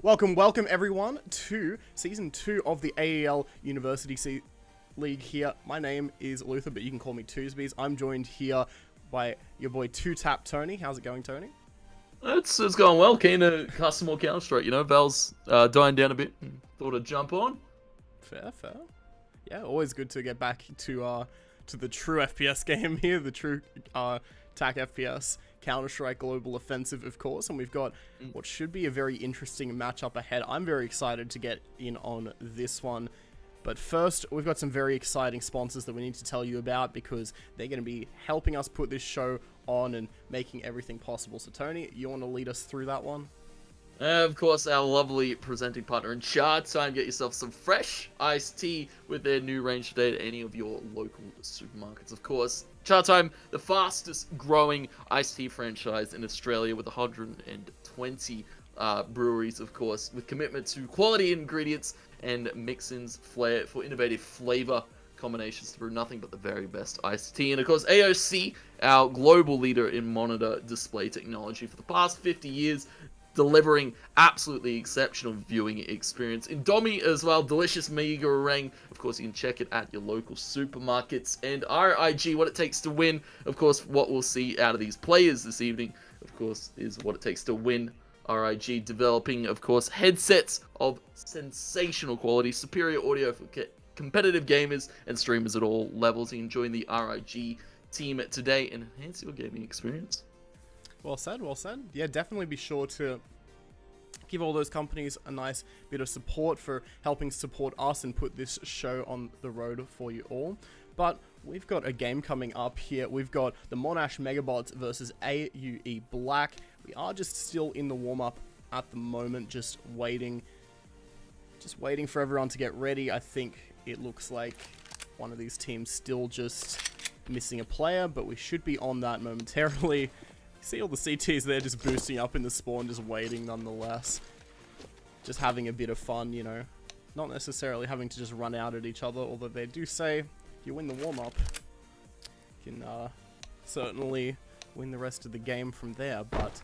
Welcome everyone to Season 2 of the AEL University League here. My name is Luther, but you can call me Twosbies. I'm joined here by your boy 2Tap Tony. How's it going, Tony? It's going well. Keen to cast some more Counter-Strike. You know, Val's dying down a bit. Thought I'd jump on. Fair. Yeah, always good to get back to the true FPS game here, the true TAC FPS, Counter-Strike Global Offensive, of course, and we've got what should be a very interesting matchup ahead. I'm very excited to get in on this one, but first, we've got some very exciting sponsors that we need to tell you about because they're going to be helping us put this show on and making everything possible. So, Tony, you want to lead us through that one? Of course, our lovely presenting partner in Chatime. Get yourself some fresh iced tea with their new range today at any of your local supermarkets. Of course, Chatime, the fastest growing iced tea franchise in Australia with 120 breweries, of course, with commitment to quality ingredients and mix-ins flair for innovative flavor combinations to brew nothing but the very best iced tea. And of course, AOC, our global leader in monitor display technology for the past 50 years, delivering absolutely exceptional viewing experience. Indomie as well, delicious meringue. Of course, you can check it at your local supermarkets. And RIG, what it takes to win. Of course, what we'll see out of these players this evening, of course, is what it takes to win. RIG developing, of course, headsets of sensational quality, superior audio for competitive gamers and streamers at all levels. You can join the RIG team today and enhance your gaming experience. Well said. Yeah, definitely be sure to give all those companies a nice bit of support for helping support us and put this show on the road for you all. But we've got a game coming up here. We've got the Monash MEGAbotz versus AUE Black. We are just still in the warm-up at the moment, just waiting for everyone to get ready. I think it looks like one of these teams still just missing a player, but we should be on that momentarily. See all the CTs there just boosting up in the spawn, just waiting nonetheless. Just having a bit of fun, you know. Not necessarily having to just run out at each other, although they do say if you win the warm-up, you can certainly win the rest of the game from there, but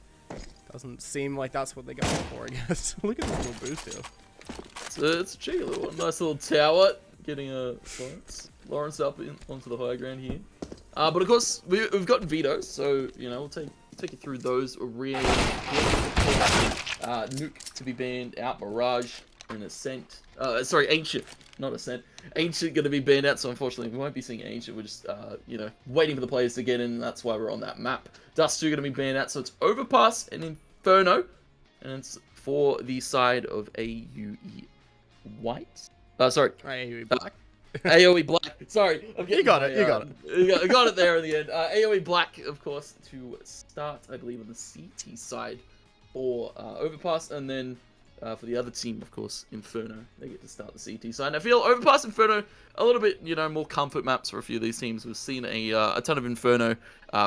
doesn't seem like that's what they're going for, I guess. Look at this little boost here. It's a cheeky little one. Nice little tower. Getting Lawrence up onto the high ground here. But of course, we've got vetoes, so, you know, we'll take you through those. Nuke to be banned out. Mirage and Ascent. Sorry, Ancient, not Ascent. Ancient going to be banned out, so unfortunately we won't be seeing Ancient. We're just, you know, waiting for the players to get in. That's why we're on that map. Dust 2 going to be banned out, so it's Overpass and Inferno. And it's for the side of AUE White. Sorry. AUE Black. AOE Black. Sorry, You got it. I got it there in the end. AOE Black, of course, to start, I believe, on the CT side for Overpass, and then for the other team, of course, Inferno, they get to start the CT side. And I feel Overpass, Inferno, a little bit, you know, more comfort maps for a few of these teams. We've seen a ton of Inferno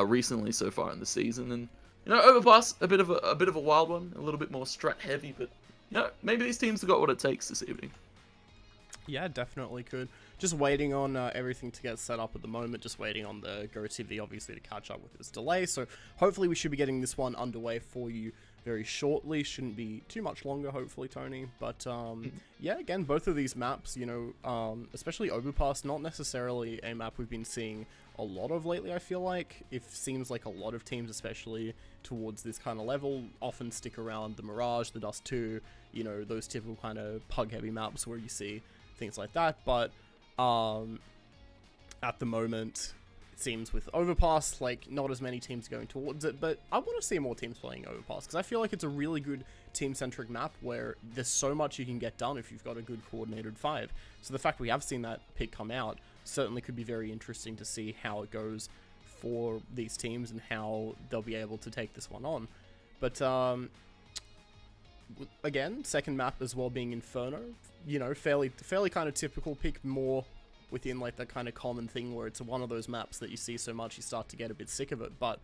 recently so far in the season, and you know, Overpass, a bit of a wild one, a little bit more strat heavy, but you know, maybe these teams have got what it takes this evening. Yeah, definitely could. Just waiting on everything to get set up at the moment. Just waiting on the GoTV, obviously, to catch up with this delay. So hopefully we should be getting this one underway for you very shortly. Shouldn't be too much longer, hopefully, Tony. But yeah, again, both of these maps, you know, especially Overpass, not necessarily a map we've been seeing a lot of lately, I feel like. It seems like a lot of teams, especially towards this kind of level, often stick around the Mirage, the Dust 2, you know, those typical kind of pug-heavy maps where you see things like that. But at the moment, it seems with Overpass, like, not as many teams going towards it, but I want to see more teams playing Overpass, because I feel like it's a really good team-centric map where there's so much you can get done if you've got a good coordinated five. So the fact we have seen that pick come out certainly could be very interesting to see how it goes for these teams and how they'll be able to take this one on. But again, second map as well being Inferno, you know, fairly kind of typical, pick more within like that kind of common thing where it's one of those maps that you see so much you start to get a bit sick of it, but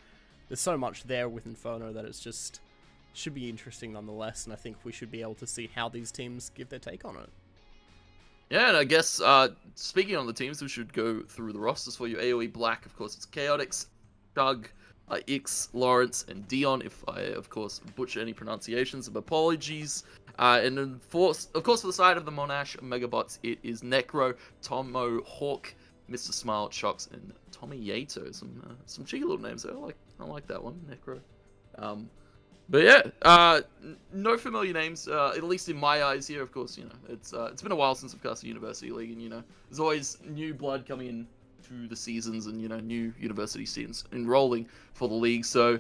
there's so much there with Inferno that it's just should be interesting nonetheless, and I think we should be able to see how these teams give their take on it. Yeah, and I guess speaking on the teams, we should go through the rosters for you. AOE Black, of course, it's Chaotix, Doug, X, Lawrence, and Dion. If I, of course, butcher any pronunciations, apologies. And then of course, for the side of the Monash Megabotz, it is Necro, Tomo, Hawk, Mr. Smile, Shocks, and Tommy Yato. Some cheeky little names there. I like that one, Necro. But yeah, no familiar names, at least in my eyes here. Of course, you know, it's been a while since I've cast a University League, and you know, there's always new blood coming in to the seasons, and you know, new university students enrolling for the league. So,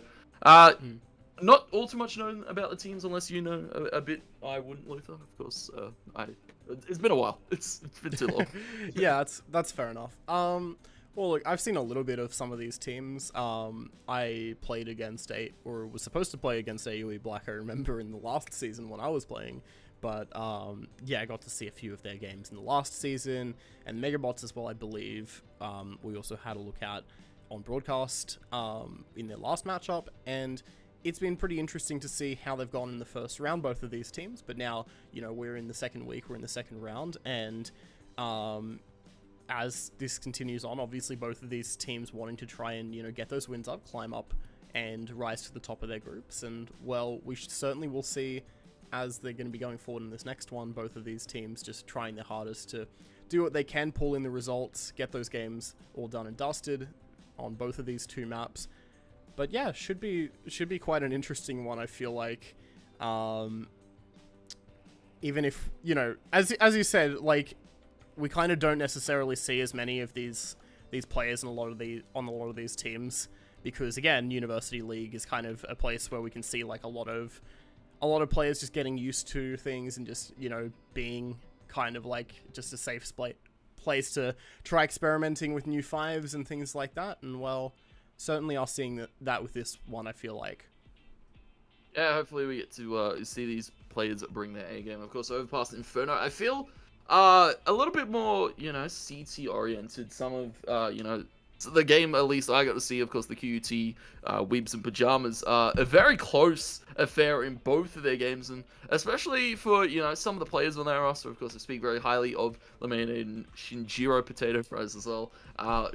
not all too much known about the teams unless you know a bit. I wouldn't, Luther, of course. It's been a while. It's been too long. Yeah, that's fair enough. Well, look, I've seen a little bit of some of these teams. I played against was supposed to play against AUE Black, I remember, in the last season when I was playing. But, yeah, I got to see a few of their games in the last season. And MEGAbotz as well, I believe, we also had a look at on broadcast in their last matchup. And it's been pretty interesting to see how they've gone in the first round, both of these teams. But now, you know, we're in the second week, we're in the second round. And, as this continues on, obviously both of these teams wanting to try and, you know, get those wins up, climb up, and rise to the top of their groups. And, well, we certainly will see, as they're going to be going forward in this next one, both of these teams just trying their hardest to do what they can, pull in the results, get those games all done and dusted on both of these two maps. But yeah, should be quite an interesting one, I feel like. Even if, you know, as you said, like, we kind of don't necessarily see as many of these players on a lot of these teams, because again, University League is kind of a place where we can see like a lot of players just getting used to things and just, you know, being kind of like just a safe place to try experimenting with new fives and things like that. And well, certainly are seeing that with this one, I feel like. Yeah, hopefully we get to see these players bring their A game. Of course, Overpass Inferno, I feel a little bit more, you know, CT oriented. Some of, you know, the game, at least I got to see, of course, the QUT Weebs and Pajamas, a very close affair in both of their games, and especially for, you know, some of the players on their roster. Of course, I speak very highly of Lamine and Shinjiro Potato Fries as well,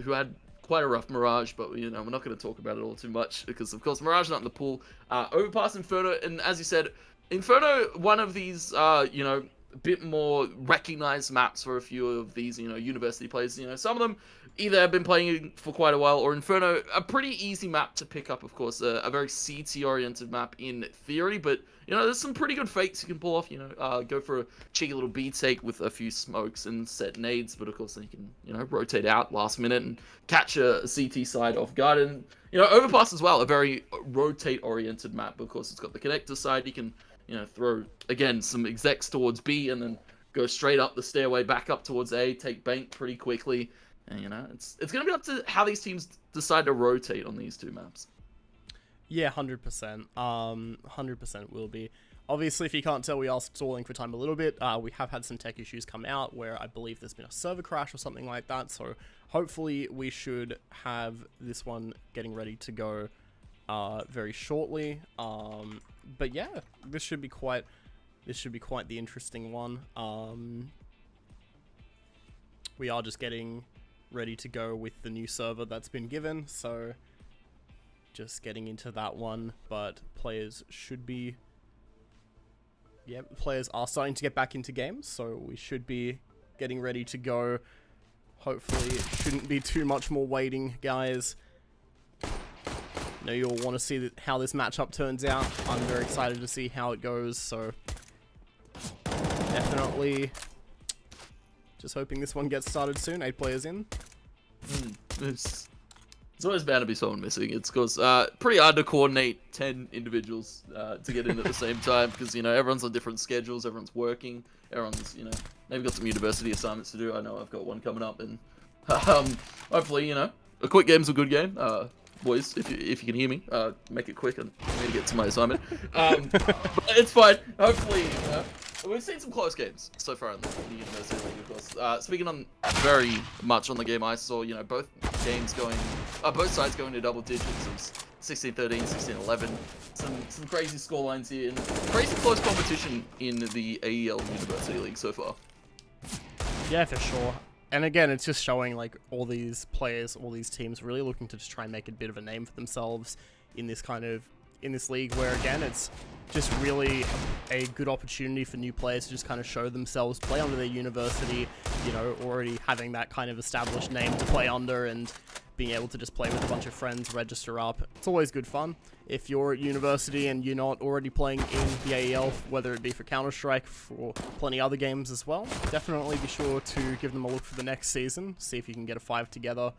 who had quite a rough Mirage, but, you know, we're not going to talk about it all too much, because, of course, Mirage not in the pool. Overpass Inferno, and as you said, Inferno, one of these, you know, bit more recognized maps for a few of these, you know, university players. You know, some of them either have been playing for quite a while, or Inferno, a pretty easy map to pick up, of course, a very CT-oriented map in theory, but, you know, there's some pretty good fakes you can pull off, you know, go for a cheeky little B take with a few smokes and set nades, but of course then you can, you know, rotate out last minute and catch a CT side off guard. And, you know, Overpass as well, a very rotate-oriented map. Of course, it's got the connector side, you can, you know, throw, again, some execs towards B and then go straight up the stairway back up towards A, take bank pretty quickly. And, you know, it's going to be up to how these teams decide to rotate on these two maps. Yeah, 100%. 100% will be. Obviously, if you can't tell, we are stalling for time a little bit. We have had some tech issues come out where I believe there's been a server crash or something like that. So hopefully we should have this one getting ready to go very shortly. But yeah, this should be quite the interesting one. We are just getting ready to go with the new server that's been given, so just getting into that one. But players are starting to get back into games, so we should be getting ready to go. Hopefully it shouldn't be too much more waiting, guys. I know you'll want to see how this matchup turns out. I'm very excited to see how it goes, so definitely just hoping this one gets started soon. 8 players in. It's always bound to be someone missing. It's because pretty hard to coordinate 10 individuals to get in at the same time, because, you know, everyone's on different schedules, everyone's working, everyone's, you know, maybe got some university assignments to do. I know I've got one coming up, and hopefully, you know, a quick game's a good game. Boys, if you can hear me, make it quick and I need to get to my assignment. But it's fine. Hopefully, we've seen some close games so far in the University League, of course. Speaking on very much on the game I saw, you know, both sides going to double digits. It was 16-13, 16-11. Some crazy scorelines here, and crazy close competition in the AEL University League so far. Yeah, for sure. And again, it's just showing like all these players, all these teams really looking to just try and make a bit of a name for themselves in this kind of in this league where, again, it's just really a good opportunity for new players to just kind of show themselves, play under their university, you know, already having that kind of established name to play under and being able to just play with a bunch of friends, register up. It's always good fun. If you're at university and you're not already playing in the AEL, whether it be for Counter-Strike, for plenty other games as well, definitely be sure to give them a look for the next season, see if you can get a 5 together.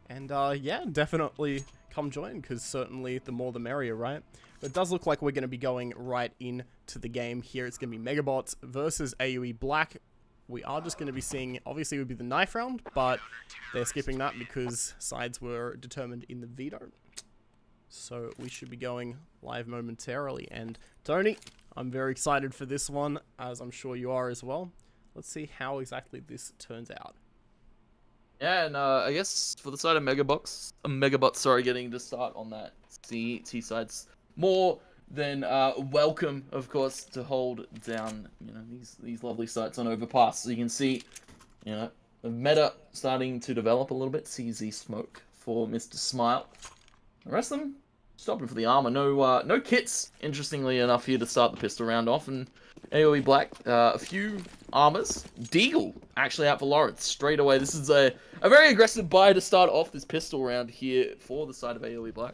And yeah, definitely come join, because certainly the more the merrier, right? But it does look like we're going to be going right into the game here. It's going to be MEGAbotz versus AUE Black. We are just going to be seeing, obviously it would be the knife round, but they're skipping that because sides were determined in the veto. So we should be going live momentarily. And Tony, I'm very excited for this one, as I'm sure you are as well. Let's see how exactly this turns out. Yeah, and I guess for the side of MEGAbotz, sorry, getting to start on that T side's more than welcome, of course, to hold down, you know, these lovely sites on Overpass. So you can see, you know, the meta starting to develop a little bit. CZ smoke for Mr. Smile. The rest of them stopping for the armor. No kits, interestingly enough, here to start the pistol round off. And AOE Black, a few armors. Deagle actually out for Lawrence straight away. This is a very aggressive buy to start off this pistol round here for the side of AOE Black.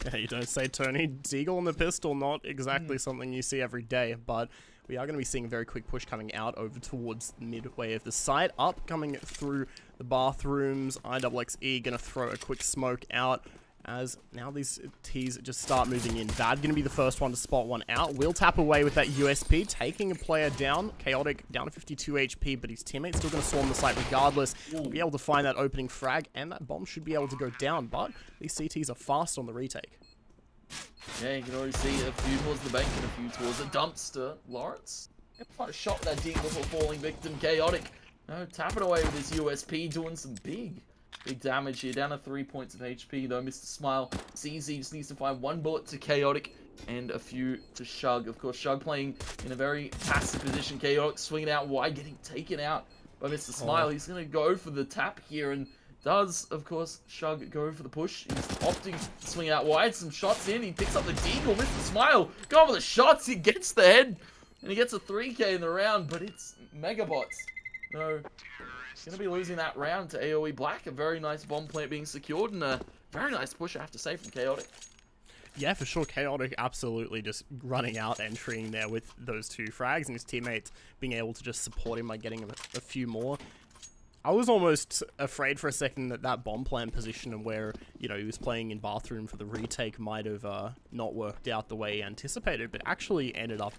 Yeah, you don't say, Tony. Deagle on the pistol, not exactly something you see every day, but we are going to be seeing a very quick push coming out over towards the midway of the site. Up, coming through the bathrooms. IXXE going to throw a quick smoke out, as now these T's just start moving in. Bad going to be the first one to spot one out. Will tap away with that USP, taking a player down. Chaotic down to 52 HP, but his teammate's still going to swarm the site regardless. Be able to find that opening frag, and that bomb should be able to go down, but these CTs are fast on the retake. Yeah, you can already see a few towards the bank and a few towards the dumpster. Lawrence, find a shot with that Deagle before falling victim. Chaotic, no, tapping away with his USP, doing some big damage here. Down to 3 points of HP though. Mr. Smile, CZ just needs to find one bullet to Chaotic and a few to Shug. Of course, Shug playing in a very passive position. Chaotic swinging out wide, getting taken out by Mr. Smile. He's going to go for the tap here, and does, of course, Shug go for the push. He's opting to swing out wide. Some shots in. He picks up the Deagle. Mr. Smile going for the shots. He gets the head, and he gets a 3k in the round, but it's MEGAbotz. No, he's going to be losing that round to AOE Black. A very nice bomb plant being secured, and a very nice push, I have to say, from Chaotic. Yeah, for sure. Chaotic absolutely just running out, entering there with those 2 frags, and his teammates being able to just support him by getting a few more. I was almost afraid for a second that that bomb plant position and where, you know, he was playing in bathroom for the retake might have not worked out the way anticipated, but actually ended up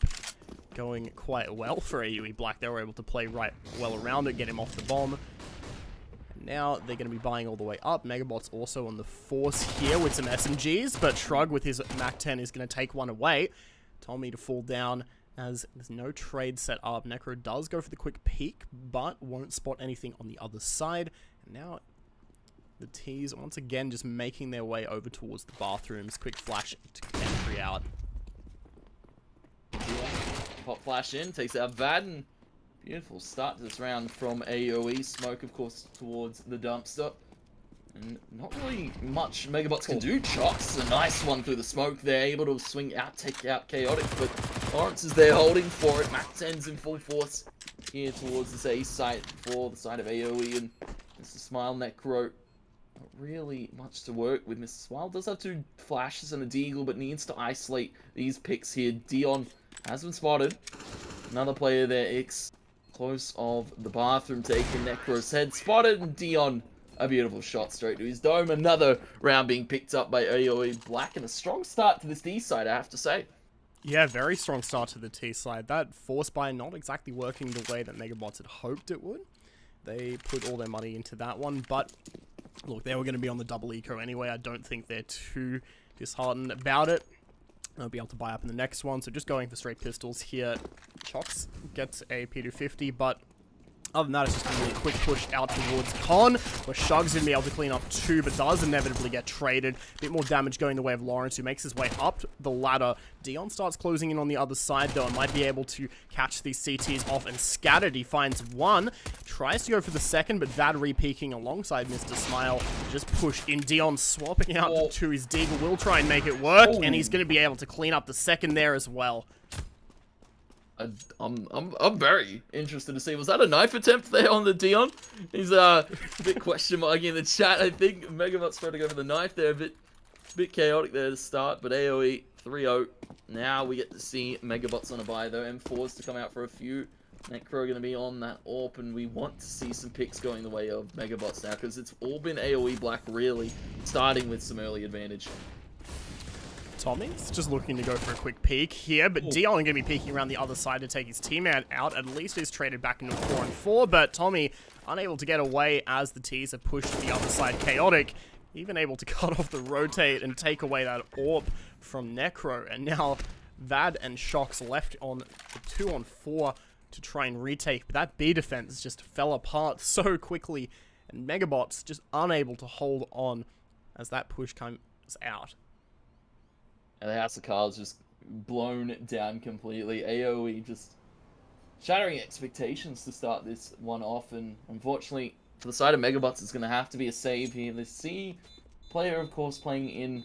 going quite well for AUE Black. They were able to play right well around it, get him off the bomb. And now they're going to be buying all the way up. MEGAbotz also on the force here with some SMGs, but Shrug with his MAC-10 is going to take one away. Tommy to fall down, as there's no trade set up. Necro does go for the quick peek, but won't spot anything on the other side. And now the T's once again just making their way over towards the bathrooms. Quick flash to entry out. Pop flash in, takes out Vadden. Beautiful start to this round from AOE. Smoke, of course, towards the dumpster. And not really much MEGAbotz can do. Chops, a nice one through the smoke. They're able to swing out, take out Chaotic, but Lawrence is there holding for it. MAC-10's in full force here towards this A site for the side of AOE, and Mr. Smile, Necro. Not really much to work with. Mr. Smile does have 2 flashes and a Deagle, but needs to isolate these picks here. Dion has been spotted. Another player there, X, close of the bathroom, taking Necro's head. Spotted, and Dion, a beautiful shot straight to his dome. Another round being picked up by AOE Black, and a strong start to this D side, I have to say. Yeah, very strong start to the T side. That force buy not exactly working the way that MEGAbotz had hoped it would. They put all their money into that one, but look, they were going to be on the double eco anyway. I don't think they're too disheartened about it. They'll be able to buy up in the next one, so just going for straight pistols here. Chox gets a P250, but Other than that, it's just going to be a quick push out towards Con, where Shug's going to be able to clean up 2, but does inevitably get traded. A bit more damage going the way of Lawrence, who makes his way up the ladder. Dion starts closing in on the other side, though, and might be able to catch these CTs off and scattered. He finds one, tries to go for the second, but Vad re-peeking alongside Mr. Smile. Just push in. Dion swapping out to his Deagle, will try and make it work, and he's going to be able to clean up the second there as well. I'm very interested to see. Was that a knife attempt there on the Dion? He's a bit question marking in the chat. I think MEGAbotz trying to go for the knife there. A bit chaotic there to start, but AOE 3-0. Now we get to see MEGAbotz on a buy though. M4s to come out for a few. Necro going to be on that AWP, and we want to see some picks going the way of MEGAbotz now, because it's all been AOE Black really, starting with some early advantage. Tommy's just looking to go for a quick peek here, but Dion going to be peeking around the other side to take his teammate out. At least he's traded back into 4-4, but Tommy unable to get away as the T's have pushed to the other side. Chaotic, even able to cut off the rotate and take away that AWP from Necro. And now Vad and Shox left on the 2-on-4 to try and retake, but that B defense just fell apart so quickly, and MEGAbotz just unable to hold on as that push comes out. And the House of Cards just blown down completely. AOE just shattering expectations to start this one off. And unfortunately, for the side of MEGAbotz, it's going to have to be a save here. The C player, of course, playing in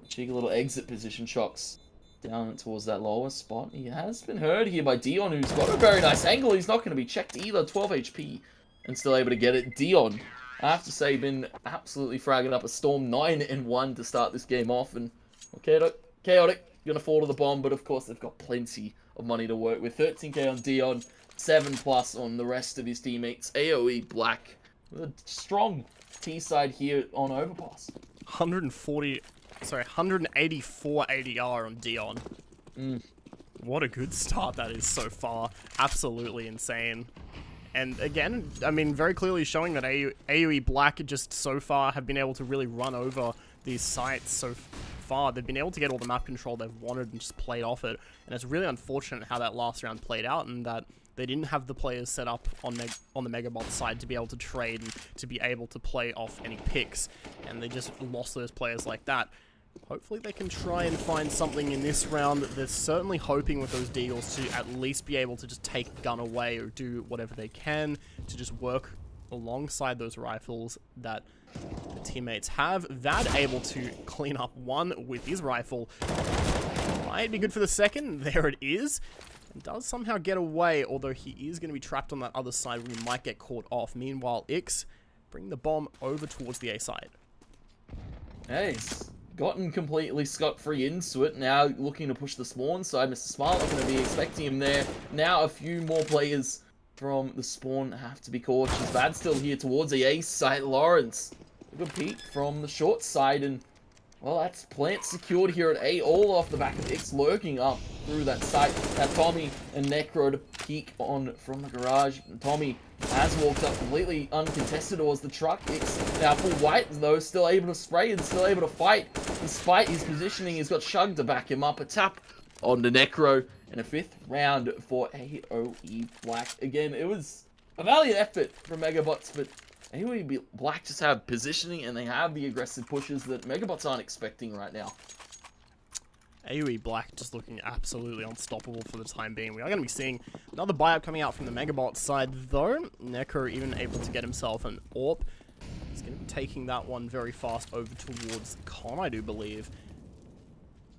a cheeky little exit position. Shox down towards that lower spot. He has been heard here by Dion, who's got a very nice angle. He's not going to be checked either. 12 HP and still able to get it. Dion, I have to say, been absolutely fragging up a Storm 9-1 to start this game off. And Chaotic, gonna fall to the bomb, but of course they've got plenty of money to work with. 13k on Dion, 7+ on the rest of his teammates. AOE Black with a strong T side here on Overpass. 184 ADR on Dion. What a good start that is so far. Absolutely insane. And again, I mean, very clearly showing that AOE Black just so far have been able to really run over these sites so far. They've been able to get all the map control they've wanted and just played off it. And it's really unfortunate how that last round played out, and that they didn't have the players set up on the MEGAbotz side to be able to trade and to be able to play off any picks. And they just lost those players like that. Hopefully they can try and find something in this round. They're certainly hoping with those Deagles to at least be able to just take gun away or do whatever they can to just work alongside those rifles that the teammates have. Vad able to clean up one with his rifle. Might be good for the second. There it is. And does somehow get away, although he is going to be trapped on that other side where he might get caught off. Meanwhile, Ix bring the bomb over towards the A side. Hey, gotten completely scot-free into it. Now looking to push the spawn side. Mr. Smile not going to be expecting him there. Now a few more players from the spawn have to be cautious. Vad's still here towards the A side. Lawrence, a good peek from the short side, and well, that's plant secured here at A, all off the back of Ix lurking up through that site. Now Tommy and Necro to peek on from the garage. And Tommy has walked up completely uncontested towards the truck. Ix now full white, though, still able to spray and still able to fight. Despite his positioning, he's got Shug to back him up. A tap on the Necro, and a 5th round for AOE Black. Again, it was a valiant effort from MEGAbotz, but AOE Black just have positioning and they have the aggressive pushes that MEGAbotz aren't expecting right now. AOE Black just looking absolutely unstoppable for the time being. We are going to be seeing another buyout coming out from the MEGAbotz side, though. Necro even able to get himself an AWP. He's going to be taking that one very fast over towards Con, I do believe.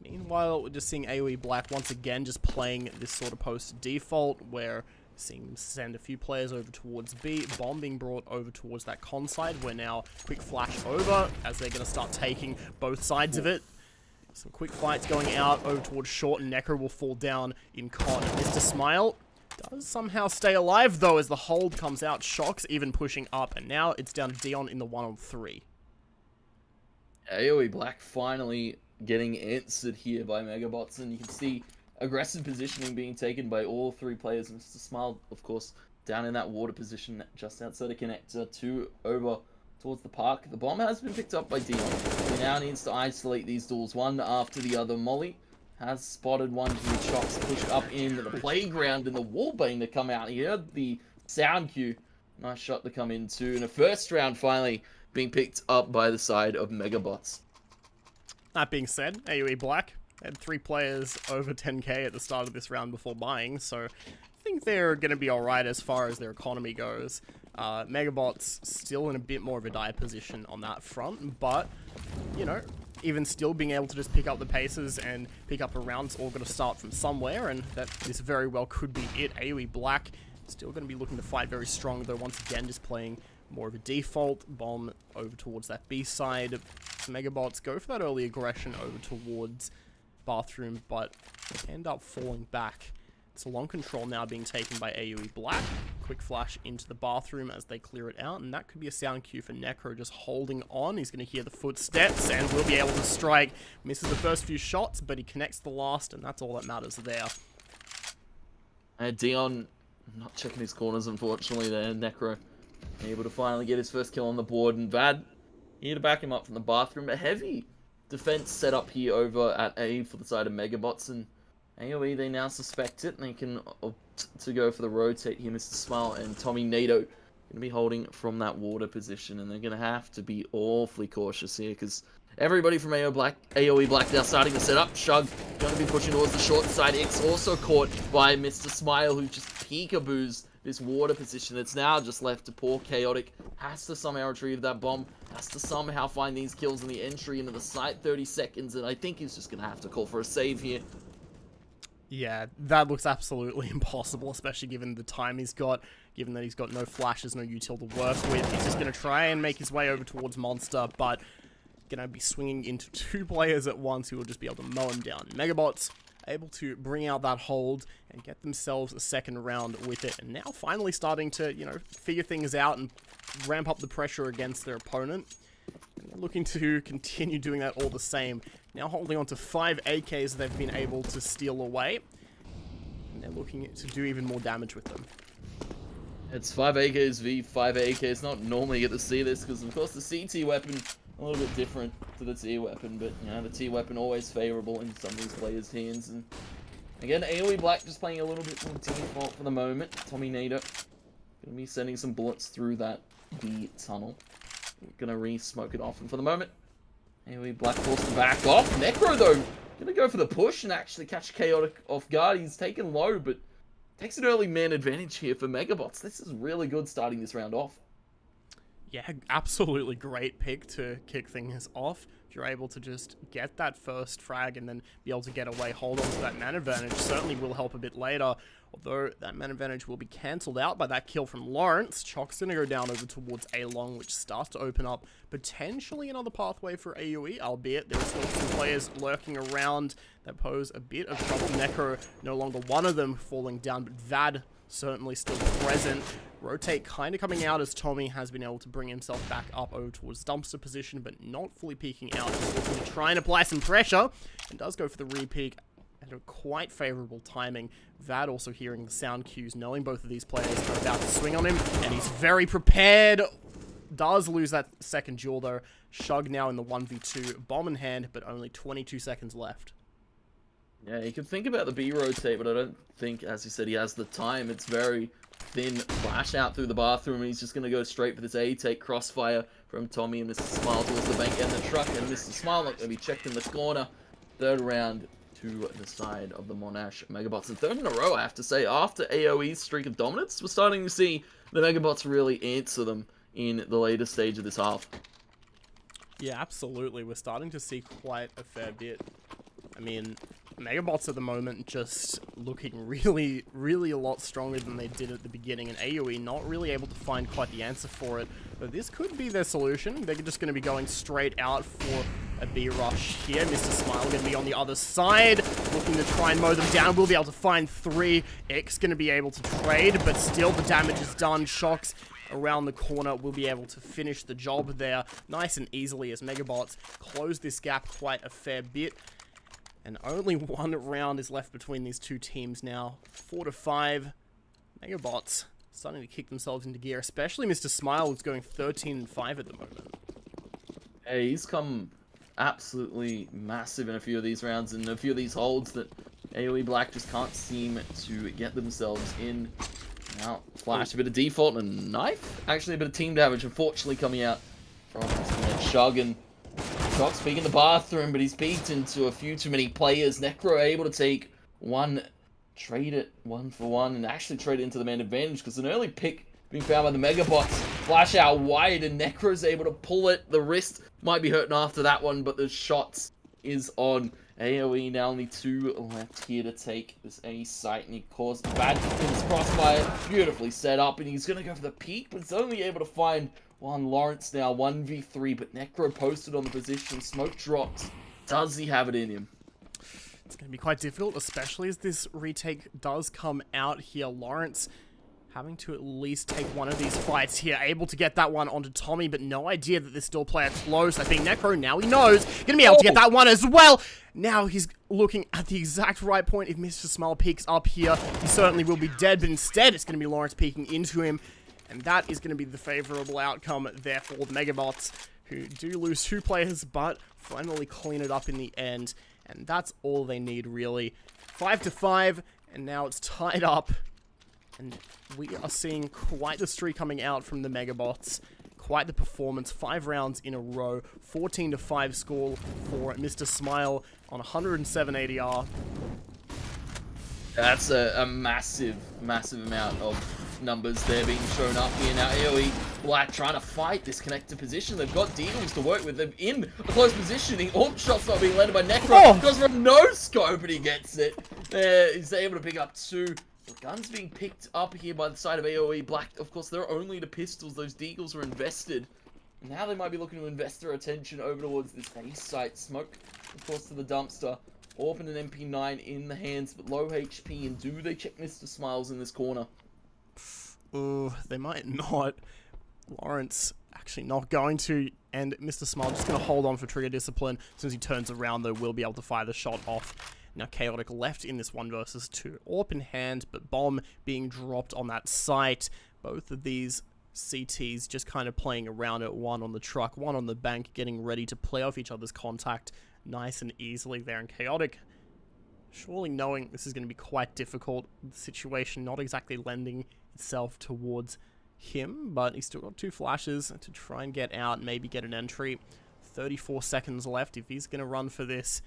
Meanwhile, we're just seeing AOE Black once again just playing this sort of post default, where seeing them send a few players over towards B, bomb being brought over towards that Con side, where now quick flash over as they're going to start taking both sides of it. Some quick fights going out over towards short, and Necro will fall down in Con. Mr. Smile does somehow stay alive, though, as the hold comes out. Shox even pushing up, and now it's down to Dion in the 1-on-3. AOE Black finally getting answered here by MEGAbotz, and you can see aggressive positioning being taken by all three players. Mr. Smile, of course, down in that water position just outside of connector 2 over towards the park. The bomb has been picked up by Dion. He now needs to isolate these duels one after the other. Molly has spotted one here. Shox pushed up into the playground, and the wallbang to come out. He heard the sound cue Nice shot to come into. And a first round finally being picked up by the side of MEGAbotz. That being said, AUE Black had 3 players over 10k at the start of this round before buying, so I think they're going to be alright as far as their economy goes. MEGAbotz still in a bit more of a dire position on that front, but, you know, even still being able to just pick up the paces and pick up a round's all going to start from somewhere, and that this very well could be it. AUE Black still going to be looking to fight very strong, though once again just playing more of a default. Bomb over towards that B side. MEGAbotz go for that early aggression over towards bathroom, but end up falling back. It's a long control now being taken by AUE Black. Quick flash into the bathroom as they clear it out, and that could be a sound cue for Necro just holding on. He's going to hear the footsteps and will be able to strike. Misses the first few shots, but he connects the last, and that's all that matters there. Dion not checking his corners, unfortunately, there. Necro able to finally get his first kill on the board, and Vad here to back him up from the bathroom. A heavy defense set up here over at A for the side of MEGAbotz, and AOE, they now suspect it, and they can opt to go for the rotate here. Mr. Smile and Tommy Nato going to be holding from that water position, and they're going to have to be awfully cautious here, because everybody from AOE Black now starting to set up. Shug going to be pushing towards the short side. X also caught by Mr. Smile, who just peekaboos this water position that's now just left to poor Chaotic. Has to somehow retrieve that bomb. Has to somehow find these kills in the entry into the site. 30 seconds, and I think he's just going to have to call for a save here. Yeah, that looks absolutely impossible, especially given the time he's got, given that he's got no flashes, no util to work with. He's just going to try and make his way over towards Monster, but going to be swinging into 2 players at once who will just be able to mow him down. MEGAbotz able to bring out that hold and get themselves a second round with it, and now finally starting to, you know, figure things out and ramp up the pressure against their opponent. And they're looking to continue doing that all the same. Now holding on to 5 AKs they've been able to steal away, and they're looking to do even more damage with them. It's 5 AKs v 5 AKs. Not normally get to see this, because of course the CT weapon a little bit different to the T weapon, but you know, the T weapon always favorable in some of these players' hands. And again, AOE Black just playing a little bit more default for the moment. Tommy Nader gonna be sending some bullets through that B tunnel. We're gonna re-smoke it off, and for the moment, AOE Black forced to back off. Necro though gonna go for the push and actually catch Chaotic off guard. He's taken low, but takes an early man advantage here for MEGAbotz. This is really good starting this round off. Yeah, absolutely great pick to kick things off. If you're able to just get that first frag and then be able to get away, hold on to that man advantage, certainly will help a bit later. Although that man advantage will be cancelled out by that kill from Lawrence. Chock's going to go down over towards A-Long, which starts to open up potentially another pathway for AUE, albeit there are still some players lurking around that pose a bit of trouble. Necro, no longer one of them falling down, but Vad certainly still present. Rotate kind of coming out as Tommy has been able to bring himself back up over towards dumpster position, but not fully peeking out. Just looking to try and apply some pressure, and does go for the re-peek at a quite favorable timing. Vad also hearing the sound cues, knowing both of these players are about to swing on him, and he's very prepared. Does lose that second duel though. Shug now in the 1v2, bomb in hand, but only 22 seconds left. Yeah, you can think about the B rotate, but I don't think, as you said, he has the time. It's very thin flash out through the bathroom, and he's just going to go straight for this A, take crossfire from Tommy and Mr. Smile towards the bank and the truck, and Mr. Smile not going to be checked in the corner. Third round to the side of the Monash MEGAbotz. And third in a row, I have to say, after AOE's streak of dominance, we're starting to see the MEGAbotz really answer them in the later stage of this half. Yeah, absolutely. We're starting to see quite a fair bit. I mean, MEGAbotz at the moment just looking really, really a lot stronger than they did at the beginning, and AUE not really able to find quite the answer for it. But this could be their solution. They're just going to be going straight out for a B rush here. Mr. Smile going to be on the other side, looking to try and mow them down. We'll be able to find 3. X going to be able to trade, but still the damage is done. Shocks around the corner will be able to finish the job there nice and easily as MEGAbotz close this gap quite a fair bit. And only 1 round is left between these two teams now. 4-5. MEGAbotz starting to kick themselves into gear, especially Mr. Smile, who's going 13-5 at the moment. Hey, he's come absolutely massive in a few of these rounds and a few of these holds that AOE Black just can't seem to get themselves in. Now, flash, a bit of default and a knife. Actually, a bit of team damage, unfortunately, coming out from Shug. And Shock's peeking in the bathroom, but he's peeked into a few too many players. Necro able to take one, trade it 1-for-1, and actually trade it into the man advantage, because an early pick being found by the Megabotz. Flash out wide, and Necro's able to pull it. The wrist might be hurting after that one, but the shots is on. AOE now only 2 left here to take this A site, and he caused bad defense. Crossfire beautifully set up, and he's going to go for the peak, but it's only able to find one. Lawrence now 1v3, but Necro posted on the position. Smoke dropped. Does he have it in him? It's going to be quite difficult, especially as this retake does come out here. Lawrence having to at least take one of these fights here. Able to get that one onto Tommy, but no idea that this still player close. I think Necro, now he knows, gonna be able to get that one as well. Now he's looking at the exact right point. If Mr. Smile peeks up here, he certainly will be dead, but instead it's gonna be Lawrence peeking into him, and that is gonna be the favorable outcome there for the Megabotz, who do lose 2 players, but finally clean it up in the end, and that's all they need, really. 5-5, and now it's tied up. And we are seeing quite the streak coming out from the Megabotz. Quite the performance. 5 rounds in a row. 14-5 score for Mr. Smile on 107 ADR. That's a massive, massive amount of numbers there being shown up here. Now AOE Black trying to fight this connected position. They've got Deagles to work with. They're in a close positioning. All shots not being landed by Necro. Goes for a no-scope, and he gets it. He's able to pick up 2. The gun's being picked up here by the side of AOE Black. Of course, they're only the pistols. Those Deagles were invested. Now they might be looking to invest their attention over towards this A site. Smoke, of course, to the dumpster. Orphan and MP9 in the hands, but low HP. And do they check Mr. Smiles in this corner? Oh, they might not. Lawrence actually not going to. And Mr. Smile just going to hold on for trigger discipline. As soon as he turns around, though, will be able to fire the shot off. Now Chaotic left in this 1 versus 2. AWP in hand, but bomb being dropped on that site. Both of these CTs just kind of playing around it. One on the truck, one on the bank, getting ready to play off each other's contact nice and easily there. And Chaotic, surely knowing this is going to be quite difficult, the situation not exactly lending itself towards him, but he's still got 2 flashes to try and get out, maybe get an entry. 34 seconds left if he's going to run for this.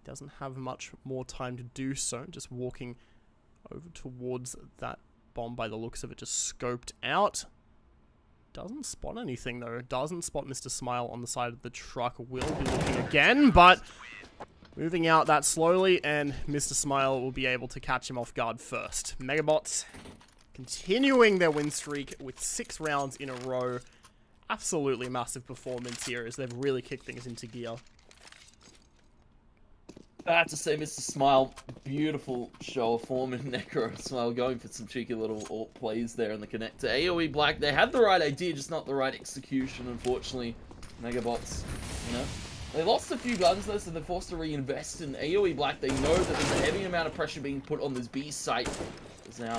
Doesn't have much more time to do so. Just walking over towards that bomb by the looks of it. Just scoped out. Doesn't spot anything though. Doesn't spot Mr. Smile on the side of the truck. Will be looking again, but moving out that slowly, and Mr. Smile will be able to catch him off guard first. Megabotz continuing their win streak with 6 rounds in a row. Absolutely massive performance here as they've really kicked things into gear. I have to say, Mr. Smile, beautiful show of form, and Necro Smile going for some cheeky little AWP plays there in the connector. AOE Black, they had the right idea, just not the right execution, unfortunately. Megabotz, you know, they lost a few guns though, so they're forced to reinvest. In AOE Black, they know that there's a heavy amount of pressure being put on this B site. There's now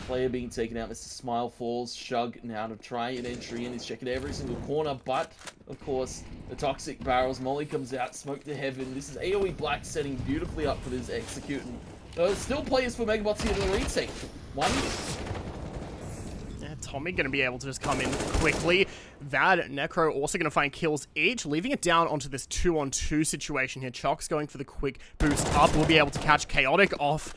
player being taken out. Mr. Smile falls. Shug now to try an entry in. He's checking every single corner, but of course the toxic barrels. Molly comes out. Smoke to heaven. This is AOE Black setting beautifully up for this executing. There's still players for Megabotz here to the retake. One. Yeah, Tommy going to be able to just come in quickly. Vad, Necro also going to find kills each, leaving it down onto this 2-on-2 situation here. Chalk's going for the quick boost up. We'll be able to catch Chaotic off.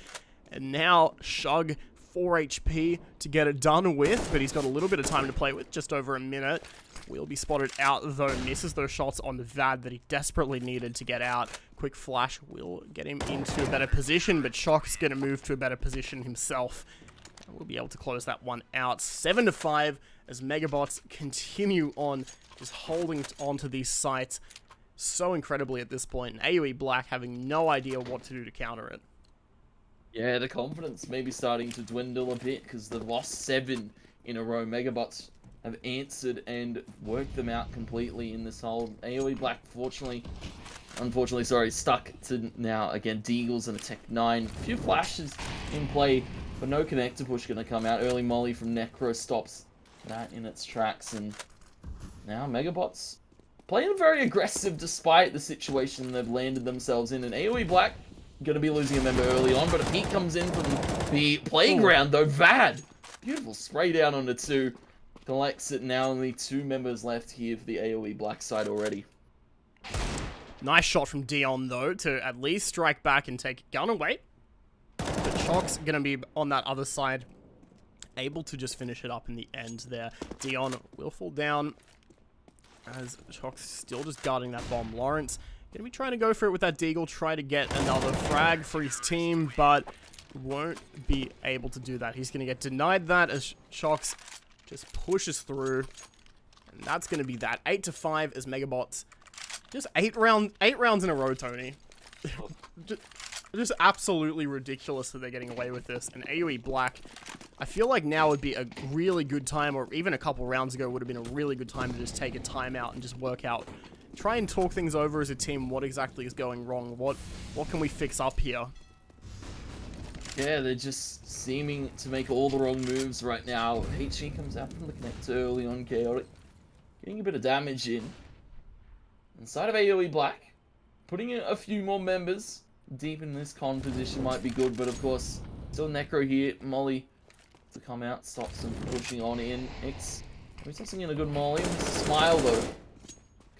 And now Shug, 4 HP to get it done with, but he's got a little bit of time to play with, just over a minute. Will be spotted out though, misses those shots on the Vad that he desperately needed to get out. Quick flash will get him into a better position, but Shock's going to move to a better position himself. And we'll be able to close that one out. 7-5 as Megabotz continue on just holding on to these sites so incredibly at this point. And AOE Black having no idea what to do to counter it. Yeah, the confidence may be starting to dwindle a bit because they've lost 7 in a row. Megabotz have answered and worked them out completely in this whole. AOE Black, unfortunately, sorry, stuck to now, again, Deagles and a Tech 9. A few flashes in play, but no connector push going to come out. Early molly from Necro stops that in its tracks, and now Megabotz playing very aggressive despite the situation they've landed themselves in. And AOE Black, going to be losing a member early on, but a peek comes in from the playground, though. Vad, beautiful spray down on the 2. Collects it now, only 2 members left here for the AOE Black side already. Nice shot from Dion, though, to at least strike back and take gun away. But Chalk's going to be on that other side, able to just finish it up in the end there. Dion will fall down as Chalk's still just guarding that bomb. Lawrence going to be trying to go for it with that deagle, try to get another frag for his team, but won't be able to do that. He's going to get denied that as Chalk's just pushes through. And that's going to be that. 8-5 as MEGAbotz. Just 8 rounds in a row, Tony. just absolutely ridiculous that they're getting away with this. And AOE Black, I feel like now would be a really good time, or even a couple rounds ago would have been a really good time to just take a timeout and just work out. Try and talk things over as a team. What exactly is going wrong? What can we fix up here? Yeah, they're just seeming to make all the wrong moves right now. HG comes out from the connector early on, Chaotic. Getting a bit of damage in. Inside of AOE Black, putting in a few more members deep in this con position might be good, but of course, still Necro here. Molly to come out, stops them from pushing on in. X, we're tossing in a good Molly. Smile though,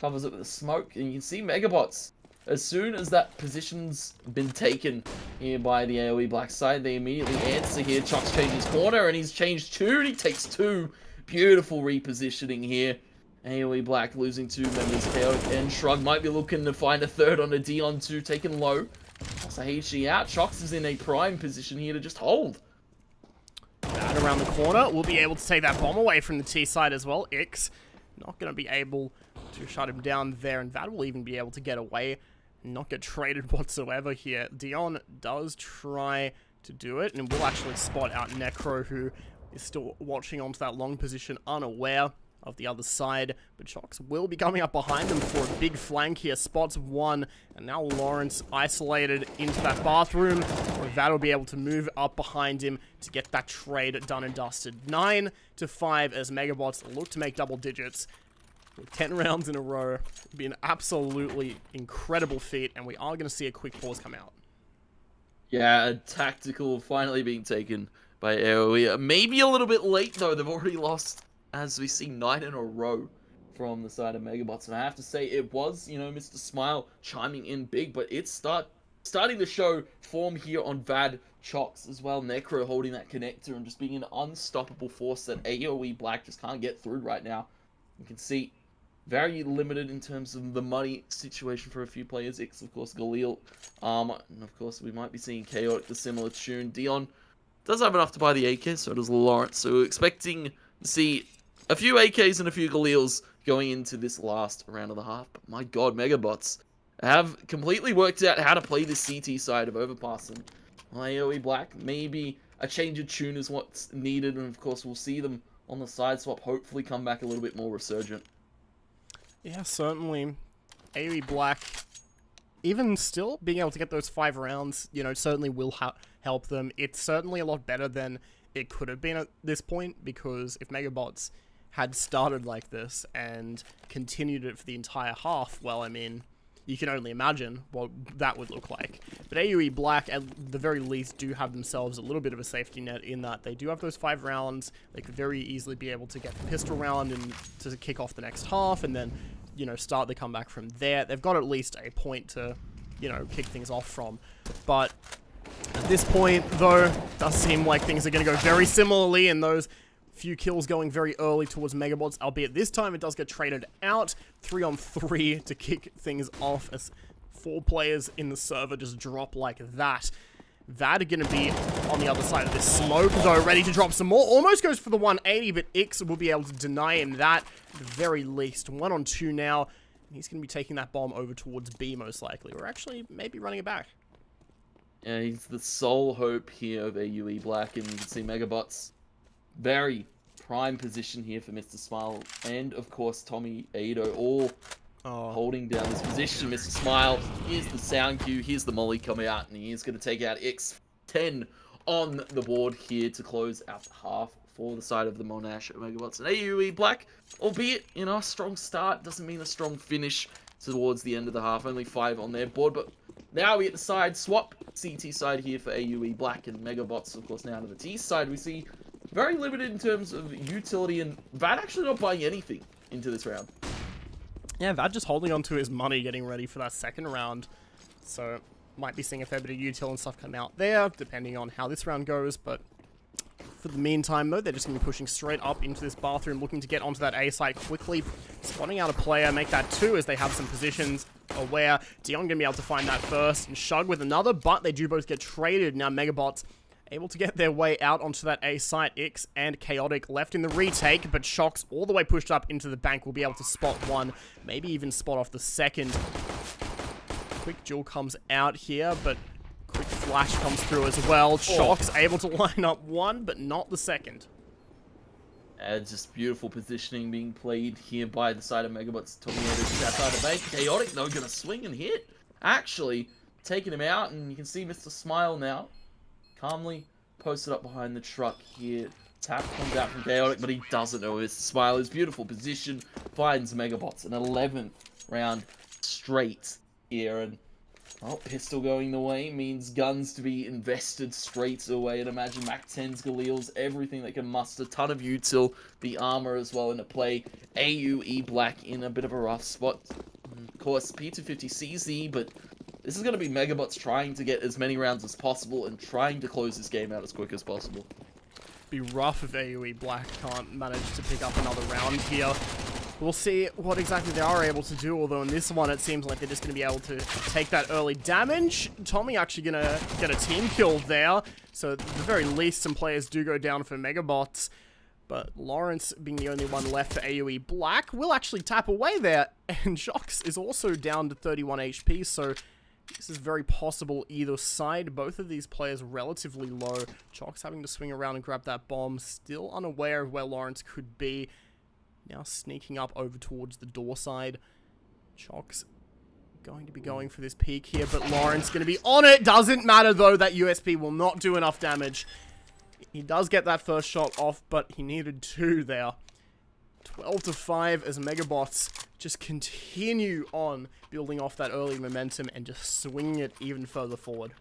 covers it with a smoke, and you can see MEGAbotz. As soon as that position's been taken here by the AOE Black side, they immediately answer here. Chuck's changed his corner, and he's changed 2, and he takes 2. Beautiful repositioning here. AOE Black losing 2 members. Chaotic and Shrug might be looking to find a third on a Dion 2, taken low. Also HG out. Chucks is in a prime position here to just hold. That around the corner. We'll be able to take that bomb away from the T side as well. Ix not going to be able to shut him down there, and that will even be able to get away. Not get traded whatsoever here. Dion does try to do it, and will actually spot out Necro, who is still watching onto that long position, unaware of the other side. But Shocks will be coming up behind them for a big flank here. Spots 1, and now Lawrence isolated into that bathroom, where that'll be able to move up behind him to get that trade done and dusted. 9-5 as MEGAbotz look to make double digits. 10 rounds in a row would be an absolutely incredible feat, and we are going to see a quick pause come out. Yeah, a tactical finally being taken by AOE. Maybe a little bit late, though. They've already lost, as we see, 9 in a row from the side of MEGAbotz. And I have to say, it was, you know, Mr. Smile chiming in big, but it's starting to show form here on Vad Chox as well. Necro holding that connector and just being an unstoppable force that AOE Black just can't get through right now. You can see very limited in terms of the money situation for a few players. X, of course, Galil. And of course, we might be seeing Chaotic, the similar tune. Dion does have enough to buy the AK, so does Lawrence. So we're expecting to see a few AKs and a few Galils going into this last round of the half. But my god, MEGAbotz have completely worked out how to play this CT side of overpassing. Well, AOE Black, maybe a change of tune is what's needed. And of course, we'll see them on the side swap hopefully come back a little bit more resurgent. Yeah, certainly. AOE Black, even still, being able to get those 5 rounds, you know, certainly will help them. It's certainly a lot better than it could have been at this point, because if MEGAbotz had started like this and continued it for the entire half, well, I mean, you can only imagine what that would look like. But AOE Black, at the very least, do have themselves a little bit of a safety net in that they do have those 5 rounds. They could very easily be able to get the pistol round and to kick off the next half, and then, you know, start the comeback from there. They've got at least a point to, you know, kick things off from. But at this point, though, it does seem like things are going to go very similarly, and those few kills going very early towards MEGAbotz, albeit this time it does get traded out. 3-on-3 to kick things off as 4 players in the server just drop like that. That are going to be on the other side of this smoke, though, ready to drop some more. Almost goes for the 180, but Ix will be able to deny him that at the very least. 1-on-2 now, and he's going to be taking that bomb over towards B most likely, or actually maybe running it back. Yeah, he's the sole hope here of AUE Black, and you can see MEGAbotz very prime position here for Mr. Smile, and of course Tommy Ado, all holding down this position. Mr. Smile, here's the sound cue, here's the molly coming out, and he is going to take out X. 10 on the board here to close out the half for the side of the Monash MEGAbotz. And AUE Black, albeit, you know, a strong start, doesn't mean a strong finish towards the end of the half. Only 5 on their board, but Now we get the side swap. CT side here for AUE Black and MEGAbotz, of course, now to the T side. We see very limited in terms of utility, and Vad actually not buying anything into this round. Yeah, Vad just holding on to his money, getting ready for that second round. So, might be seeing a fair bit of util and stuff come out there, depending on how this round goes, but for the meantime, though, they're just going to be pushing straight up into this bathroom, looking to get onto that A site quickly, spotting out a player, make that 2 as they have some positions aware. Dion going to be able to find that first, and Shug with another, but they do both get traded. Now MEGAbotz able to get their way out onto that A site. Ix and Chaotic left in the retake, but Shox all the way pushed up into the bank will be able to spot one, maybe even spot off the second. Quick duel comes out here, but quick flash comes through as well. Shox able to line up one, but not the second. Just beautiful positioning being played here by the side of MEGAbotz. Talking about this outside the bank. Chaotic, though, gonna swing and hit. Actually, taking him out, and you can see Mr. Smile now. Calmly posted up behind the truck here. Tap comes out from Chaotic, but he doesn't know Mr. Smile is beautiful position. Finds MEGAbotz an 11th round straight here, and pistol going the way means guns to be invested straight away. And imagine Mac 10s, Galils, everything that can muster. Ton of util, the armor as well into play. AUE Black in a bit of a rough spot. Of course, P250CZ, but this is going to be MEGAbotz trying to get as many rounds as possible and trying to close this game out as quick as possible. Be rough if AUE Black can't manage to pick up another round here. We'll see what exactly they are able to do, although in this one it seems like they're just going to be able to take that early damage. Tommy actually going to get a team kill there, so at the very least some players do go down for MEGAbotz. But Lawrence, being the only one left for AUE Black, will actually tap away there, and Shox is also down to 31 HP, so this is very possible either side. Both of these players relatively low. Shox having to swing around and grab that bomb, still unaware of where Lawrence could be. Now sneaking up over towards the door side. Shox going to be going for this peek here, but Lawrence going to be on it. Doesn't matter, though. That USP will not do enough damage. He does get that first shot off, but he needed 2 there. 12-5 as MEGAbotz just continue on building off that early momentum and just swinging it even further forward.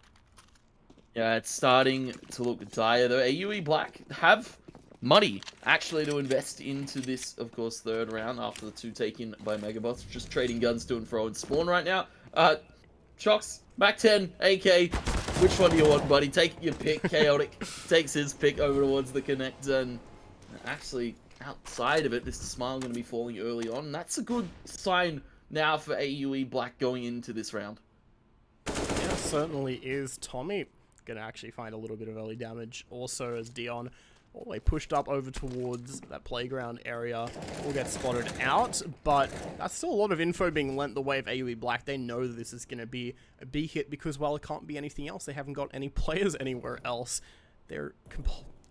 Yeah, it's starting to look dire, though. AUE Black have money actually to invest into this, of course, third round after the 2 taken by MEGAbotz. Just trading guns to and fro in spawn right now. Shox, Mac 10, AK. Which one do you want, buddy? Take your pick. Chaotic takes his pick over towards the connector, and actually outside of it, Mr. Smile going to be falling early on. That's a good sign now for AUE Black going into this round. Yeah, certainly is. Tommy going to actually find a little bit of early damage. Also, as Dion all the way pushed up over towards that playground area, will get spotted out, but that's still a lot of info being lent the way of AUE Black. They know that this is going to be a B hit because, well, it can't be anything else. They haven't got any players anywhere else. They're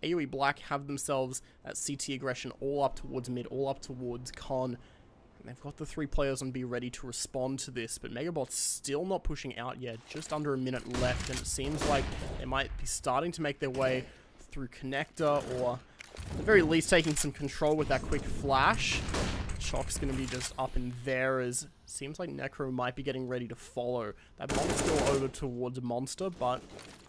AUE Black have themselves that CT aggression all up towards mid, all up towards con. And they've got the 3 players on B ready to respond to this, but MEGAbotz still not pushing out yet. Just under a minute left, and it seems like they might be starting to make their way through connector, or at the very least taking some control with that quick flash. Shock's going to be just up in there, as seems like Necro might be getting ready to follow. That bomb's still over towards Monster, but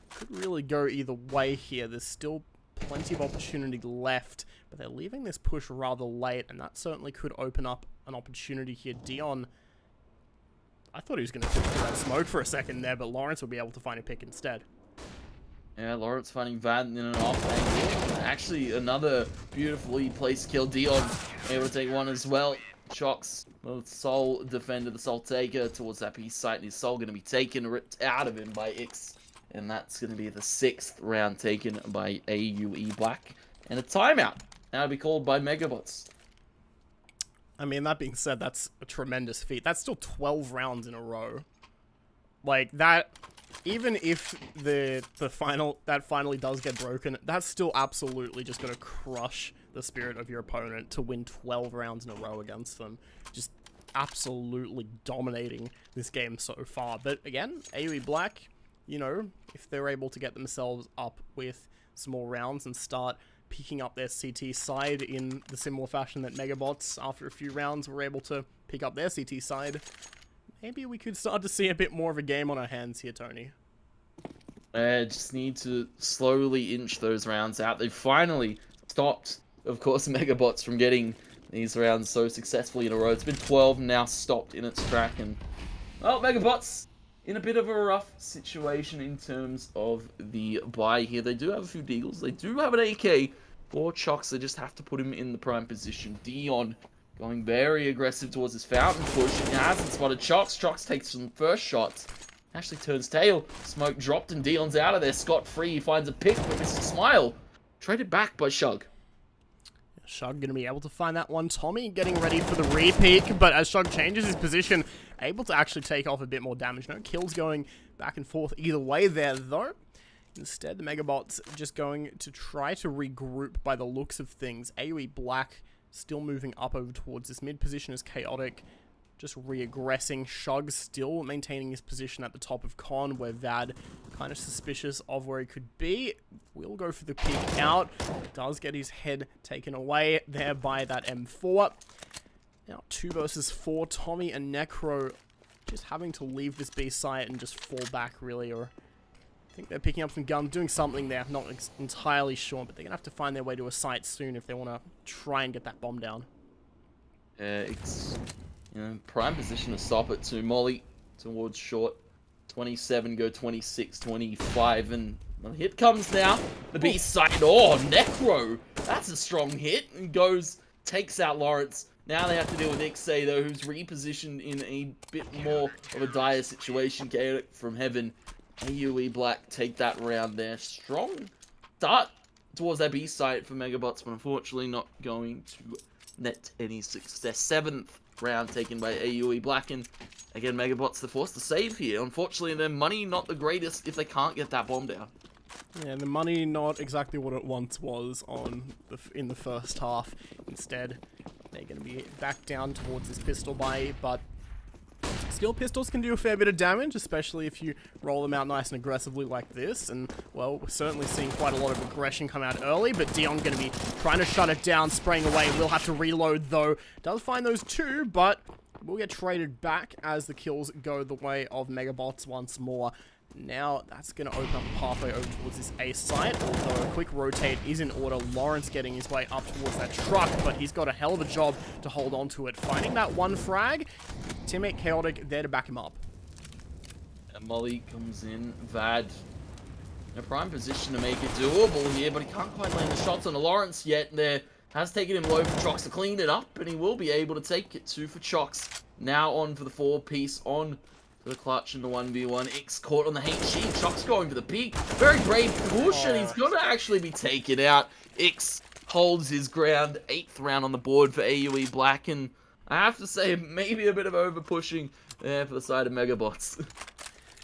could really go either way here. There's still plenty of opportunity left, but they're leaving this push rather late, and that certainly could open up an opportunity here. Dion, I thought he was going to through that smoke for a second there, but Lawrence will be able to find a pick instead. Yeah, Lawrence finding Vad in an off angle. Actually, another beautifully placed kill. Dion able to take one as well. Shox, the Soul Defender, the Soul Taker towards that piece site, and his Soul going to be taken, ripped out of him by Ix. And that's going to be the 6th round taken by AUE Black. And a timeout now to be called by MEGAbotz. I mean, that being said, that's a tremendous feat. That's still 12 rounds in a row. Like, that, even if that finally does get broken, that's still absolutely just going to crush the spirit of your opponent to win 12 rounds in a row against them. Just absolutely dominating this game so far. But again, AOE Black, you know, if they're able to get themselves up with some more rounds and start picking up their CT side in the similar fashion that MEGAbotz, after a few rounds, were able to pick up their CT side, maybe we could start to see a bit more of a game on our hands here, Tony. Just need to slowly inch those rounds out. They've finally stopped, of course, MEGAbotz from getting these rounds so successfully in a row. It's been 12 now, stopped in its track, and well, MEGAbotz in a bit of a rough situation in terms of the buy here. They do have a few deagles. They do have an AK for Chox. They just have to put him in the prime position. Dion going very aggressive towards his fountain push. He hasn't spotted Chox. Chox takes some first shots. Actually turns tail. Smoke dropped and Dion's out of there. Scot-free. He finds a pick but misses Smile. Traded back by Shug. Shug going to be able to find that one. Tommy getting ready for the re-peek, but as Shug changes his position, able to actually take off a bit more damage. No kills going back and forth either way there, though. Instead, the MEGAbotz just going to try to regroup by the looks of things. AOE Black still moving up over towards this mid position as Chaotic. Just re-aggressing. Shug still maintaining his position at the top of Con, where Vad kind of suspicious of where he could be. Will go for the peek out. Does get his head taken away there by that M4. Now 2 versus 4. Tommy and Necro just having to leave this B site and just fall back, really. Or I think they're picking up some guns, doing something there. Not entirely sure, but they're going to have to find their way to a site soon if they want to try and get that bomb down. It's... prime position to stop it to Molly towards short. 27 go 26, 25, and the hit comes now. The B side. Oh, Necro. That's a strong hit. And goes, takes out Lawrence. Now they have to deal with Ixay, though, who's repositioned in a bit more of a dire situation. Chaotic from heaven. AUE Black take that round there. Strong start towards that B site for MEGAbotz, but unfortunately not going to net any success. 7th round taken by AUE Black, and again MEGAbotz the force to save here. Unfortunately, their money not the greatest if they can't get that bomb down. Yeah, the money not exactly what it once was in the first half. Instead, they're going to be back down towards this pistol buy, but still pistols can do a fair bit of damage, especially if you roll them out nice and aggressively like this. And, well, we're certainly seeing quite a lot of aggression come out early, but Dion going to be trying to shut it down, spraying away. Will have to reload, though. Does find those 2, but will get traded back as the kills go the way of MEGAbotz once more. Now, that's going to open up a pathway over towards this A site, although a quick rotate is in order. Lawrence getting his way up towards that truck, but he's got a hell of a job to hold on to it. Finding that one frag, teammate Chaotic there to back him up. And Molly comes in. Vad in a prime position to make it doable here, but he can't quite land the shots on the Lawrence yet. There has taken him low for Chox to clean it up, and he will be able to take it 2 for Chox. Now on for the 4-piece, on the clutch in the 1v1. X caught on the HE. Chox going for the peak. Very brave push, and he's going to actually be taken out. X holds his ground. 8th round on the board for AUE Black, and I have to say, maybe a bit of over pushing there for the side of MEGAbotz.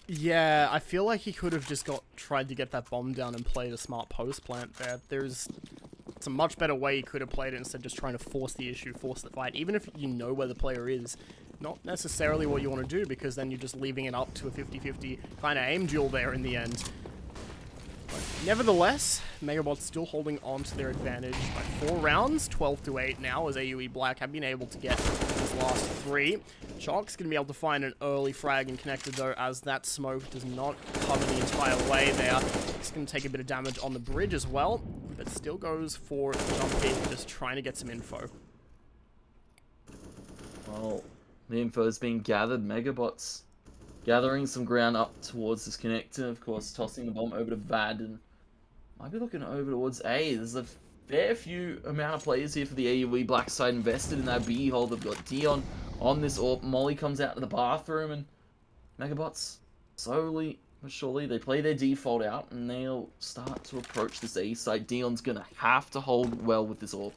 Yeah, I feel like he could have just tried to get that bomb down and played a smart post plant there. It's a much better way he could have played it instead of just trying to force the issue, force the fight. Even if you know where the player is, not necessarily what you want to do, because then you're just leaving it up to a 50-50 kind of aim duel there in the end. But nevertheless, MEGAbotz still holding on to their advantage by 4 rounds, 12-8 now, as AUE Black have been able to get his last 3. Chox going to be able to find an early frag and connected, though, as that smoke does not cover the entire way there. It's going to take a bit of damage on the bridge as well, but still goes for jump in, just trying to get some info. Well, the info is being gathered. MEGAbotz gathering some ground up towards this connector, of course, tossing the bomb over to Vad, and might be looking over towards A. There's a fair few amount of players here for the AUE Black side invested in that B hole. They've got Dion on this AWP. Molly comes out to the bathroom, and MEGAbotz slowly but surely they play their default out, and they'll start to approach this A side. Dion's gonna have to hold well with this AWP.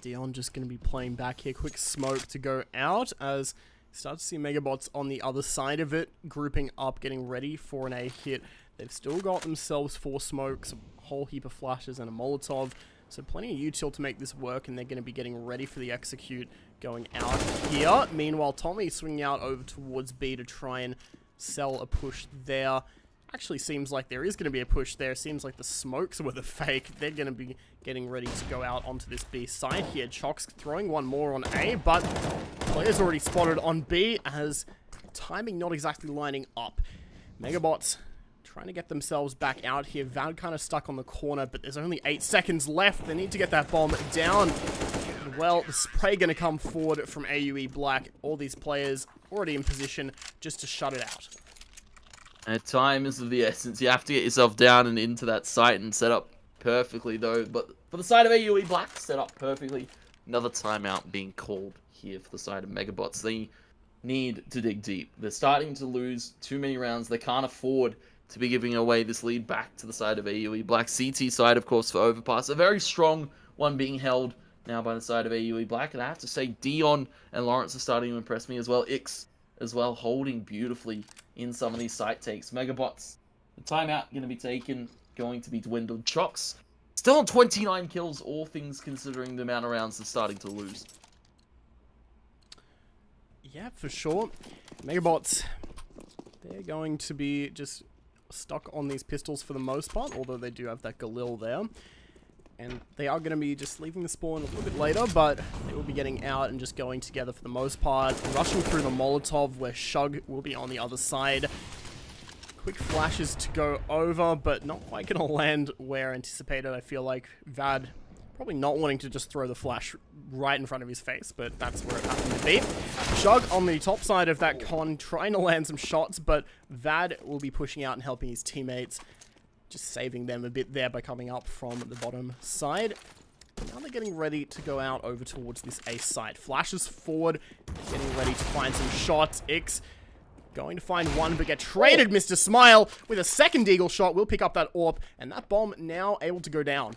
Dion just going to be playing back here. Quick smoke to go out as you start to see MEGAbotz on the other side of it, grouping up, getting ready for an A hit. They've still got themselves 4 smokes, a whole heap of flashes, and a Molotov. So plenty of util to make this work, and they're going to be getting ready for the execute going out here. Meanwhile, Tommy swinging out over towards B to try and sell a push there. Actually seems like there is going to be a push there. Seems like the smokes were the fake. They're going to be getting ready to go out onto this B side here. Chox throwing one more on A, but players already spotted on B as timing not exactly lining up. MEGAbotz trying to get themselves back out here. Vad kind of stuck on the corner, but there's only 8 seconds left. They need to get that bomb down. And well, the spray going to come forward from AUE Black. All these players already in position just to shut it out. Time is of the essence. You have to get yourself down and into that site and set up perfectly, though. But for the side of AUE Black, set up perfectly. Another timeout being called here for the side of MEGAbotz. They need to dig deep. They're starting to lose too many rounds. They can't afford to be giving away this lead back to the side of AUE Black. CT side, of course, for overpass. A very strong one being held now by the side of AUE Black. And I have to say, Dion and Lawrence are starting to impress me as well. Ix as well, holding beautifully in some of these site takes. MEGAbotz, the timeout going to be taken, going to be dwindled. Chox still on 29 kills, all things considering the amount of rounds they're starting to lose. Yeah, for sure. MEGAbotz, they're going to be just stuck on these pistols for the most part, although they do have that Galil there. And they are going to be just leaving the spawn a little bit later, but they will be getting out and just going together for the most part. Rushing through the Molotov, where Shug will be on the other side. Quick flashes to go over, but not quite going to land where anticipated. I feel like Vad probably not wanting to just throw the flash right in front of his face, but that's where it happened to be. Shug on the top side of that con, trying to land some shots, but Vad will be pushing out and helping his teammates. Just saving them a bit there by coming up from the bottom side. Now they're getting ready to go out over towards this A side. Flashes forward, getting ready to find some shots. Ix going to find one, but get traded. Mr. Smile with a second Eagle shot will pick up that AWP, and that bomb now able to go down.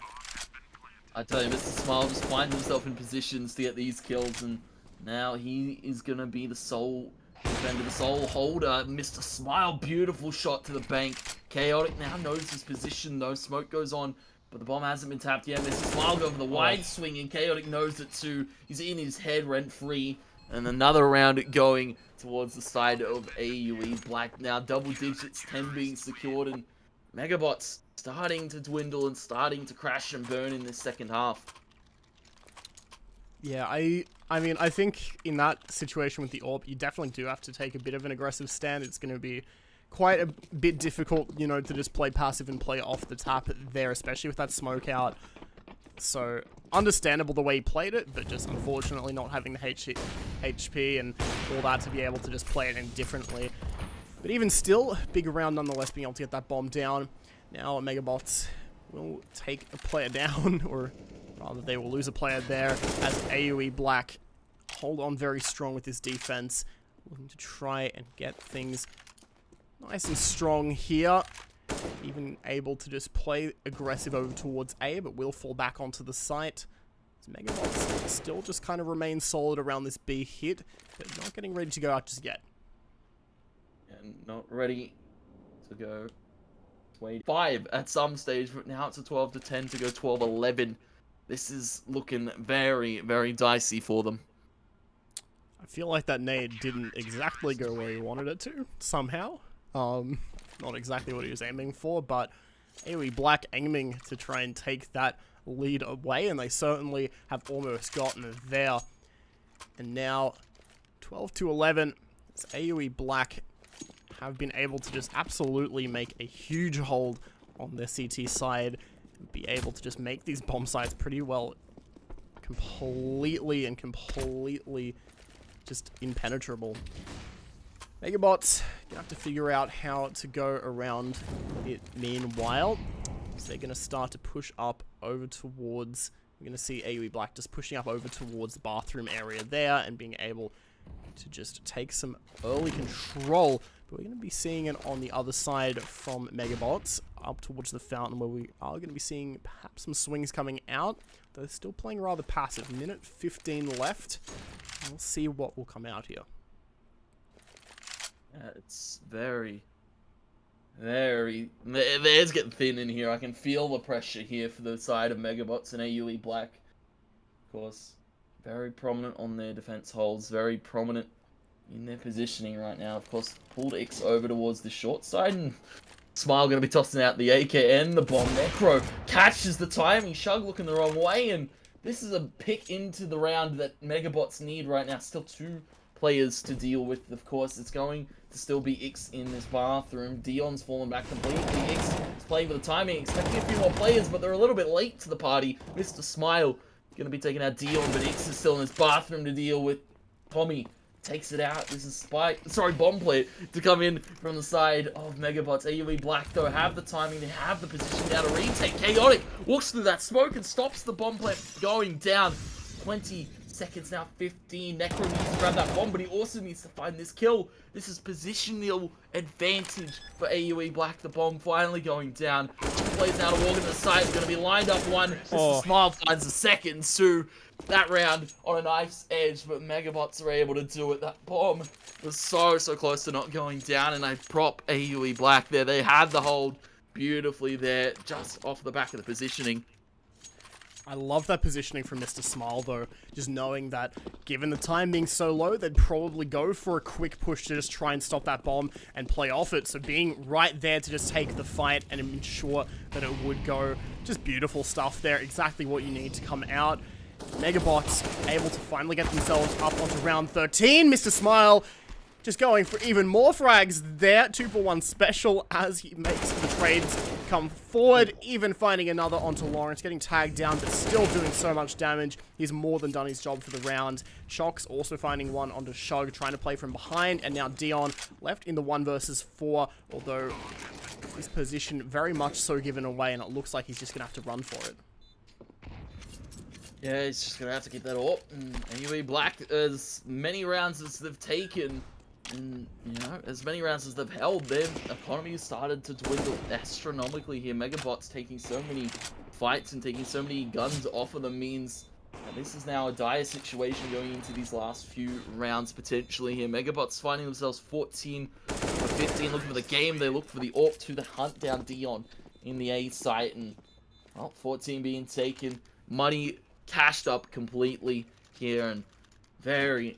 I tell you, Mr. Smile just finds himself in positions to get these kills, and now he is going to be the sole defender, the sole holder. Mr. Smile, beautiful shot to the bank. Chaotic now knows his position, though. Smoke goes on, but the bomb hasn't been tapped yet. Mr. Smile go for the wide swing, and Chaotic knows it too. He's in his head rent-free. And another round going towards the side of AUE Black. Now double digits, 10 being secured, and MEGAbotz starting to dwindle and starting to crash and burn in this second half. Yeah, I mean, I think in that situation with the AWP, you definitely do have to take a bit of an aggressive stand. It's going to be quite a bit difficult, you know, to just play passive and play off the tap there, especially with that smoke out. So, understandable the way he played it, but just unfortunately not having the HP and all that to be able to just play it indifferently. But even still, big round nonetheless, being able to get that bomb down. Now MEGAbotz will take a player down, or rather they will lose a player there, as AUE Black hold on very strong with his defense, looking to try and get things nice and strong here. Even able to just play aggressive over towards A, but will fall back onto the site. MEGAbotz still just kind of remains solid around this B hit, but not getting ready to go out just yet. And not ready to go 5 at some stage, but now it's a 12-10 to go 12-11. This is looking very, very dicey for them. I feel like that nade didn't exactly go where he wanted it to, somehow. Not exactly what he was aiming for, but AOE Black aiming to try and take that lead away, and they certainly have almost gotten it there. And now, 12-11, as AOE Black have been able to just absolutely make a huge hold on their CT side, and be able to just make these bomb sites pretty well completely just impenetrable. MEGAbotz gonna have to figure out how to go around it meanwhile. So they're gonna start to push up over towards, we're gonna see AOE Black just pushing up over towards the bathroom area there and being able to just take some early control. But we're gonna be seeing it on the other side from MEGAbotz up towards the fountain, where we are gonna be seeing perhaps some swings coming out. They're still playing rather passive. Minute 15 left. We'll see what will come out here. It's very, the air's getting thin in here. I can feel the pressure here for the side of MEGAbotz and AUE Black. Of course, very prominent on their defense holds, very prominent in their positioning right now. Of course, pulled X over towards the short side, and Smile going to be tossing out the AKN, the bomb. Necro catches the timing. Shug looking the wrong way, and this is a pick into the round that MEGAbotz need right now. Still 2 players to deal with, of course. It's going to still be Ix in this bathroom. Dion's fallen back completely. Ix is playing for the timing, expecting a few more players, but they're a little bit late to the party. Mr. Smile going to be taking out Dion, but Ix is still in his bathroom to deal with. Tommy takes it out. This is bomb play to come in from the side of MEGAbotz. AUE Black, though, have the timing. They have the position down to retake. Chaotic walks through that smoke and stops the bomb play going down. 20 seconds now, 15. Necro needs to grab that bomb, but he also needs to find this kill. This is positional advantage for AUE Black. The bomb finally going down. 2 players now to walk into the side. It's going to be lined up one. Mr. Smile finds the second. So that round on a knife's edge, but MEGAbotz are able to do it. That bomb was so close to not going down, and I prop AUE Black there. They had the hold beautifully there, just off the back of the positioning. I love that positioning from Mr. Smile, though. Just knowing that, given the time being so low, they'd probably go for a quick push to just try and stop that bomb and play off it. So being right there to just take the fight and ensure that it would go. Just beautiful stuff there. Exactly what you need to come out. MEGAbotz able to finally get themselves up onto round 13. Mr. Smile just going for even more frags there. 2-for-1 special as he makes the trades come forward. Even finding another onto Lawrence, getting tagged down, but still doing so much damage. He's more than done his job for the round. Shox also finding one onto Shug, trying to play from behind. And now Dion left in the 1 versus 4, although his position very much so given away, and it looks like he's just going to have to run for it. Yeah, he's just going to have to keep that up. And anyway, Black, as many rounds as they've taken, and, you know, as many rounds as they've held, their economy has started to dwindle astronomically here. MEGAbotz taking so many fights and taking so many guns off of them means that this is now a dire situation going into these last few rounds potentially here. MEGAbotz finding themselves 14 for 15, looking for the game. They look for the AWP to the hunt down Dion in the A site, and, well, 14 being taken. Money cashed up completely here, and very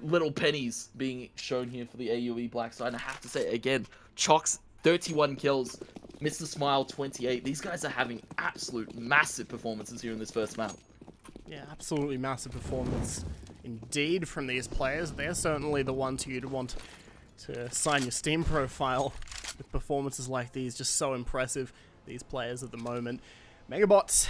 little pennies being shown here for the AUE Black side. And I have to say again, Chox 31 kills, Mr. Smile 28. These guys are having absolute massive performances here in this first map. Yeah, absolutely massive performance indeed from these players. They're certainly the ones you'd want to sign your Steam profile with performances like these. Just so impressive, these players at the moment. MEGAbotz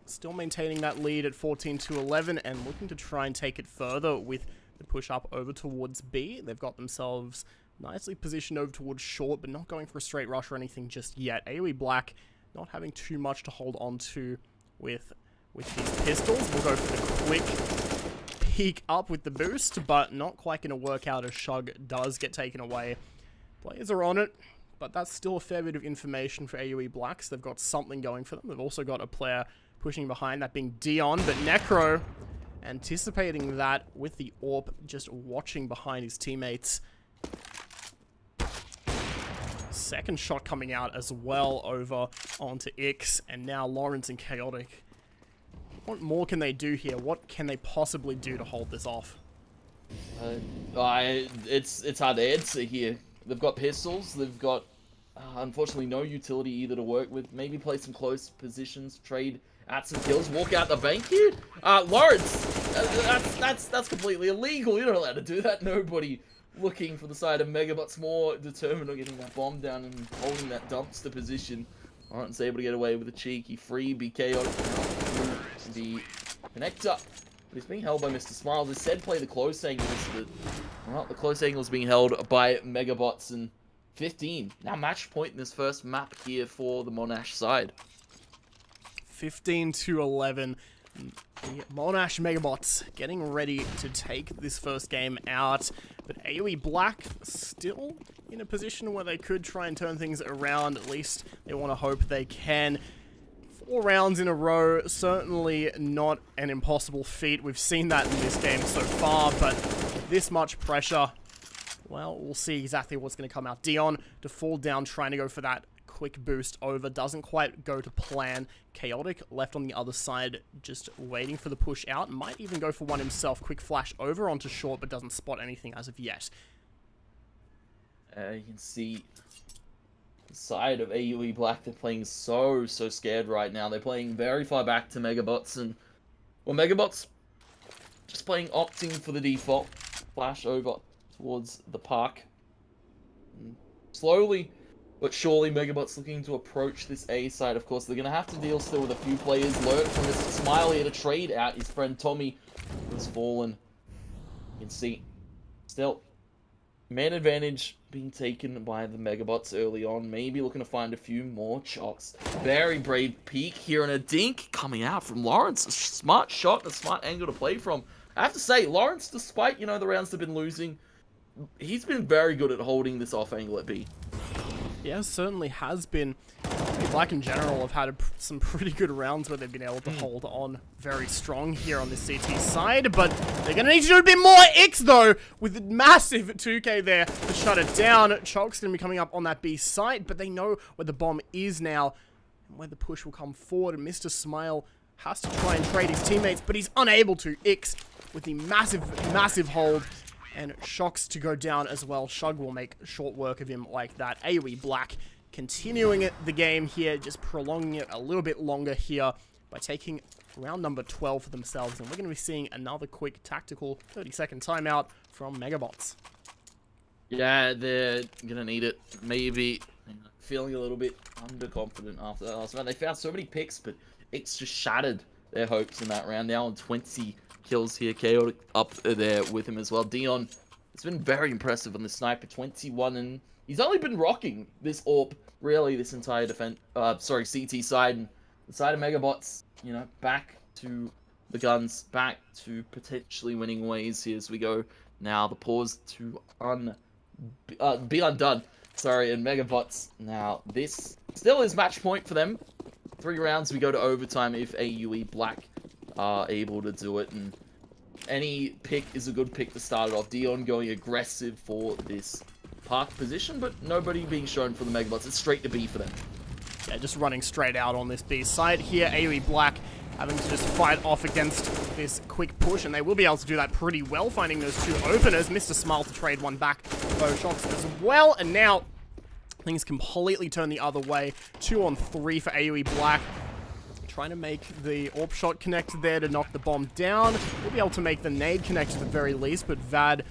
still maintaining that lead at 14-11 and looking to try and take it further with the push up over towards B. They've got themselves nicely positioned over towards short, but not going for a straight rush or anything just yet. AOE Black not having too much to hold on to with these pistols. We'll go for the quick peek up with the boost, but not quite going to work out as Shug does get taken away. Players are on it, but that's still a fair bit of information for AOE Blacks. They've got something going for them. They've also got a player pushing behind, that being Dion, but Necro anticipating that with the AWP, just watching behind his teammates. Second shot coming out as well over onto Ix, and now Lawrence and Chaotic. What more can they do here? What can they possibly do to hold this off? It's hard to answer here. They've got pistols, they've got unfortunately no utility either to work with. Maybe play some close positions, trade out some kills, walk out the bank here. Lawrence, that's completely illegal. You're not allowed to do that. Nobody looking for the side of MEGAbotz, more determined on getting that bomb down and holding that dumpster position. Lawrence able to get away with a cheeky freebie. Chaotic the connector. But he's being held by Mr. Smile. They said play the close angles, but well, the close angle is being held by MEGAbotz, and 15. Now match point in this first map here for the Monash side. 15-11. The Monash MEGAbotz getting ready to take this first game out, but AOE Black still in a position where they could try and turn things around. At least they want to hope they can. 4 rounds in a row, certainly not an impossible feat. We've seen that in this game so far, but this much pressure, well, we'll see exactly what's going to come out. Dion to fall down, trying to go for that quick boost over, doesn't quite go to plan. Chaotic left on the other side, just waiting for the push out. Might even go for one himself. Quick flash over onto short, but doesn't spot anything as of yet. You can see side of AUE Black, they're playing so scared right now. They're playing very far back to MEGAbotz, and well, MEGAbotz just opting for the default flash over towards the park. And slowly but surely, MEGAbotz looking to approach this A side. Of course, they're going to have to deal still with a few players. Lurk from Mr. Smile here to trade out his friend Tommy, who's fallen. You can see still man advantage being taken by the MEGAbotz early on. Maybe looking to find a few more chocks. Very brave peek here, and a dink coming out from Lawrence. A smart shot, a smart angle to play from. I have to say, Lawrence, despite, you know, the rounds they've been losing, he's been very good at holding this off angle at B. Yeah, certainly has been. Black in general have had some pretty good rounds where they've been able to hold on very strong here on the CT side, but they're going to need to do a bit more. Ix, though, with a massive 2k there to shut it down. Chalk's going to be coming up on that B site, but they know where the bomb is now and where the push will come forward, and Mr. Smile has to try and trade his teammates, but he's unable to. Ix with the massive hold, and Shocks to go down as well. Shug will make short work of him like that. AOE Black continuing the game here, just prolonging it a little bit longer here by taking round number 12 for themselves. And we're going to be seeing another quick tactical 30-second timeout from MEGAbotz. Yeah, they're going to need it. Maybe feeling a little bit underconfident after that last round. They found so many picks, but it's just shattered their hopes in that round. Now on 20 kills here. Chaotic up there with him as well. Dion has been very impressive on the sniper. 21, and he's only been rocking this AWP, really, this entire CT side. And the side of MEGAbotz, you know, back to the guns, back to potentially winning ways here as we go. Now the pause to be undone. Sorry, and MEGAbotz. Now this still is match point for them. 3 rounds, we go to overtime if AUE Black are able to do it, and any pick is a good pick to start it off. Dion going aggressive for this park position, but nobody being shown for the MEGAbotz. It's straight to B for them. Yeah, just running straight out on this B side here. AOE Black having to just fight off against this quick push, and they will be able to do that pretty well, finding those 2 openers. Mr. Smile to trade one back, both shots as well, and now things completely turn the other way. 2 on 3 for AOE Black. Trying to make the AWP shot connect there to knock the bomb down. We'll be able to make the nade connect at the very least, but Vad,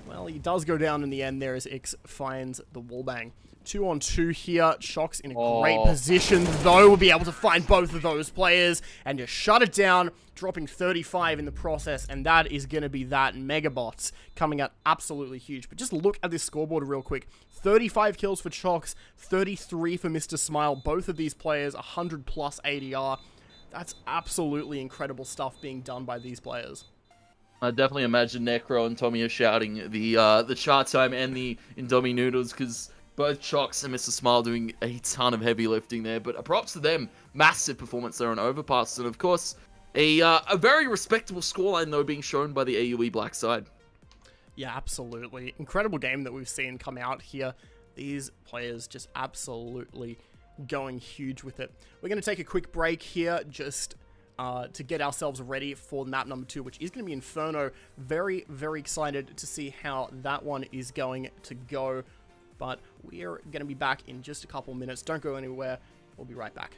well, he does go down in the end there as Ix finds the wallbang. 2 on 2 here. Shock's in a great position, though. We'll be able to find both of those players and just shut it down, dropping 35 in the process, and that is going to be that. MEGAbotz coming out absolutely huge. But just look at this scoreboard real quick. 35 kills for Chocks, 33 for Mr. Smile. Both of these players, 100 plus ADR. That's absolutely incredible stuff being done by these players. I definitely imagine Necro and Tommy are shouting the Chatime and the Indomie Noodles, because both Chocks and Mr. Smile doing a ton of heavy lifting there. But props to them. Massive performance there on Overpass. And of course, a very respectable scoreline, though, being shown by the AUE Black side. Yeah, absolutely. Incredible game that we've seen come out here. These players just absolutely going huge with it. We're going to take a quick break here just to get ourselves ready for map number 2, which is going to be Inferno. Very, very excited to see how that one is going to go. But we're going to be back in just a couple minutes. Don't go anywhere. We'll be right back.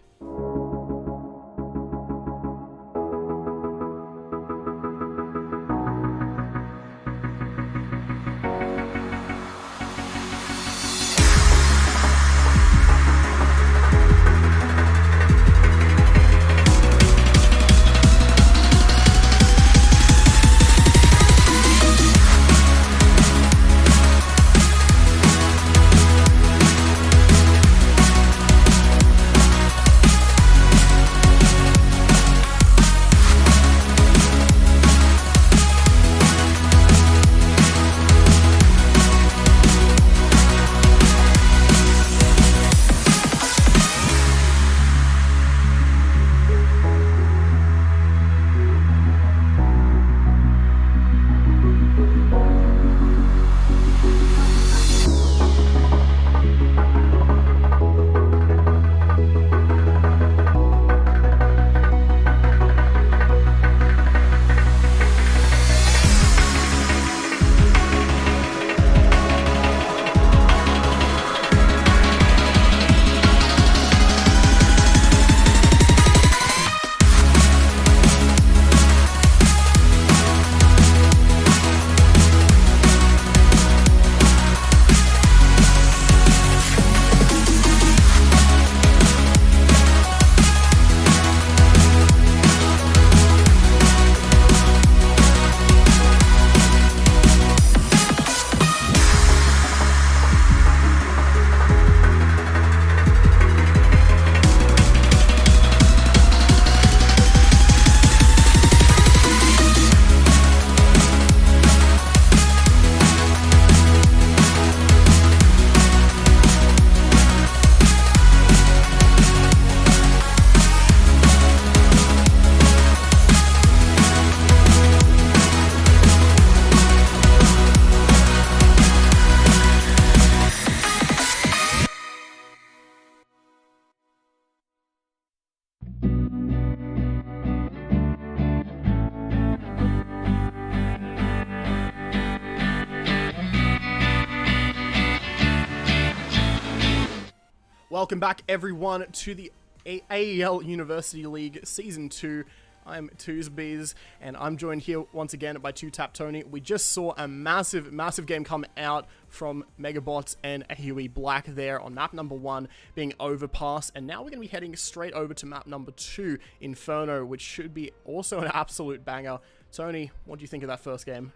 Welcome back, everyone, to the AEL University League Season 2. I'm Twosbees, and I'm joined here once again by Two Tap Tony. We just saw a massive game come out from MEGAbotz and AUE Black there on map number 1 being Overpass, and now we're going to be heading straight over to map number 2, Inferno, which should be also an absolute banger. Tony, what do you think of that first game?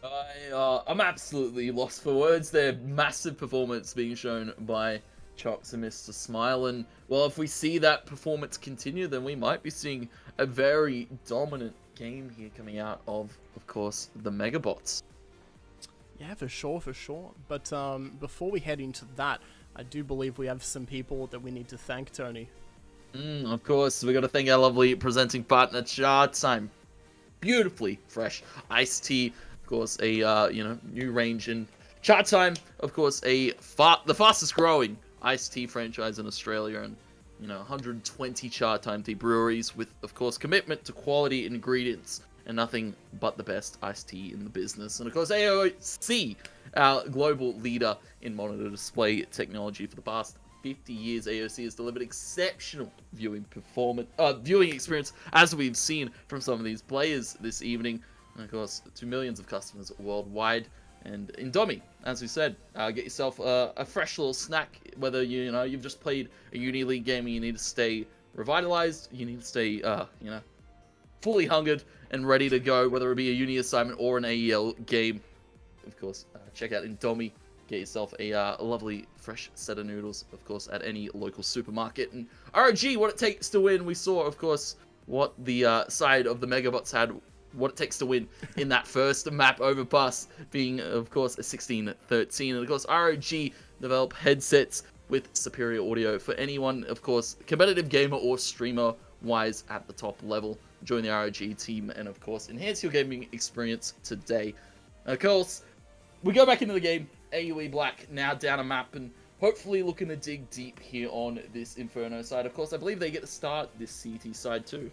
I'm absolutely lost for words there. Massive performance being shown by Chox and Mr. Smile, and well, if we see that performance continue, then we might be seeing a very dominant game here coming out of course, the MEGAbotz. Yeah, for sure. But before we head into that, I do believe we have some people that we need to thank, Tony. Of course, we got to thank our lovely presenting partner, Chatime. Beautifully fresh iced tea, of course, a new range in Chatime, of course, the fastest growing iced tea franchise in Australia, and 120 Chatime tea breweries with, of course, commitment to quality ingredients and nothing but the best iced tea in the business. And of course, AOC, our global leader in monitor display technology for the past 50 years, AOC has delivered exceptional viewing experience, as we've seen from some of these players this evening, and of course, to millions of customers worldwide. And Indomie, as we said, get yourself a fresh little snack. Whether you've just played a Uni League game and you need to stay revitalized, you need to stay fully hungered and ready to go. Whether it be a Uni assignment or an AEL game, of course, check out Indomie. Get yourself a lovely fresh set of noodles, of course, at any local supermarket. And ROG, what it takes to win. We saw, of course, what the side of the MEGAbotz had. What it takes to win in that first map Overpass, being, of course, a 16-13. And, of course, ROG develop headsets with superior audio for anyone, of course, competitive gamer or streamer-wise at the top level. Join the ROG team and, of course, enhance your gaming experience today. Of course, we go back into the game. AUE Black now down a map and hopefully looking to dig deep here on this Inferno side. Of course, I believe they get to start this CT side too.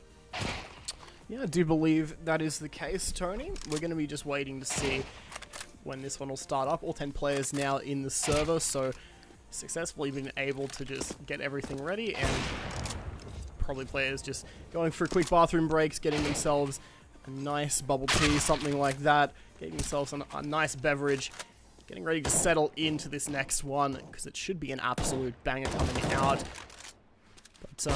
Yeah, I do believe that is the case, Tony. We're going to be just waiting to see when this one will start up. All 10 players now in the server, so successfully been able to just get everything ready, and probably players just going for quick bathroom breaks, getting themselves a nice bubble tea, something like that, getting themselves a nice beverage, getting ready to settle into this next one, because it should be an absolute banger coming out. But,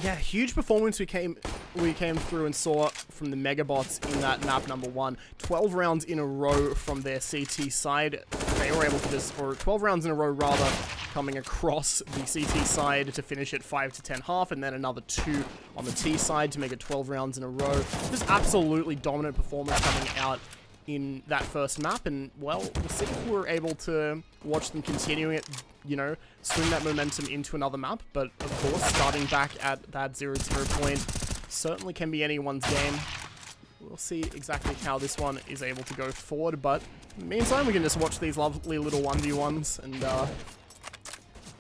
yeah, huge performance we came through and saw from the MEGAbotz in that map number 1. 12 rounds in a row from their CT side. They were able to or 12 rounds in a row rather, coming across the CT side to finish it 5-10 and then another 2 on the T side to make it 12 rounds in a row. Just absolutely dominant performance coming out in that first map, and well, we'll see if we're able to watch them continuing it, swing that momentum into another map. But of course, starting back at that 0-0 point certainly can be anyone's game. We'll see exactly how this one is able to go forward, but in the meantime, we can just watch these lovely little 1v1s and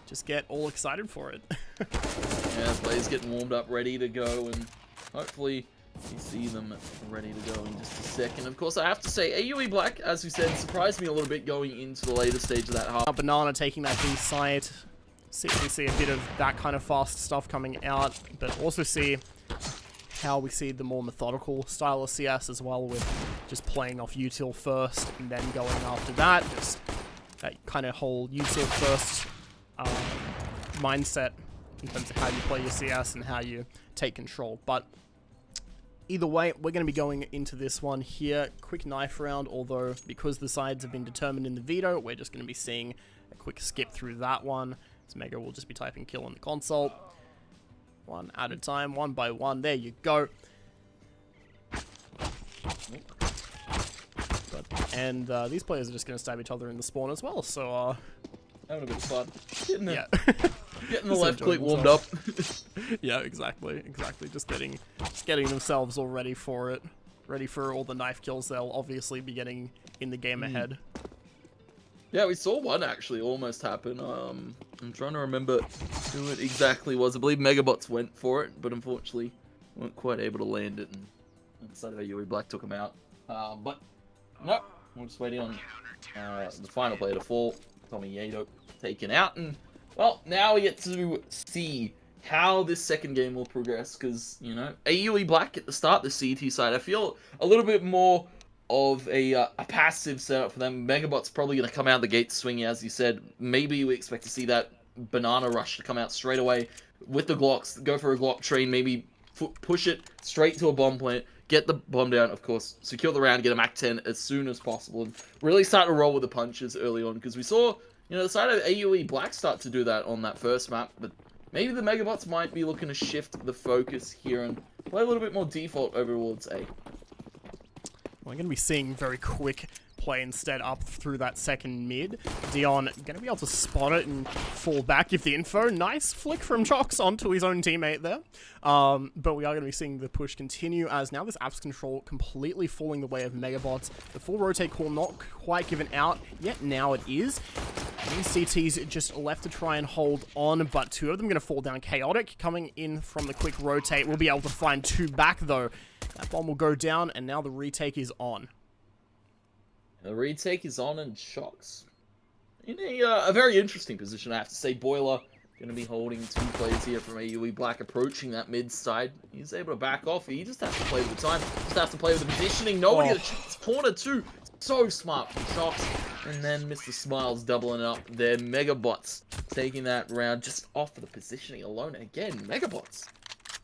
just get all excited for it. Yeah, players getting warmed up, ready to go, and hopefully you see them ready to go in just a second. Of course, I have to say, AUE Black, as we said, surprised me a little bit going into the later stage of that half. Banana taking that B side. You can see a bit of that kind of fast stuff coming out, but also see how we see the more methodical style of CS as well, with just playing off util first and then going after that. Just that kind of whole util first mindset in terms of how you play your CS and how you take control. But either way, we're going to be going into this one here. Quick knife round, although because the sides have been determined in the veto, we're just going to be seeing a quick skip through that one. So Mega will just be typing kill on the console. One at a time, one by one. There you go. And these players are just going to stab each other in the spawn as well, so having a bit of fun. Getting the left click warmed up. Yeah, exactly. Just getting themselves all ready for it. Ready for all the knife kills they'll obviously be getting in the game ahead. Yeah, we saw one actually almost happen. I'm trying to remember who it exactly was. I believe MEGAbotz went for it, but unfortunately weren't quite able to land it, and instead of AUE Black took him out. But no, we're just waiting on the final player to fall. Tommy Yato taken out, and Well, now we get to see how this second game will progress, because, you know, AUE Black at the start, the CT side, I feel a little bit more of a passive setup for them. MEGAbotz probably going to come out the gate swinging, as you said. Maybe we expect to see that banana rush to come out straight away with the Glocks, go for a Glock train, maybe push it straight to a bomb plant, get the bomb down, of course, secure the round, get a MAC-10 as soon as possible, and really start to roll with the punches early on, because we saw, you know, the side of AUE Black start to do that on that first map, but maybe the MEGAbotz might be looking to shift the focus here and play a little bit more default over towards A. We're going to be seeing very quick play instead up through that second mid. Dion going to be able to spot it and fall back, give the info. Nice flick from Chox onto his own teammate there. But we are going to be seeing the push continue as now this apps control completely falling the way of MEGAbotz. The full rotate call not quite given out, yet now it is. These CTs just left to try and hold on, but two of them going to fall down. Chaotic coming in from the quick rotate. We'll be able to find two back though. That bomb will go down and now the retake is on. The retake is on, and Chox in a very interesting position, I have to say. Boiler going to be holding two players here from AUE Black, approaching that mid side. He's able to back off. He just has to play with the time. Just has to play with the positioning. Nobody at the corner too. So smart from Chox. And then Mr. Smiles doubling up there. MEGAbotz taking that round just off of the positioning alone. Again, MEGAbotz,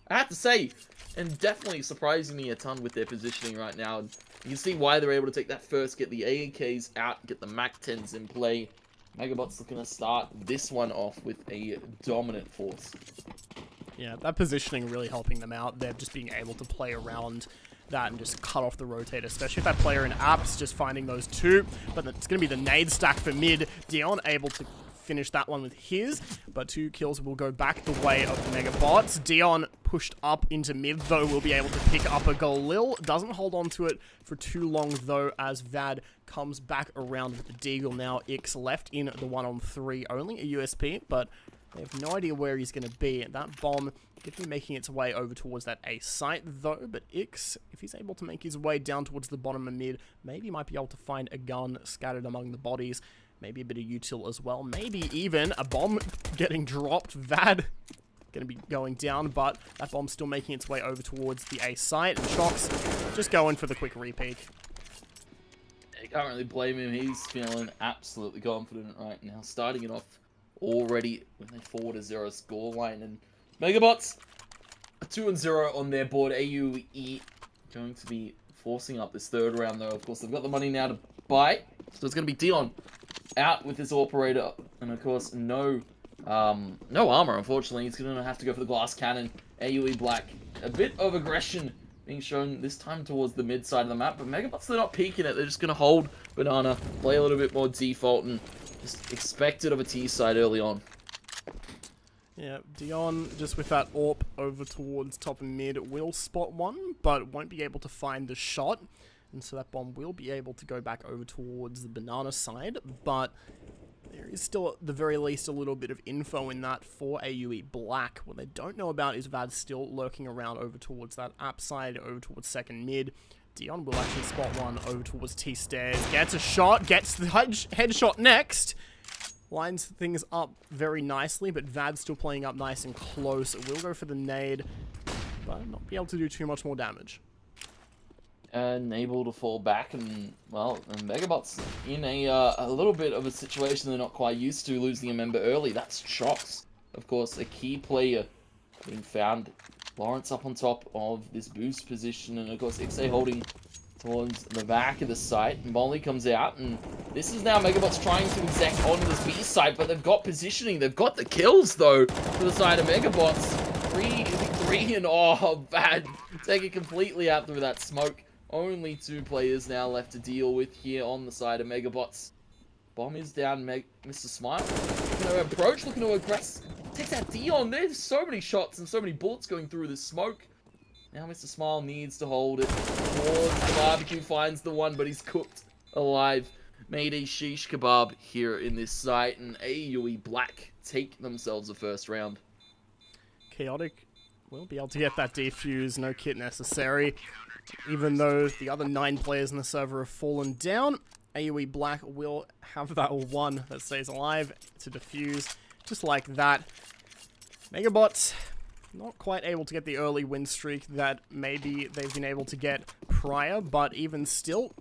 I have to say, and definitely surprising me a ton with their positioning right now. You can see why they're able to take that first, get the AKs out, get the MAC-10s in play. MEGAbotz looking to start this one off with a dominant force. Yeah, that positioning really helping them out. They're just being able to play around that and just cut off the rotate, especially if that player in apps just finding those two. But it's going to be the nade stack for mid. Dion able to finish that one with his, but 2 kills will go back the way of MEGAbotz. Dion pushed up into mid, though, will be able to pick up a Galil. Doesn't hold on to it for too long, though, as Vad comes back around with the Deagle. Now Ix left in the 1-on-3, only a USP, but they have no idea where he's going to be. That bomb could be making its way over towards that A site, though, but Ix, if he's able to make his way down towards the bottom of mid, maybe he might be able to find a gun scattered among the bodies. Maybe a bit of util as well. Maybe even a bomb getting dropped. Vad going to be going down, but that bomb's still making its way over towards the A site. And Chox just going for the quick repeat. You can't really blame him. He's feeling absolutely confident right now. Starting it off already with a 4-0 scoreline. And MEGAbotz, 2-0 on their board. AUE going to be forcing up this third round, though. Of course, they've got the money now to buy. So it's going to be Dion out with his operator, and of course no armor, unfortunately. He's gonna have to go for the glass cannon. AUE Black, a bit of aggression being shown this time towards the mid side of the map, but MEGAbotz, they're not peeking it. They're just gonna hold banana, play a little bit more default, and just expect it of a T side early on. Yeah, Dion just with that AWP over towards top and mid will spot one, but won't be able to find the shot. And so that bomb will be able to go back over towards the banana side, but there is still, at the very least, a little bit of info in that for AUE Black. What they don't know about is Vad still lurking around over towards that app side, over towards second mid. Dion will actually spot one over towards T-stairs, gets a shot, gets the headshot next. Lines things up very nicely, but Vad's still playing up nice and close. It will go for the nade, but not be able to do too much more damage. And able to fall back, and well, MEGAbotz in a little bit of a situation they're not quite used to, losing a member early. That's Chox, of course, a key player being found. Lawrence up on top of this boost position, and of course XA holding towards the back of the site. Molly comes out, and this is now MEGAbotz trying to exec onto this B site, but they've got positioning, they've got the kills though for the side of MEGAbotz. 3 and oh, bad. Take it completely out through that smoke. Only 2 players now left to deal with here on the side of MEGAbotz. Bomb is down, Mr. Smile. Looking to approach, looking to aggress. Takes out Dion. There's so many shots and so many bullets going through the smoke. Now Mr. Smile needs to hold it towards the barbecue. Finds the one, but he's cooked alive. Made a shish kebab here in this site. And AUE Black take themselves the first round. Chaotic will be able to get that defuse. No kit necessary. Even though the other 9 players in the server have fallen down, AUE Black will have that one that stays alive to defuse. just like that. MEGAbotz not quite able to get the early win streak that maybe they've been able to get prior, but even still,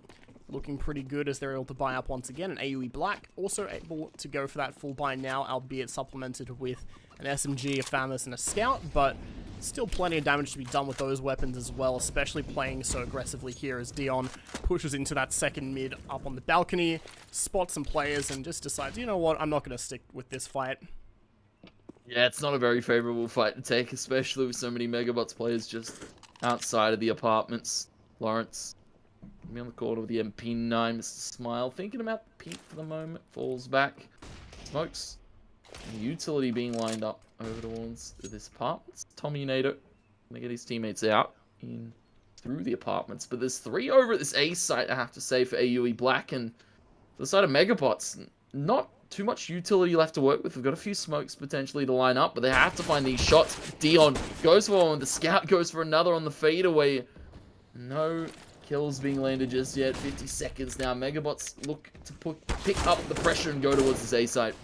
looking pretty good as they're able to buy up once again. And AUE Black also able to go for that full buy now, albeit supplemented with an SMG, a FAMAS, and a Scout, but still plenty of damage to be done with those weapons as well, especially playing so aggressively here as Dion pushes into that second mid up on the balcony, spots some players, and just decides, you know what, I'm not going to stick with this fight. Yeah, it's not a very favorable fight to take, especially with so many MEGAbotz players just outside of the apartments. Lawrence, me on the corner with the MP9, Mr. Smile, thinking about the peak for the moment, falls back, smokes, and utility being lined up over towards this apartment. Tommy Nato gonna get his teammates out in through the apartments, but there's 3 over at this A site, I have to say, for AUE Black, and for the side of MEGAbotz, not too much utility left to work with. We've got a few smokes potentially to line up, but they have to find these shots. Dion goes for one, the Scout goes for another on the fadeaway. No kills being landed just yet. 50 seconds now. MEGAbotz look to pick up the pressure and go towards this A site.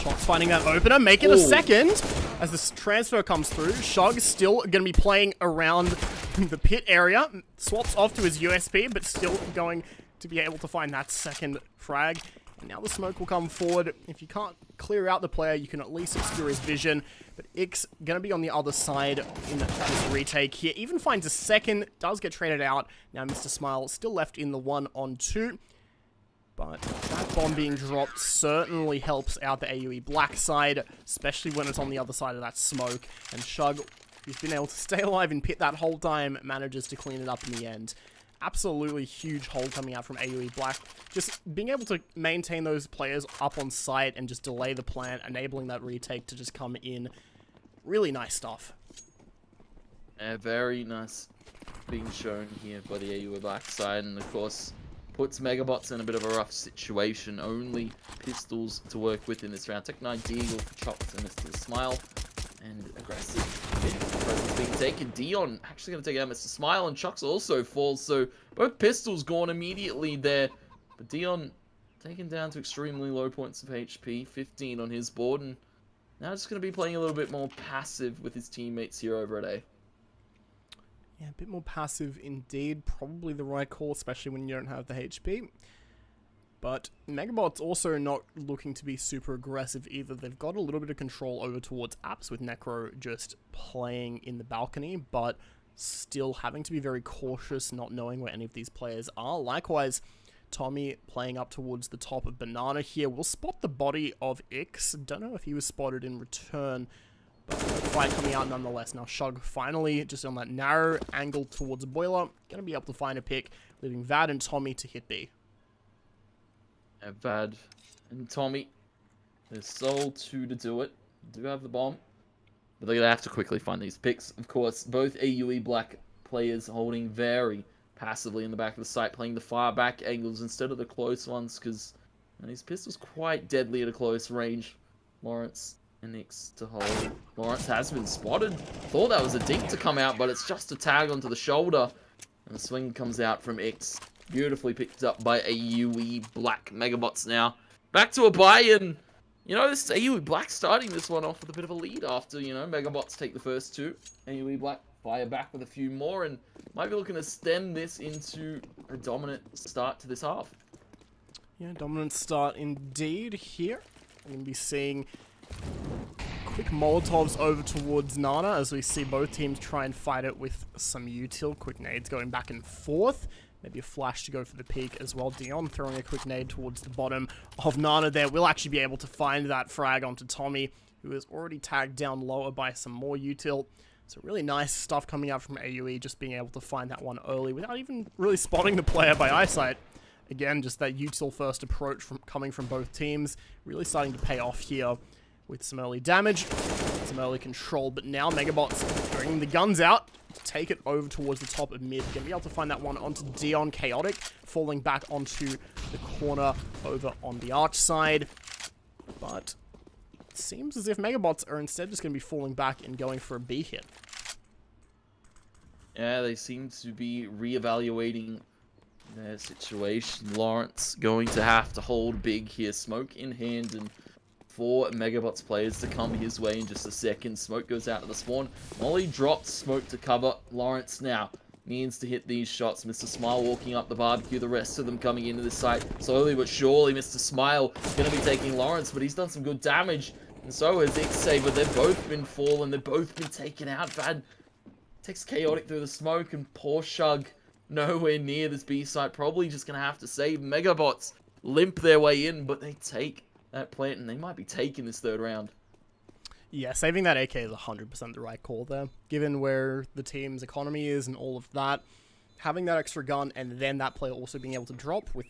Shots finding that opener, make it a second as this transfer comes through. Shog still going to be playing around the pit area. Swaps off to his USP, but still going to be able to find that second frag. And now the smoke will come forward. If you can't clear out the player, you can at least obscure his vision. But Ix going to be on the other side in this retake here. Even finds a second, does get traded out. Now Mr. Smile still left in the 1-on-2. But that bomb being dropped certainly helps out the AUE Black side, especially when it's on the other side of that smoke. And Shug, who's been able to stay alive in pit that whole time, manages to clean it up in the end. Absolutely huge hold coming out from AUE Black. Just being able to maintain those players up on site and just delay the plant, enabling that retake to just come in. Really nice stuff. Yeah, very nice being shown here by the AUE Black side, and of course puts MEGAbotz in a bit of a rough situation. Only pistols to work with in this round. Tech 9 Deagle for Chops and Mr. Smile. And aggressive presence being taken. Dion actually going to take out Mr. Smile, and Chucks also falls. So both pistols gone immediately there. But Dion taken down to extremely low points of HP. 15 on his board. And now just going to be playing a little bit more passive with his teammates here over at A. Yeah, a bit more passive indeed. Probably the right call, especially when you don't have the HP. But MEGAbotz also not looking to be super aggressive either. They've got a little bit of control over towards apps with Necro just playing in the balcony, but still having to be very cautious, not knowing where any of these players are. Likewise, Tommy playing up towards the top of Banana here. We'll spot the body of Ix. Don't know if he was spotted in return, but fight coming out nonetheless. Now Shug finally just on that narrow angle towards Boiler. Going to be able to find a pick, leaving Vad and Tommy to hit B. Vad and Tommy, they're sole 2 to do it. Do have the bomb, but they're going to have to quickly find these picks. Of course, both AUE Black players holding very passively in the back of the site, playing the far back angles instead of the close ones, because these pistols quite deadly at a close range. Lawrence and Ix to hold. Lawrence has been spotted. Thought that was a dink to come out, but it's just a tag onto the shoulder. And the swing comes out from Ix. Beautifully picked up by AUE Black. MEGAbotz now back to a buy, and you know, this AUE Black starting this one off with a bit of a lead after, you know, MEGAbotz take the first 2. AUE Black fire back with a few more, and might be looking to stem this into a dominant start to this half. Yeah, dominant start indeed here. We're going to be seeing quick Molotovs over towards Nana as we see both teams try and fight it with some util. Quick nades going back and forth. Maybe a flash to go for the peak as well. Dion throwing a quick nade towards the bottom of Nana there. We'll actually be able to find that frag onto Tommy, who is already tagged down lower by some more util. So really nice stuff coming out from AUE, just being able to find that one early without even really spotting the player by eyesight. Again, just that util first approach coming from both teams. Really starting to pay off here with some early damage, some early control. But now MEGAbotz bringing the guns out to take it over towards the top of mid. Gonna be able to find that one onto Dion. Chaotic falling back onto the corner over on the arch side. But it seems as if MEGAbotz are instead just going to be falling back and going for a B hit. Yeah, they seem to be reevaluating their situation. Lawrence going to have to hold big here. Smoke in hand and for MEGAbotz players to come his way in just a second. Smoke goes out to the spawn. Molly dropped smoke to cover. Lawrence now needs to hit these shots. Mr. Smile walking up the barbecue. The rest of them coming into the site slowly but surely. Mr. Smile going to be taking Lawrence, but he's done some good damage. And so has X-Saber. They've both been fallen. They've both been taken out. Vad takes Chaotic through the smoke, and poor Shug nowhere near this B site. Probably just going to have to save. MEGAbotz limp their way in, but they take that plant, and they might be taking this third round. Yeah, saving that AK is 100% the right call there. Given where the team's economy is and all of that, having that extra gun and then that player also being able to drop with,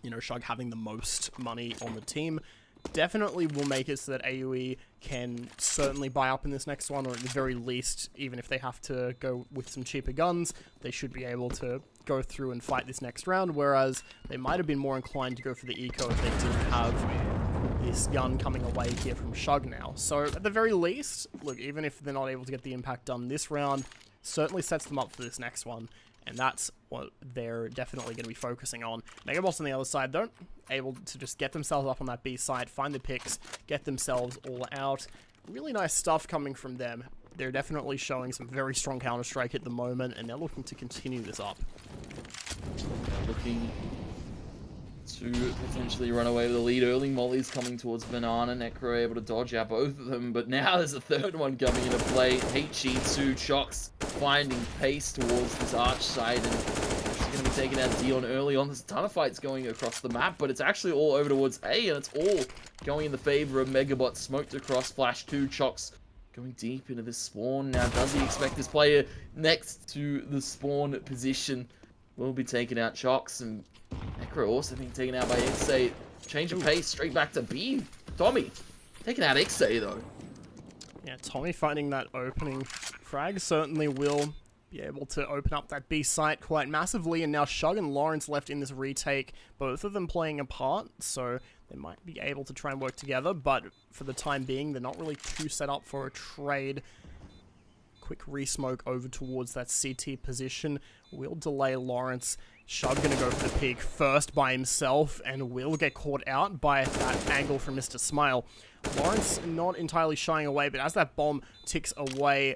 you know, Shug having the most money on the team, definitely will make it so that AUE can certainly buy up in this next one, or at the very least, even if they have to go with some cheaper guns, they should be able to go through and fight this next round, whereas they might have been more inclined to go for the eco if they didn't have this gun coming away here from Shug now. So at the very least, look, even if they're not able to get the impact done this round, certainly sets them up for this next one, and that's what they're definitely going to be focusing on. MEGAbotz on the other side, though, able to just get themselves up on that B side, find the picks, get themselves all out. Really nice stuff coming from them. They're definitely showing some very strong Counter-Strike at the moment, and they're looking to continue this up. Looking to potentially run away with the lead early. Molly's coming towards Banana. Necro able to dodge out both of them, but now there's a third one coming into play. HE2 Chocks finding pace towards this arch side, and she's going to be taking out Dion early on. There's a ton of fights going across the map, but it's actually all over towards A, and it's all going in the favor of MEGAbotz. Smoked across, Flash 2, Chocks going deep into this spawn. Now, does he expect this player next to the spawn position will be taking out Chocks, and Necro also being taken out by XA. Change of pace, straight back to B. Tommy taking out XA though. Yeah, Tommy finding that opening frag certainly will be able to open up that B site quite massively, and now Shug and Lawrence left in this retake, both of them playing apart, so they might be able to try and work together, but for the time being, they're not really too set up for a trade. Quick re-smoke over towards that CT position will delay Lawrence. Shug gonna go for the peek first by himself and will get caught out by that angle from Mr. Smile. Lawrence not entirely shying away, but as that bomb ticks away,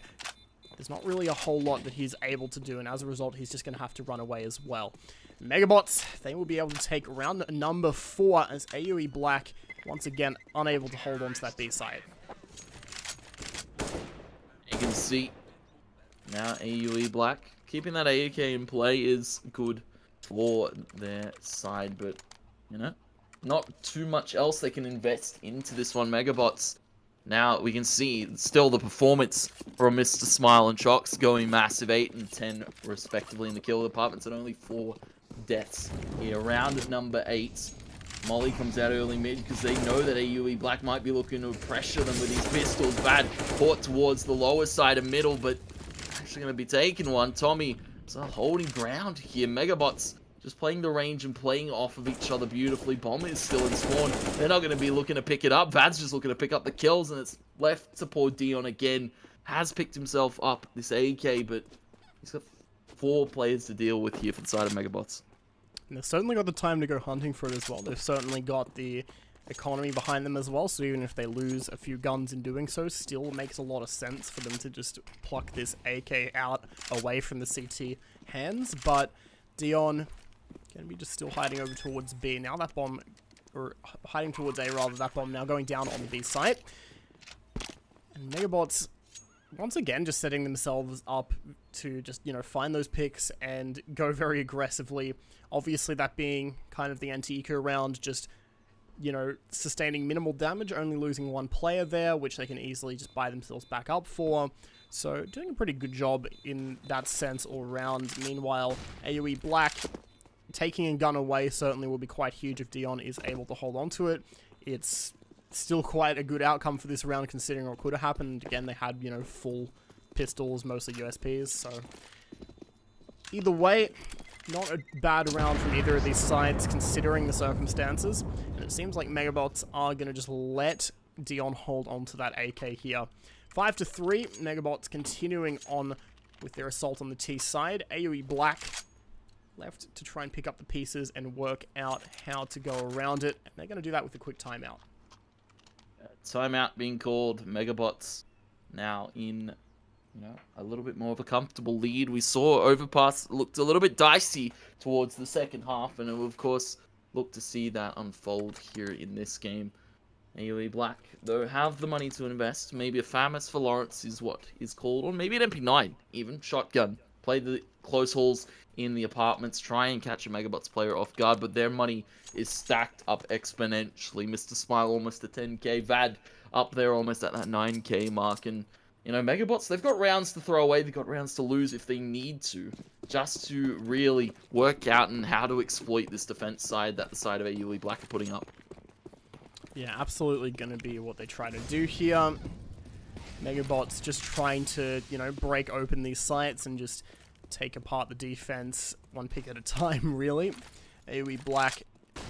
there's not really a whole lot that he's able to do, and as a result, he's just gonna have to run away as well. MEGAbotz, they will be able to take round number 4 as AUE Black, once again, unable to hold on to that B side. You can see now AUE Black keeping that AUK in play is good for their side, but you know, not too much else they can invest into this one. MEGAbotz, now we can see still the performance from Mr. Smile and Chocks going massive, 8 and 10 respectively in the kill departments, and only 4 deaths here. Round number 8. Molly comes out early mid because they know that AUE Black might be looking to pressure them with these pistols. Bad caught towards the lower side of middle, but actually going to be taking one. Tommy is holding ground here. MEGAbotz just playing the range and playing off of each other beautifully. Bomb is still in spawn. They're not going to be looking to pick it up. Vad's just looking to pick up the kills, and it's left to poor Dion again. Has picked himself up this AK, but he's got 4 players to deal with here for the side of MEGAbotz. And they've certainly got the time to go hunting for it as well. They've certainly got the economy behind them as well, so even if they lose a few guns in doing so, still makes a lot of sense for them to just pluck this AK out away from the CT hands. But Dion going to be just still hiding over towards B. Now that bomb, or hiding towards A rather, that bomb now going down on the B site. And MEGAbotz, once again, just setting themselves up to just, you know, find those picks and go very aggressively. Obviously, that being kind of the anti-eco round, just, you know, sustaining minimal damage, only losing 1 player there, which they can easily just buy themselves back up for. So, doing a pretty good job in that sense all round. Meanwhile, AUE Black, taking a gun away certainly will be quite huge if Dion is able to hold on to it. It's still quite a good outcome for this round considering what could have happened. Again, they had, you know, full pistols, mostly USPs, so either way, not a bad round from either of these sides considering the circumstances, and it seems like MEGAbotz are going to just let Dion hold on to that AK here. 5-3, MEGAbotz continuing on with their assault on the T side. AUE Black left to try and pick up the pieces and work out how to go around it, and they're going to do that with a quick timeout. Timeout being called. MEGAbotz now in, a little bit more of a comfortable lead. We saw Overpass looked a little bit dicey towards the second half, and we'll, of course, look to see that unfold here in this game. AOE Black, though, have the money to invest. Maybe a FAMAS for Lawrence is what is called, or maybe an MP9, even. Shotgun. Play the close hauls in the apartments, try and catch a MEGAbotz player off guard, but their money is stacked up exponentially. Mr. Smile almost at 10k, Vad up there almost at that 9k mark, and MEGAbotz, they've got rounds to throw away, they've got rounds to lose if they need to, just to really work out and how to exploit this defense side that the side of AUE Black are putting up. Yeah, absolutely going to be what they try to do here. MEGAbotz just trying to, break open these sites and just take apart the defense one pick at a time, really. AOE Black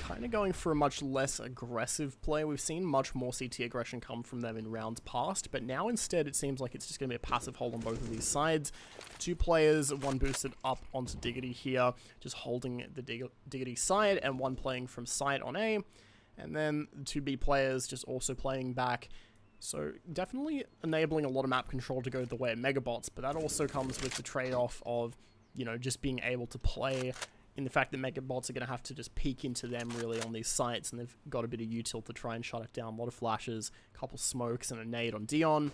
kind of going for a much less aggressive play. We've seen much more CT aggression come from them in rounds past, but now instead it seems like it's just going to be a passive hold on both of these sides. Two players, one boosted up onto Diggity here, just holding the Diggity side, and one playing from site on A, and then the two B players just also playing back. So definitely enabling a lot of map control to go the way of MEGAbotz, but that also comes with the trade-off of, just being able to play in the fact that MEGAbotz are going to have to just peek into them really on these sites, and they've got a bit of util to try and shut it down. A lot of flashes, a couple smokes, and a nade on Dion.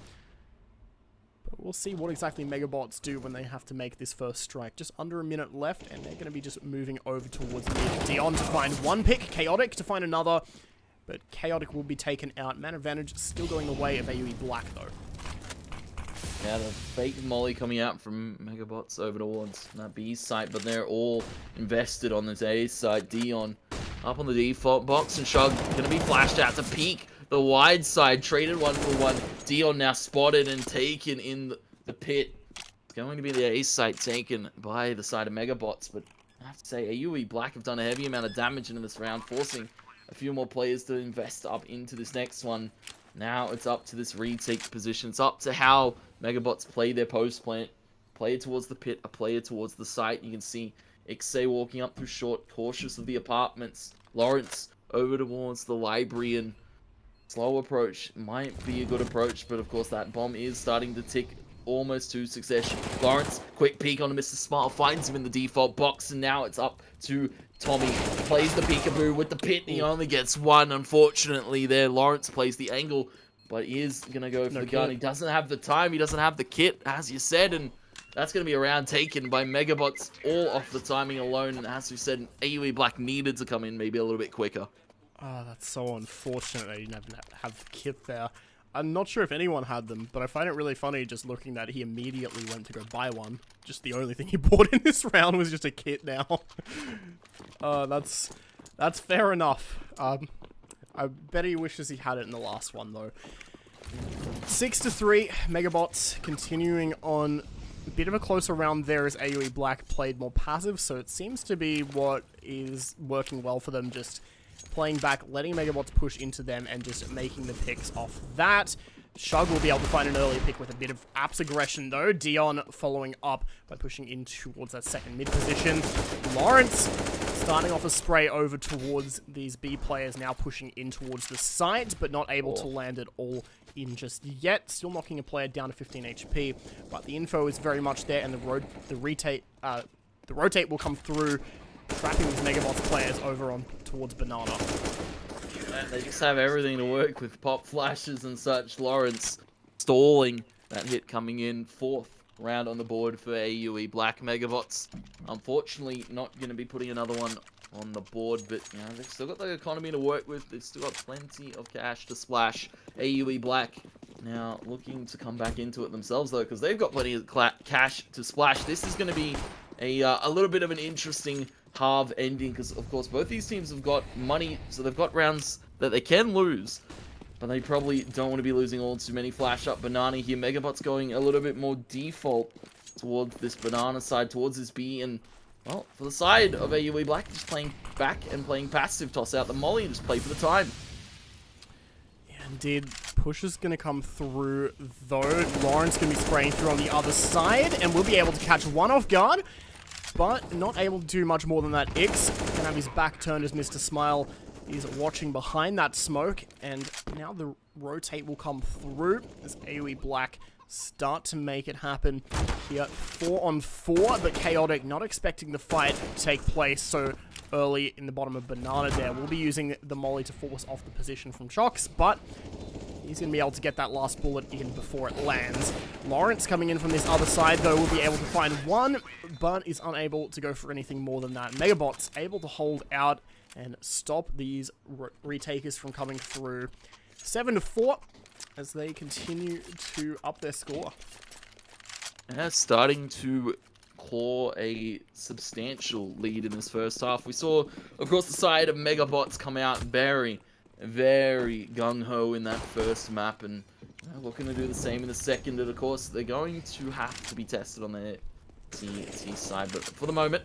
But we'll see what exactly MEGAbotz do when they have to make this first strike. Just under a minute left, and they're going to be just moving over towards mid. Dion to find one pick, Chaotic to find another. But Chaotic will be taken out. Man advantage still going the way of AOE Black, though. Yeah, the fake molly coming out from MEGAbotz over towards that B site, but they're all invested on this A side. Dion up on the default box, and Shug gonna be flashed out to peek the wide side. Traded 1-for-1. Dion now spotted and taken in the pit. It's going to be the A site taken by the side of MEGAbotz, but I have to say, AUE Black have done a heavy amount of damage in this round, forcing a few more players to invest up into this next one. Now it's up to this retake position. It's up to how MEGAbotz play their post plant. Player towards the pit, a player towards the site. You can see Ixay walking up through short, cautious of the apartments. Lawrence over towards the library, and slow approach might be a good approach, but of course that bomb is starting to tick almost to succession. Lawrence, quick peek onto Mr. Smile, finds him in the default box, and now it's up to Tommy. Plays the peekaboo with the pit. He only gets one, unfortunately, there. Lawrence plays the angle, but he is going to go for the gun. He doesn't have the time. He doesn't have the kit, as you said, and that's going to be a round taken by MEGAbotz, all off the timing alone. And as we said, AUE Black needed to come in maybe a little bit quicker. Oh, that's so unfortunate they didn't have the kit there. I'm not sure if anyone had them, but I find it really funny just looking that he immediately went to go buy one. Just the only thing he bought in this round was just a kit now. That's fair enough. I bet he wishes he had it in the last one, though. 6-3, MEGAbotz continuing on. A bit of a closer round there as AOE Black played more passive, so it seems to be what is working well for them, just playing back, letting MEGAbotz push into them, and just making the picks off that. Shug will be able to find an earlier pick with a bit of apps aggression, though. Dion following up by pushing in towards that second mid position. Lawrence starting off a spray over towards these B players, now pushing in towards the site, but not able to land it all in just yet. Still knocking a player down to 15 HP, but the info is very much there, and the rotate will come through, trapping these MEGAbotz players over on towards Banana. And they just have everything to work with, pop flashes and such. Lawrence stalling that hit coming in. Fourth round on the board for AUE Black. MEGAbotz, unfortunately, not going to be putting another one on the board, but they've still got the economy to work with. They've still got plenty of cash to splash. AUE Black now looking to come back into it themselves, though, because they've got plenty of cash to splash. This is going to be a little bit of an interesting halve ending, because of course both these teams have got money, so they've got rounds that they can lose, but they probably don't want to be losing all too many. Flash up Banana here. MEGAbotz going a little bit more default towards this Banana side, towards this B, and well, for the side of AUE Black, just playing back and playing passive, toss out the molly and just play for the time. Yeah, indeed. Push is going to come through, though. Lawrence going to be spraying through on the other side, and will be able to catch one off guard, but not able to do much more than that. Ix can have his back turned as Mr. Smile is watching behind that smoke, and now the rotate will come through as AOE Black start to make it happen here. 4-on-4, but Chaotic not expecting the fight to take place so early in the bottom of Banana there. We'll be using the molly to force off the position from Chox, but he's going to be able to get that last bullet in before it lands. Lawrence coming in from this other side, though, will be able to find one, but is unable to go for anything more than that. MEGAbotz able to hold out and stop these retakers from coming through. 7-4 as they continue to up their score. Yeah, starting to claw a substantial lead in this first half. We saw, of course, the side of MEGAbotz come out very gung-ho in that first map, and looking to do the same in the second. And of course, they're going to have to be tested on their TT side. But for the moment,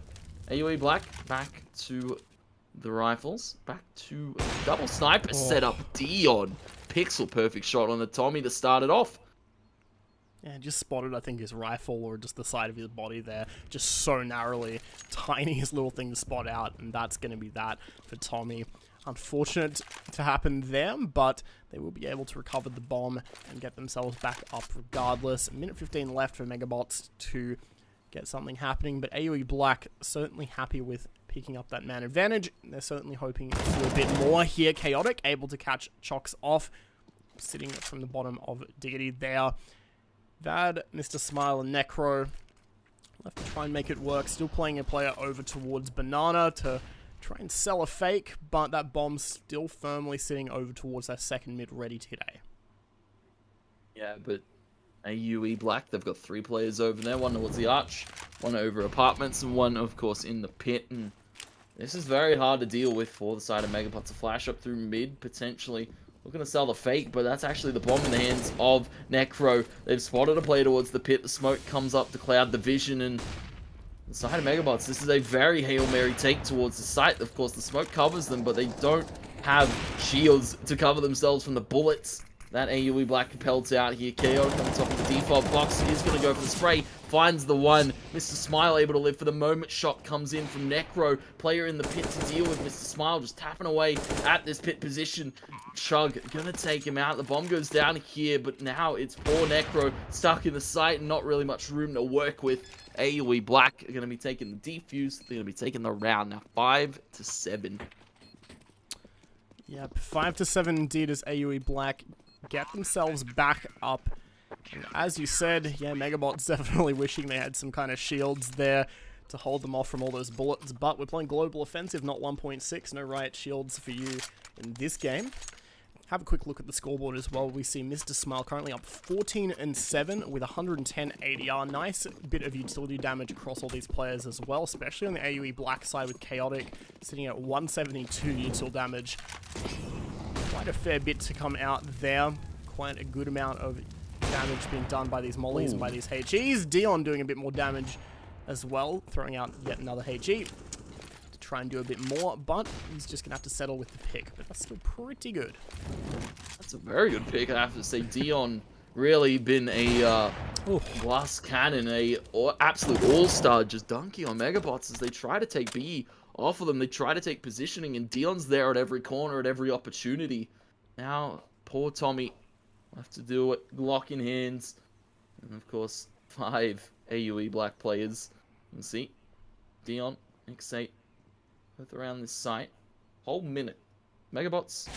AUE Black back to the rifles, back to double sniper setup. Dion, pixel perfect shot on the Tommy to start it off. Yeah, just spotted, I think, his rifle or just the side of his body there, just so narrowly. Tiniest little thing to spot out, and that's going to be that for Tommy. Unfortunate to happen there, but they will be able to recover the bomb and get themselves back up regardless. A minute 15 left for MEGAbotz to get something happening, but AOE Black certainly happy with picking up that man advantage. They're certainly hoping to do a bit more here. Chaotic able to catch Chox off, sitting from the bottom of Deity there. Vad, Mr. Smile, and Necro left to try and make it work. Still playing a player over towards Banana to try and sell a fake, but that bomb's still firmly sitting over towards that second mid ready today. Yeah, but AUE Black, they've got 3 players over there. One towards the arch, one over apartments, and one, of course, in the pit. And this is very hard to deal with for the side of MEGAbotz. A flash up through mid, potentially looking to sell the fake, but that's actually the bomb in the hands of Necro. They've spotted a play towards the pit. The smoke comes up to cloud the vision, and the side of MEGAbotz, this is a very Hail Mary take towards the site. Of course, the smoke covers them, but they don't have shields to cover themselves from the bullets that AUE Black pelts out here. Chaotic on top of the default box is going to go for the spray. Finds the one. Mr. Smile able to live for the moment. Shot comes in from Necro. Player in the pit to deal with. Mr. Smile just tapping away at this pit position. Chug going to take him out. The bomb goes down here, but now it's poor Necro stuck in the site and not really much room to work with. AOE Black are going to be taking the defuse. They're going to be taking the round now. 5-7. Yep, 5-7 indeed as AOE Black get themselves back up. And as you said, yeah, MEGAbotz definitely wishing they had some kind of shields there to hold them off from all those bullets, but we're playing Global Offensive, not 1.6, no riot shields for you in this game. Have a quick look at the scoreboard as well. We see Mr. Smile currently up 14-7 with 110 ADR. Nice bit of utility damage across all these players as well, especially on the AOE Black side with Chaotic sitting at 172 util damage. Quite a fair bit to come out there. Quite a good amount of damage being done by these mollies and by these HEs. Dion doing a bit more damage as well, throwing out yet another HE to try and do a bit more, but he's just going to have to settle with the pick, but that's still pretty good. That's a very good pick, I have to say. Dion really been a glass cannon, absolute all-star, just dunking on MEGAbotz as they try to take B off of them. They try to take positioning, and Dion's there at every corner, at every opportunity. Now, poor Tommy will have to do it. Glock in hands. And, of course, 5 AUE Black players. You can see Dion, X8, both around this site. Whole minute. MEGAbotz.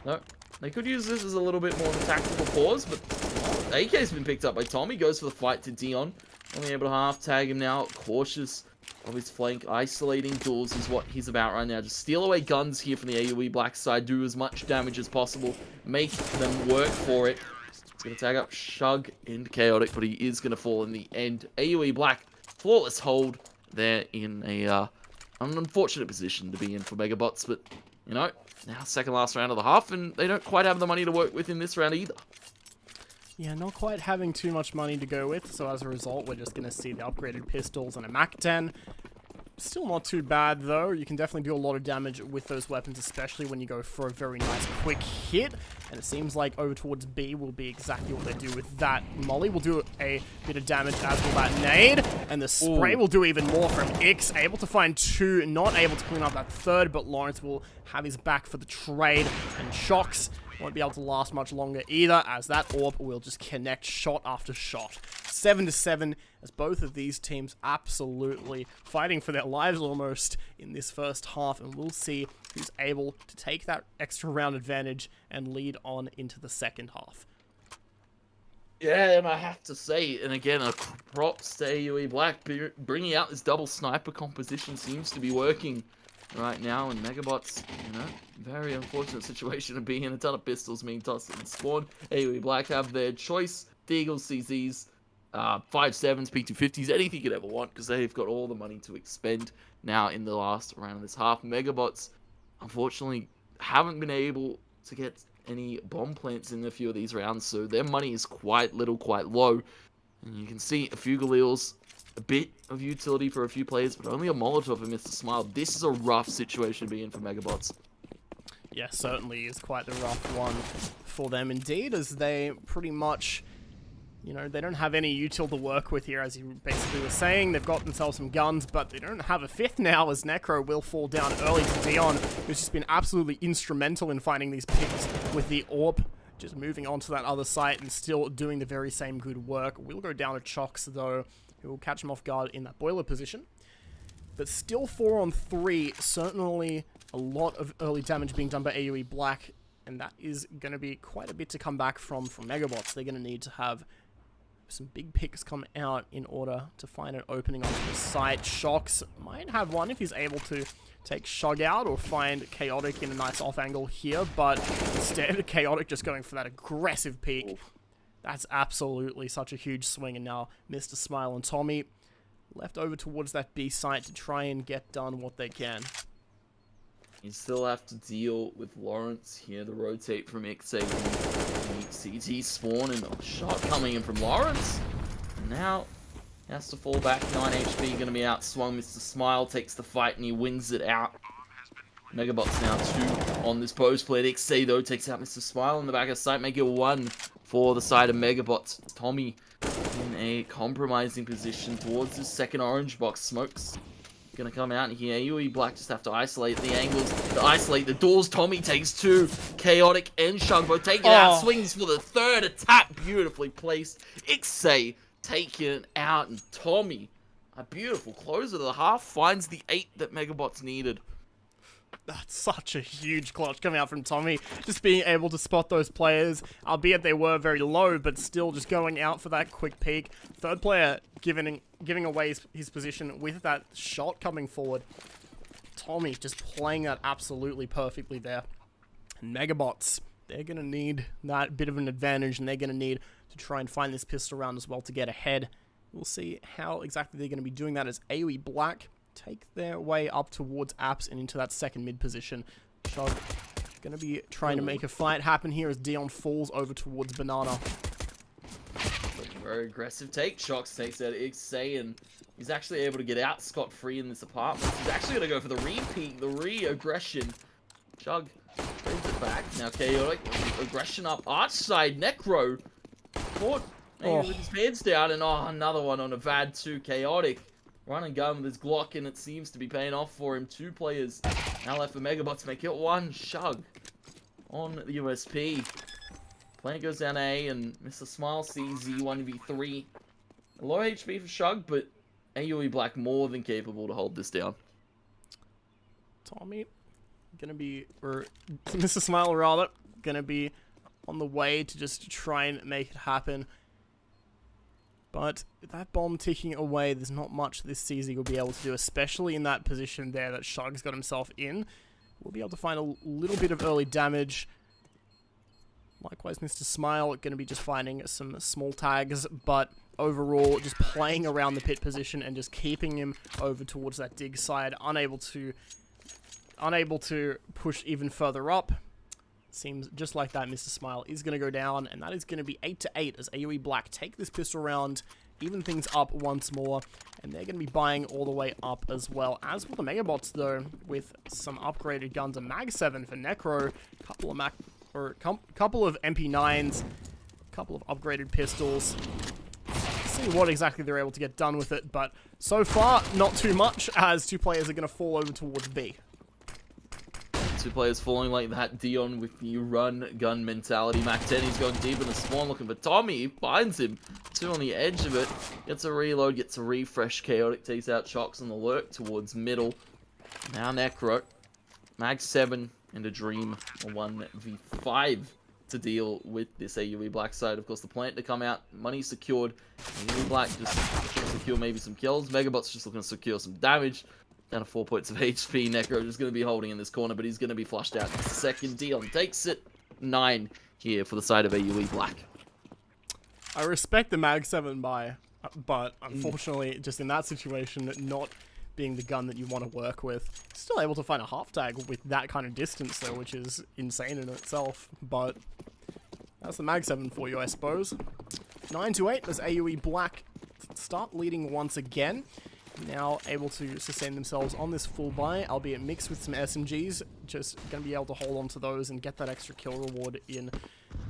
No, they could use this as a little bit more of a tactical pause, but AK's been picked up by Tommy. Goes for the fight to Dion. Only able to half tag him now. Cautious of his flank. Isolating duels is what he's about right now. Just steal away guns here from the AOE Black side. Do as much damage as possible. Make them work for it. He's going to tag up Shug and Chaotic, but he is going to fall in the end. AOE Black, flawless hold. They're in an unfortunate position to be in for MEGAbotz, but, you know, now second last round of the half, and they don't quite have the money to work with in this round either. Yeah, not quite having too much money to go with, so as a result, we're just going to see the upgraded pistols and a MAC-10. Still not too bad, though. You can definitely do a lot of damage with those weapons, especially when you go for a very nice quick hit. And it seems like over towards B will be exactly what they do with that. Molly will do a bit of damage, as will that nade. And the spray will do even more from Ix. Able to find 2, not able to clean up that 3rd, but Lawrence will have his back for the trade. And Shocks won't be able to last much longer either, as that orb will just connect shot after shot. 7-7, as both of these teams absolutely fighting for their lives almost in this first half, and we'll see who's able to take that extra round advantage and lead on into the second half. Yeah, and I have to say, and again, a props to AUE Black, bringing out this double sniper composition seems to be working right now, and MEGAbotz, you know, very unfortunate situation to be in. A ton of pistols being tossed in spawn. AUE Black have their choice. Deagles, CZs, 5.7s, P250s, anything you could ever want, because they've got all the money to expend now in the last round of this half. MEGAbotz, unfortunately, haven't been able to get any bomb plants in a few of these rounds, so their money is quite low. And you can see a few Galils, a bit of utility for a few players, but only a Molotov and Mr. Smile. This is a rough situation to be in for MEGAbotz. Yeah, certainly is quite the rough one for them indeed, as they pretty much, you know, they don't have any util to work with here, as you basically were saying. They've got themselves some guns, but they don't have a 5th now, as Necro will fall down early to Dion, who's just been absolutely instrumental in finding these picks with the AWP. Just moving on to that other site and still doing the very same good work. We'll go down to Chocks, though, who will catch him off guard in that boiler position. But still 4-on-3, certainly a lot of early damage being done by AUE Black, and that is going to be quite a bit to come back from MEGAbotz. They're going to need to have some big picks come out in order to find an opening onto the site. Shocks might have one if he's able to take Shug out or find Chaotic in a nice off angle here, but instead Chaotic just going for that aggressive peek. That's absolutely such a huge swing, and now Mr. Smile and Tommy left over towards that B site to try and get done what they can. You still have to deal with Lawrence here to rotate from XA. CT spawn and a shot coming in from Lawrence. And now he has to fall back. 9 HP, going to be outswung. Mr. Smile takes the fight and he wins it out. MEGAbotz now 2 on this post play. XA though takes out Mr. Smile in the back of the site, make it 1 for the side of MEGAbotz. Tommy in a compromising position towards his second orange box. Smokes gonna come out here. AUE Black just have to isolate the angles, to isolate the doors. Tommy takes 2. Chaotic and Shug both take it out. Swings for the 3rd attack. Beautifully placed. Ixay taking it out. And Tommy, a beautiful closer to the half, finds the 8 that MEGAbotz needed. That's such a huge clutch coming out from Tommy. Just being able to spot those players, albeit they were very low, but still just going out for that quick peek. 3rd player giving away his position with that shot coming forward. Tommy just playing that absolutely perfectly there. And MEGAbotz, they're going to need that bit of an advantage, and they're going to need to try and find this pistol round as well to get ahead. We'll see how exactly they're going to be doing that as AOE Black take their way up towards Apps and into that second mid position. Shug going to be trying to make a fight happen here as Dion falls over towards Banana. Very aggressive take. Shocks takes out XA, and he's actually able to get out scot-free in this apartment. He's actually going to go for the re-peek, the re-aggression. Shug brings it back. Now Chaotic, aggression up. Arch side, Necro. Caught with his pants down, and another one on a VAD 2. Chaotic. Run and gun with his Glock, and it seems to be paying off for him. 2 players now left for MEGAbotz. Make it 1. Shug on the USP. Plant goes down A, and Mr. Smile sees the 1v3. Low HP for Shug, but AUE Black more than capable to hold this down. Tommy gonna be, or Mr. Smile rather, gonna be on the way to just try and make it happen. But with that bomb ticking away, there's not much this CZ will be able to do, especially in that position there that Shug's got himself in. We'll be able to find a little bit of early damage. Likewise, Mr. Smile going to be just finding some small tags, but overall, just playing around the pit position and just keeping him over towards that dig side, unable to push even further up. Seems just like that, Mr. Smile is going to go down, and that is going to be 8-8 as AOE Black take this pistol round even things up once more. And they're going to be buying all the way up as well. As for the MEGAbotz, though, with some upgraded guns, a Mag 7 for Necro, couple of MP9s, couple of upgraded pistols. See what exactly they're able to get done with it, but so far, not too much, as two players are going to fall over towards B. Two players falling like that. Dion with the run gun mentality. Mac 10, he's going deep in the spawn looking for Tommy. He finds him. Two on the edge of it. Gets a reload, gets a refresh. Chaotic takes out Shocks on the lurk towards middle. Now Necro. Mag 7 and a Dream. A 1v5 to deal with this AUE Black side. Of course, the plant to come out. Money secured. AUE Black just looking to secure maybe some kills. MEGAbotz just looking to secure some damage. Down to 4 points of HP. Necro just going to be holding in this corner, but he's going to be flushed out in a second. Dion takes it. 9 here for the side of AUE Black. I respect the Mag 7 buy, but unfortunately, just in that situation, not being the gun that you want to work with. Still able to find a half tag with that kind of distance, though, which is insane in itself. But that's the Mag 7 for you, I suppose. 9-8 as AUE Black start leading once again. Now able to sustain themselves on this full buy, albeit mixed with some SMGs. Just going to be able to hold on to those and get that extra kill reward in.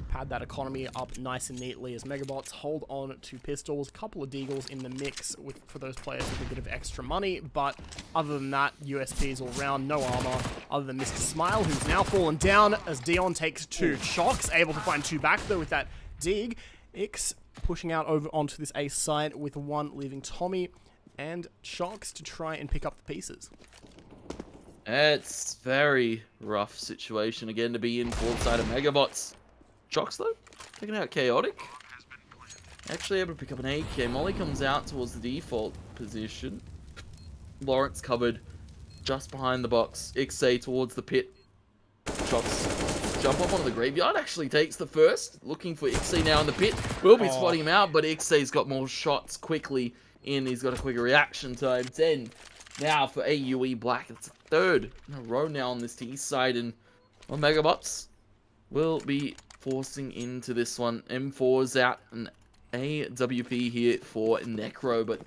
Pad that economy up nice and neatly as MEGAbotz hold on to pistols. Couple of deagles in the mix for those players with a bit of extra money. But other than that, USPs all round, no armor. Other than Mr. Smile, who's now fallen down as Dion takes 2 Shocks. Able to find 2 back though with that dig. Ix pushing out over onto this ace side with 1 leaving Tommy. And Shocks to try and pick up the pieces. It's very rough situation again to be in for the side of MEGAbotz. Shocks though, taking out Chaotic. Actually able to pick up an AK. Molly comes out towards the default position. Lawrence covered just behind the box. Ixay towards the pit. Shocks jump up onto the graveyard. Actually takes the first. Looking for Ixay now in the pit. Will be spotting him out, but Ixay's got more shots quickly in. He's got a quicker reaction time. 10 now for AUE Black. It's a 3rd in a row now on this T side, and well, MEGAbotz will be forcing into this one. M4's out, an AWP here for Necro, but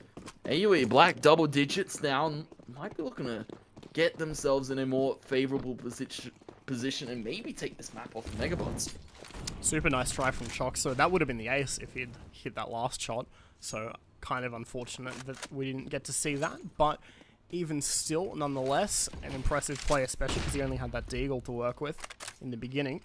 AUE Black double digits now and might be looking to get themselves in a more favorable position and maybe take this map off of MEGAbotz. Super nice try from Shock. So that would have been the ace if he'd hit that last shot. So kind of unfortunate that we didn't get to see that, but even still, nonetheless, an impressive play, especially because he only had that deagle to work with in the beginning.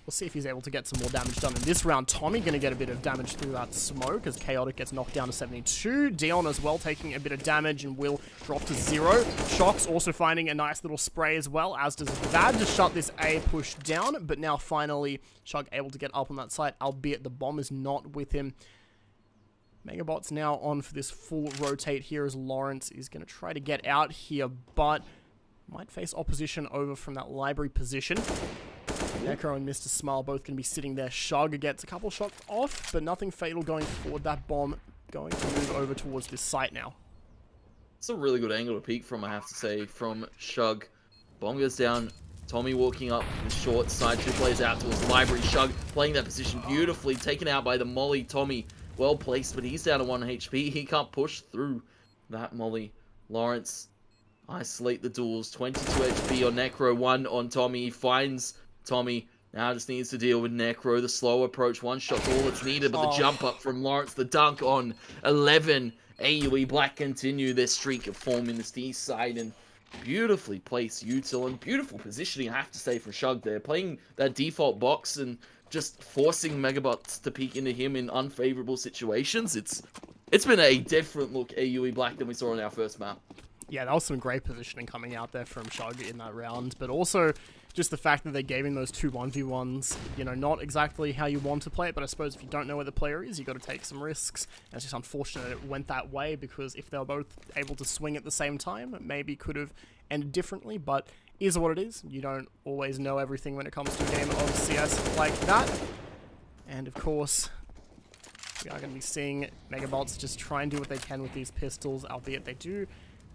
We'll see if he's able to get some more damage done in this round. Tommy going to get a bit of damage through that smoke as Chaotic gets knocked down to 72. Dion as well taking a bit of damage and will drop to 0. Shocks also finding a nice little spray as well, as does Vad to shut this A push down. But now finally, Shug able to get up on that site, albeit the bomb is not with him. MEGAbotz now on for this full rotate here as Lawrence is going to try to get out here, but might face opposition over from that library position. Necro and Mr. Smile both going to be sitting there. Shug gets a couple shots off, but nothing fatal going forward. That bomb going to move over towards this site now. It's a really good angle to peek from, I have to say, from Shug. Bomb goes down. Tommy walking up the short side. 2 plays out towards the library. Shug playing that position beautifully. Taken out by the Molly. Tommy well placed, but he's down to 1 HP. He can't push through that Molly. Lawrence isolate the duels. 22 HP on Necro. 1 on Tommy. He finds Tommy. Now just needs to deal with Necro. The slow approach. 1 shot's all that's needed, but the jump up from Lawrence. The dunk on 11. AUE Black continue their streak of form in this east side, and beautifully placed util and beautiful positioning, I have to say, for Shug there. Playing that default box and just forcing MEGAbotz to peek into him in unfavorable situations. It's been a different look AUE Black than we saw in our first map. Yeah, that was some great positioning coming out there from Shug in that round, but also just the fact that they gave him those 2 1v1s, you know, not exactly how you want to play it, but I suppose if you don't know where the player is, you got to take some risks. And it's just unfortunate it went that way, because if they were both able to swing at the same time, it maybe could have ended differently, but is what it is. You don't always know everything when it comes to a game of CS like that. And of course, we are going to be seeing MEGAbotz just try and do what they can with these pistols, albeit they do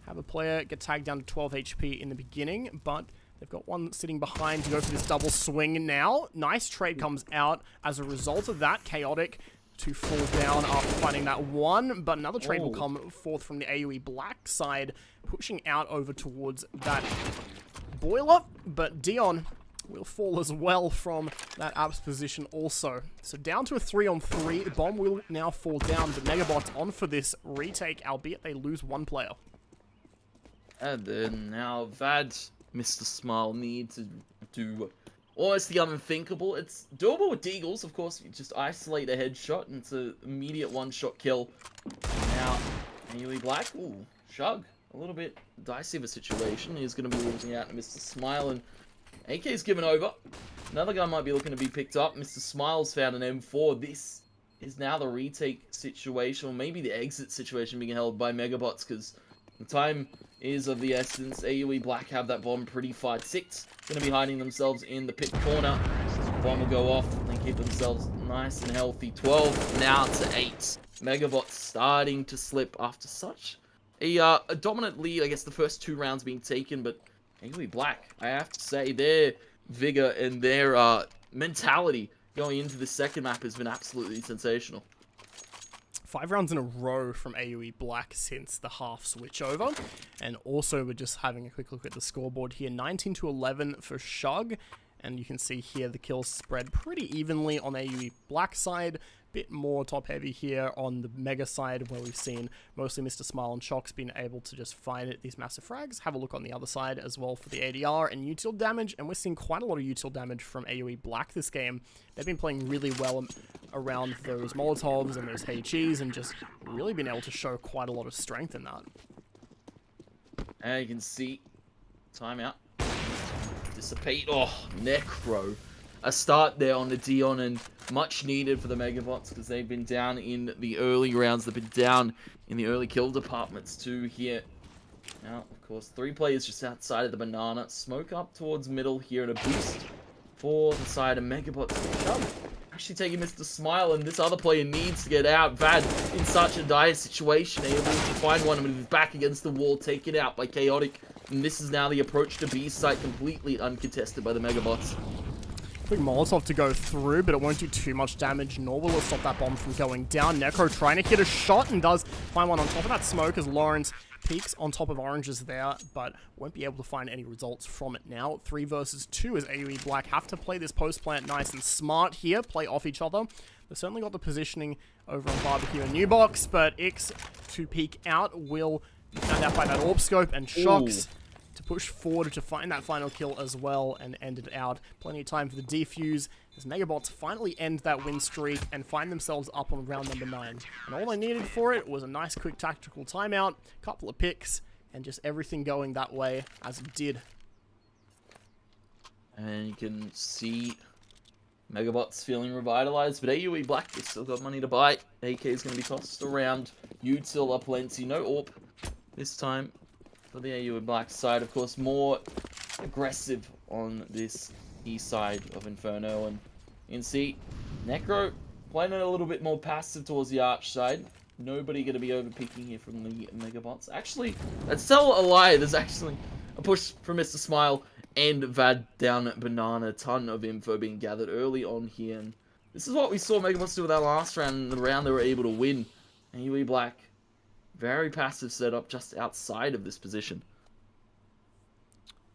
have a player get tagged down to 12 HP in the beginning, but they've got one sitting behind to go for this double swing now. Nice trade comes out as a result of that. Chaotic to fall down after finding that one, but another trade will come forth from the AUE Black side, pushing out over towards that boiler, but Dion will fall as well from that Apps position also. So down to a 3-on-3, the bomb will now fall down, but MEGAbotz on for this retake, albeit they lose one player. And then now Vad, Mr. Smile need to do almost the unthinkable. It's doable with Deagles, of course. You just isolate a headshot and it's an immediate one-shot kill. Now, AUE Black, Shug. A little bit dicey of a situation. He's going to be losing out to Mr. Smile, and AK's given over. Another guy might be looking to be picked up. Mr. Smile's found an M4. This is now the retake situation, or maybe the exit situation being held by MEGAbotz, because the time is of the essence. AUE Black have that bomb pretty 5-6. Going to be hiding themselves in the pit corner. Bomb will go off. They keep themselves nice and healthy. 12 now to 8. MEGAbotz starting to slip after such a dominant lead. I guess the first 2 rounds being taken, but AUE Black, I have to say, their vigor and their mentality going into the second map has been absolutely sensational. 5 rounds in a row from AUE Black since the half switchover. And also, we're just having a quick look at the scoreboard here. 19-11 for Shug. And you can see here the kills spread pretty evenly on AUE Black side. Bit more top-heavy here on the Mega side, where we've seen mostly Mr. Smile and Shox being able to just find these massive frags. Have a look on the other side as well for the ADR and util damage, and we're seeing quite a lot of util damage from AUE Black this game. They've been playing really well around those Molotovs and those HEs, and just really been able to show quite a lot of strength in that. And you can see, timeout, dissipate, Necro. A start there on the Dion, and much needed for the MEGAbotz, because they've been down in the early rounds. They've been down in the early kill departments too here. Now, of course, 3 players just outside of the banana. Smoke up towards middle here, and a boost for the side of MEGAbotz. Actually taking Mr. Smile, and this other player needs to get out. Vad in such a dire situation, able to find one with his back against the wall, taken out by Chaotic. And this is now the approach to B site, completely uncontested by the MEGAbotz. Quick Molotov to go through, but it won't do too much damage, nor will it stop that bomb from going down. Necro trying to hit a shot, and does find one on top of that smoke as Lawrence peeks on top of Oranges there, but won't be able to find any results from it now. 3 versus 2 as AUE Black have to play this post plant nice and smart here, play off each other. They've certainly got the positioning over on Barbecue and New Box, but Ix to peek out will be found out by that Orb Scope, and Shox to push forward to find that final kill as well and end it out. Plenty of time for the defuse as MEGAbotz finally end that win streak and find themselves up on round number 9. And all they needed for it was a nice quick tactical timeout, couple of picks, and just everything going that way as it did. And you can see MEGAbotz feeling revitalized, but AUE Black, they still got money to buy. AK is going to be tossed around. Util up plenty, no AWP this time. For the AUE Black side, of course, more aggressive on this east side of Inferno, and you can see Necro playing a little bit more passive towards the Arch side. Nobody going to be overpicking here from the MEGAbotz. Actually, let's tell a lie. There's actually a push from Mr. Smile and Vad down at Banana. A ton of info being gathered early on here, and this is what we saw MEGAbotz do with that last round, the round they were able to win. AUE Black, very passive setup just outside of this position.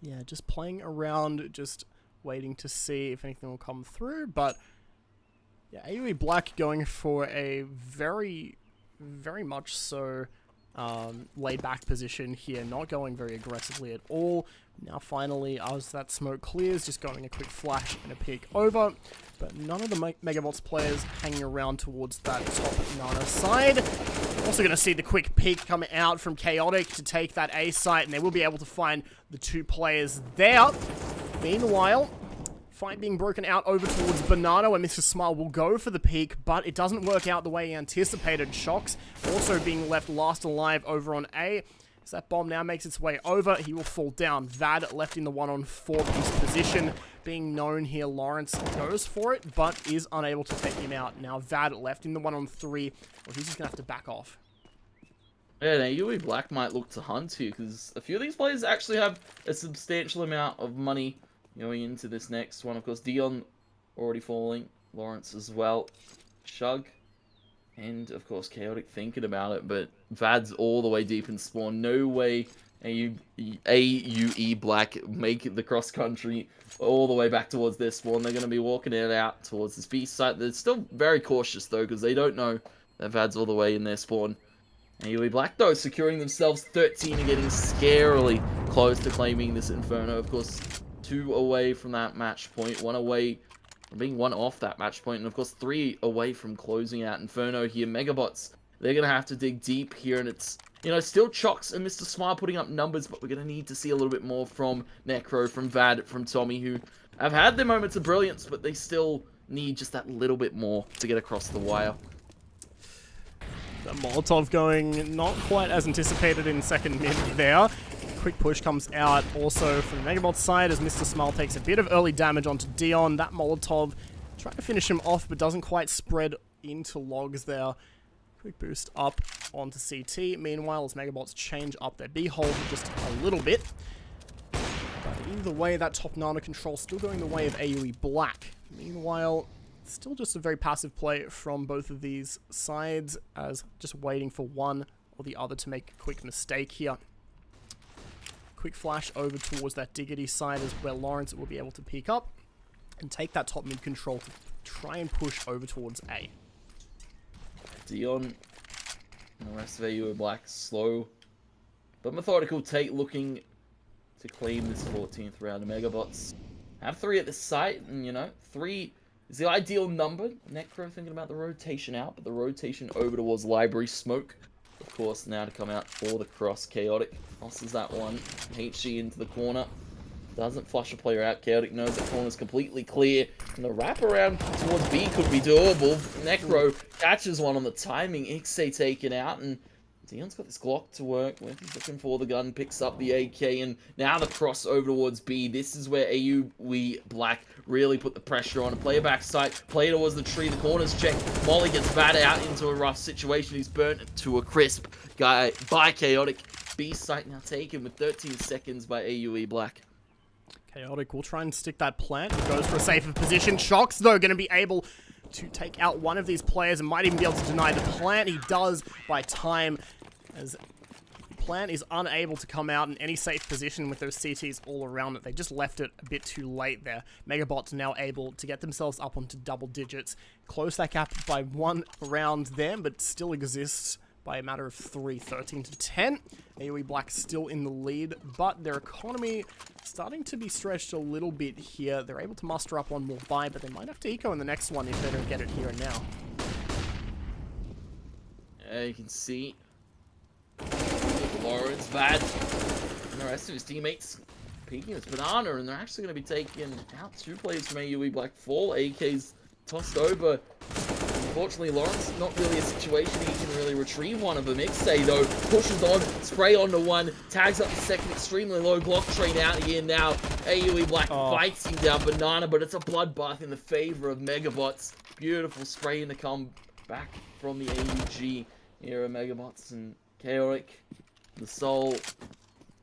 Yeah, just playing around, just waiting to see if anything will come through. But yeah, AUE Black going for a very much so laid-back position here, not going very aggressively at all. Now finally, as that smoke clears, just going a quick flash and a peek over. But none of the MEGAbotz players hanging around towards that top Nana side. Also going to see the quick peek come out from Chaotic to take that A site, and they will be able to find the 2 players there. Meanwhile, fight being broken out over towards Banana, where Mr. Smile will go for the peek, but it doesn't work out the way he anticipated. Shox also being left last alive over on A. As that bomb now makes its way over, he will fall down. Vad left in the 1-on-4 position. Being known here, Lawrence goes for it, but is unable to take him out. Now Vad left in the 1-on-3, well, he's just going to have to back off. Yeah, now AUE Black might look to hunt here, because a few of these players actually have a substantial amount of money going into this next one. Of course, Dion already falling. Lawrence as well. Shug And, of course, Chaotic thinking about it, but Vad's all the way deep in spawn. No way AUE Black make the cross-country all the way back towards their spawn. They're going to be walking it out towards this B site. They're still very cautious, though, because they don't know that Vad's all the way in their spawn. AUE Black, though, securing themselves 13 and getting scarily close to claiming this Inferno. Of course, 2 away from that match point, 1 away from being 1 off that match point, and of course 3 away from closing out Inferno here. MEGAbotz, they're going to have to dig deep here, and it's, you know, still Chox and Mr. Smile putting up numbers, but we're going to need to see a little bit more from Necro, from Vad, from Tommy, who have had their moments of brilliance, but they still need just that little bit more to get across the wire. The Molotov going not quite as anticipated in second mid there. Quick push comes out also from the MEGAbotz side as Mr. Smile takes a bit of early damage onto Dion. That Molotov trying to finish him off, but doesn't quite spread into logs there. Quick boost up onto CT. Meanwhile, as MEGAbotz change up their B hold just a little bit. But either way, that top nano control still going the way of AUE Black. Meanwhile, still just a very passive play from both of these sides, as just waiting for one or the other to make a quick mistake here. Quick flash over towards that Diggity side is where Lawrence will be able to peek up and take that top mid control to try and push over towards A. Dion and the rest of AUE Black slow but methodical take, looking to claim this 14th round. The MEGAbotz have 3 at this site, and you know, 3 is the ideal number. Necro thinking about the rotation out, but the rotation over towards Library Smoke, of course, now to come out for the cross. Chaotic tosses that one. HG into the corner. Doesn't flush a player out. Chaotic knows the corner's completely clear. And the wraparound towards B could be doable. Necro catches one on the timing. Ixay taken out, and Dion's got this Glock to work with. He's looking for the gun, picks up the AK, and now the cross over towards B. This is where AUE Black really put the pressure on. A player back side, player towards the tree, the corner's checked. Molly gets Vad out into a rough situation. He's burnt to a crisp guy by Chaotic. B site now taken with 13 seconds by AUE Black. Chaotic will try and stick that plant. He goes for a safer position. Shocks, though, going to be able to take out one of these players and might even be able to deny the plant. He does by time, as the plant is unable to come out in any safe position with those CTs all around it. They just left it a bit too late there. MEGAbotz now able to get themselves up onto double digits. Close that gap by 1 round there, but still exists by a matter of 3, 13 to 10. AUE Black still in the lead, but their economy starting to be stretched a little bit here. They're able to muster up one more buy, but they might have to eco in the next one if they don't get it here and now. Yeah, you can see Lawrence, Vad, and the rest of his teammates peeking his banana, and they're actually going to be taking out 2 players from AUE Black. 4 AKs tossed over. Unfortunately, Lawrence, not really a situation he can really retrieve one of them. Ixay, though, pushes on, spray onto one, tags up the second, extremely low Glock train out here now. AUE Black fights him down, banana, but it's a bloodbath in the favor of MEGAbotz. Beautiful spray in the come back from the AUG here of MEGAbotz, and Chaotic, the sole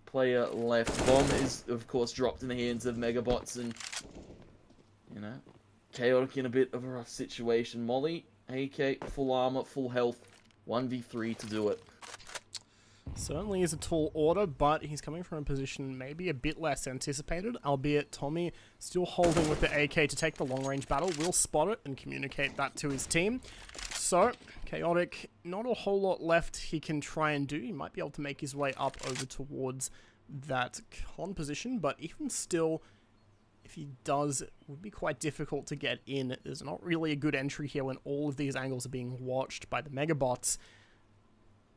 player left. Bomb is, of course, dropped in the hands of MEGAbotz, and, you know, Chaotic in a bit of a rough situation. Molly, AK, full armor, full health, 1v3 to do it. Certainly is a tall order, but he's coming from a position maybe a bit less anticipated, albeit Tommy still holding with the AK to take the long-range battle, will spot it and communicate that to his team. So, Chaotic, not a whole lot left he can try and do. He might be able to make his way up over towards that con position, but even still, if he does, it would be quite difficult to get in. There's not really a good entry here when all of these angles are being watched by the MEGAbotz.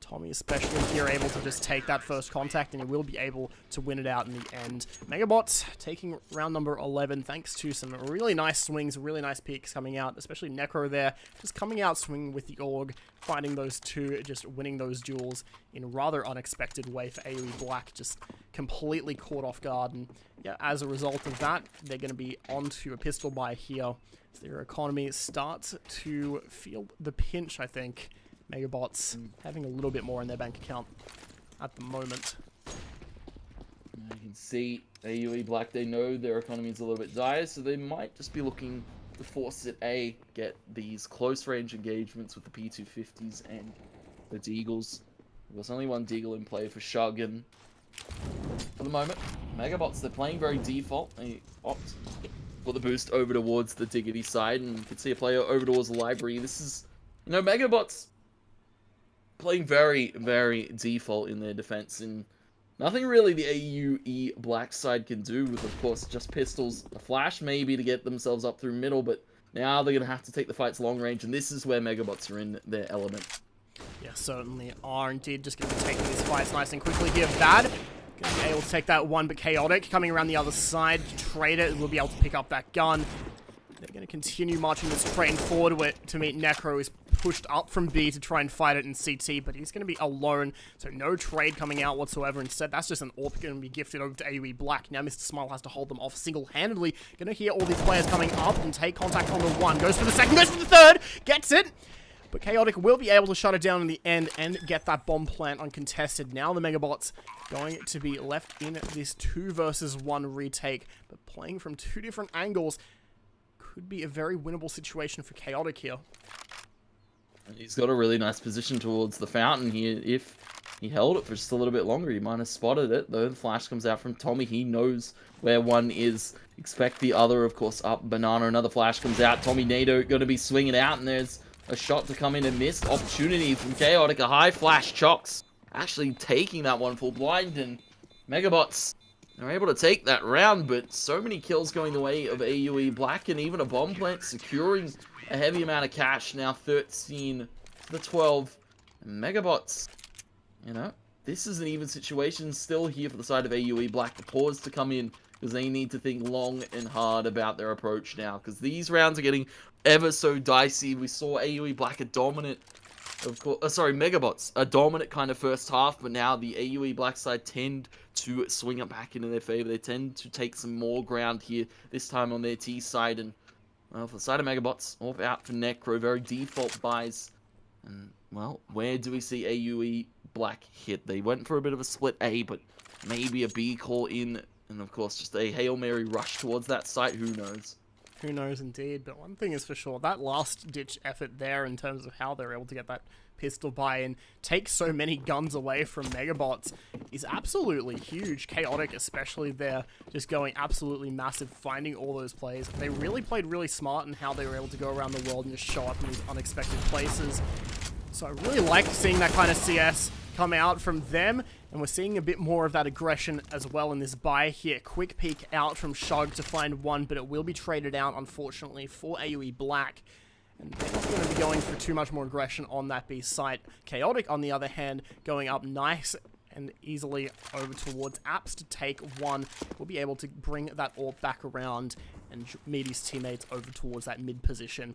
Tommy especially here able to just take that first contact, and he will be able to win it out in the end. MEGAbotz taking round number 11 thanks to some really nice swings, really nice peaks coming out, especially Necro there, just coming out swinging with the AUG, finding those 2, just winning those duels in a rather unexpected way for AUE Black, just completely caught off guard, and yeah, as a result of that, they're going to be onto a pistol buy here. So their economy starts to feel the pinch, I think. MEGAbotz having a little bit more in their bank account at the moment. You can see AUE Black, they know their economy is a little bit dire, so they might just be looking the force at A get these close range engagements with the P250s and the Deagles. There's only one Deagle in play for Shug, and for the moment, MEGAbotz, they're playing very default. They opt for the boost over towards the Diggity side, and you can see a player over towards the library. This is, you know, MEGAbotz playing very, very default in their defense, and nothing really the AUE black side can do with, of course, just pistols, a flash maybe to get themselves up through middle, but now they're going to have to take the fights long range, and this is where MEGAbotz are in their element. Yeah, certainly are indeed. Just going to be taking these fights nice and quickly here. Bad. Going to be able to take that one, but Chaotic coming around the other side. Trade it. Will be able to pick up that gun. They're going to continue marching this train forward where, to meet Necro, is pushed up from B to try and fight it in CT, but he's going to be alone, so no trade coming out whatsoever. Instead, that's just an AWP going to be gifted over to AUE Black. Now Mr. Smile has to hold them off single-handedly. Going to hear all these players coming up and take contact on the one. Goes for the second, goes for the third, gets it! But Chaotic will be able to shut it down in the end and get that bomb plant uncontested. Now the MEGAbotz going to be left in this 2 versus 1 retake, but playing from 2 different angles could be a very winnable situation for Chaotic here. And he's got a really nice position towards the fountain here. If he held it for just a little bit longer, he might have spotted it. Though the flash comes out from Tommy, he knows where one is. Expect the other, of course, up. Banana, another flash comes out. Tommy Nato going to be swinging out, and there's a shot to come in and miss. Opportunity from Chaotic, a high flash. Chocks actually taking that one full blind, and MEGAbotz are able to take that round, but so many kills going the way of AUE Black, and even a bomb plant securing a heavy amount of cash. Now 13 to the 12. And MEGAbotz, you know, this is an even situation still here for the side of AUE Black. The pause to come in because they need to think long and hard about their approach now, because these rounds are getting ever so dicey. We saw AUE Black a dominant, of course, MEGAbotz a dominant kind of first half, but now the AUE Black side tend to swing it back into their favor. They tend to take some more ground here, this time on their T side, and well, for the side of MEGAbotz, off out for Necro, very default buys, and well, where do we see AUE Black hit? They went for a bit of a split A, but maybe a B call in, and of course just a Hail Mary rush towards that site, who knows? Who knows indeed, but one thing is for sure, that last-ditch effort there in terms of how they're able to get that pistol buy and take so many guns away from MEGAbotz is absolutely huge. Chaotic especially there, just going absolutely massive, finding all those plays. They really played really smart in how they were able to go around the world and just show up in these unexpected places. So I really like seeing that kind of CS come out from them, and we're seeing a bit more of that aggression as well in this buy here. Quick peek out from Shug to find one, but it will be traded out, unfortunately, for AUE Black. And they're not going to be going for too much more aggression on that B site. Chaotic, on the other hand, going up nice and easily over towards Apps to take one. We'll be able to bring that AWP back around and meet his teammates over towards that mid position.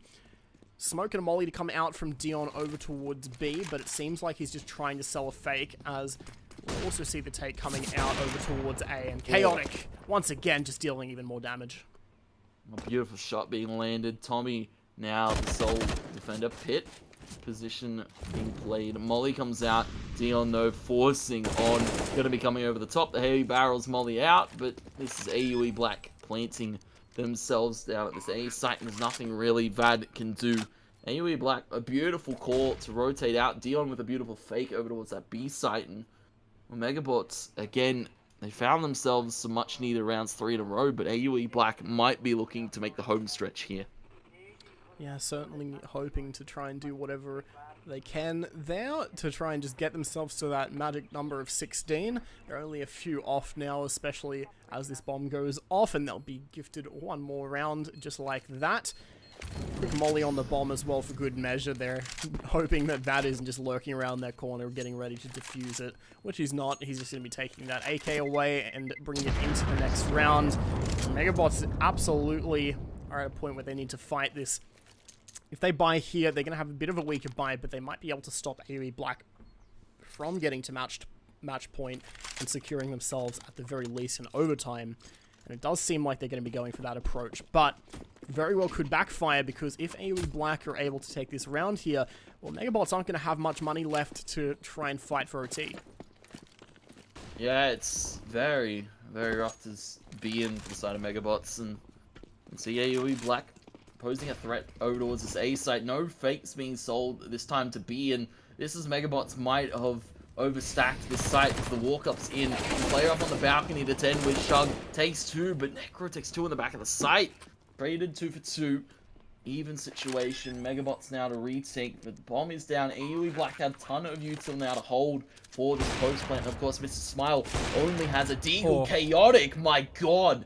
Smoke and a molly to come out from Dion over towards B, but it seems like he's just trying to sell a fake, as we'll also see the take coming out over towards A, and Chaotic, once again, just dealing even more damage. A beautiful shot being landed. Tommy, now the sole defender. Pit position being played. Molly comes out. Dion, though, forcing on. Going to be coming over the top. The heavy barrels Molly out, but this is AUE Black planting themselves down at this A site, and there's nothing really VAD can do. AUE Black, a beautiful call to rotate out. Dion with a beautiful fake over towards that B site, and MEGAbotz, again, they found themselves some much needed rounds 3 in a row, but AUE Black might be looking to make the home stretch here. Yeah, certainly hoping to try and do whatever they can there to try and just get themselves to that magic number of 16. They're only a few off now, especially as this bomb goes off, and they'll be gifted one more round just like that. Quick molly on the bomb as well for good measure. They're hoping that that isn't just lurking around their corner, getting ready to defuse it, which he's not. He's just going to be taking that AK away and bringing it into the next round. MEGAbotz absolutely are at a point where they need to fight this. If they buy here, they're going to have a bit of a weaker buy, but they might be able to stop AUE Black from getting to match point and securing themselves at the very least in overtime. And it does seem like they're going to be going for that approach, but very well could backfire, because if AUE Black are able to take this round here, well, MEGAbotz aren't going to have much money left to try and fight for OT. Yeah, it's very, very rough to be in for the side of MEGAbotz, and see AUE Black posing a threat over towards this A site. No fakes being sold this time to B, and this is MEGAbotz might have overstacked this site as the walk-up's in. Player up on the balcony, the 10 with Shug takes 2, but Necro takes 2 on the back of the site. Traded 2 for 2. Even situation. MEGAbotz now to retake, but the bomb is down. AUE Black had a ton of util now to hold for this post plant. And of course, Mr. Smile only has a deagle. Chaotic, my god.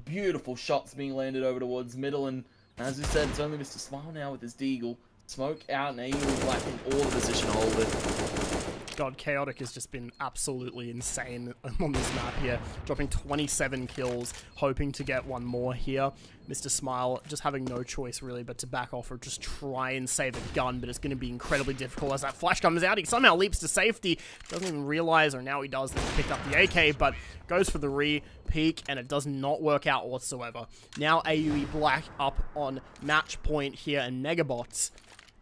Beautiful shots being landed over towards middle, and as we said, it's only Mr. Smile now with his deagle. Smoke out, and AUE Black in all the position to hold it. God, Chaotic has just been absolutely insane on this map here. Dropping 27 kills, hoping to get one more here. Mr. Smile just having no choice really but to back off or just try and save a gun, but it's going to be incredibly difficult as that flash comes out. He somehow leaps to safety, doesn't even realize, or now he does, that he picked up the AK, but goes for the re-peek, and it does not work out whatsoever. Now AUE Black up on match point here, and MEGAbotz,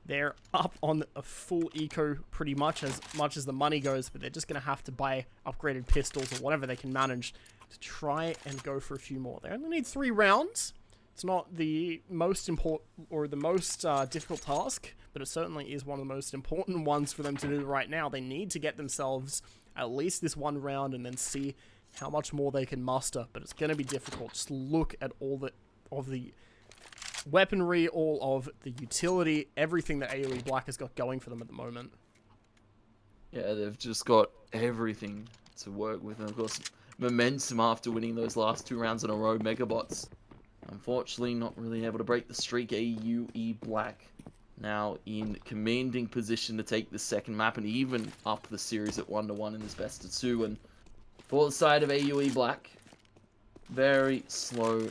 they're up on a full eco pretty much as the money goes, but they're just going to have to buy upgraded pistols or whatever they can manage to try and go for a few more. They only need 3 rounds. It's not the most important or the most difficult task, but it certainly is one of the most important ones for them to do right now. They need to get themselves at least this 1 round and then see how much more they can muster, but it's going to be difficult. Just look at all the weaponry, all of the utility, everything that AOE Black has got going for them at the moment. Yeah, they've just got everything to work with, and of course, momentum after winning those last 2 rounds in a row. MEGAbotz, unfortunately, not really able to break the streak. AUE Black now in commanding position to take the second map and even up the series at 1-1 in this best of 2. And for the side of AUE Black, very slow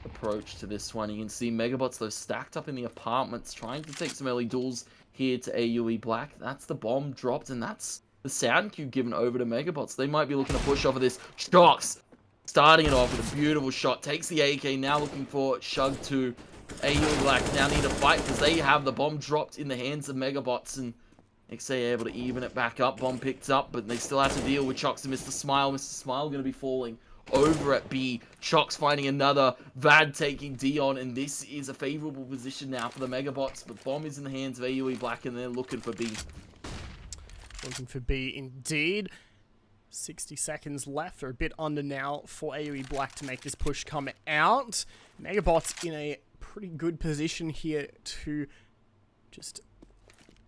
approach to this one. You can see MEGAbotz though stacked up in the apartments, trying to take some early duels here to AUE Black. That's the bomb dropped, and that's the sound cue given over to MEGAbotz. They might be looking to push off of this. Shocks starting it off with a beautiful shot, takes the AK, now looking for Shug to AUE Black. Now need to fight because they have the bomb dropped in the hands of MEGAbotz, and XA able to even it back up. Bomb picked up, but they still have to deal with Chocks and Mr. Smile. Mr. Smile going to be falling over at B. Chocks finding another. Vad taking Dion, and this is a favorable position now for the MEGAbotz, but bomb is in the hands of AUE Black, and they're looking for B. Looking for B indeed. 60 seconds left, or a bit under now, for AUE Black to make this push come out. MEGAbotz in a pretty good position here to just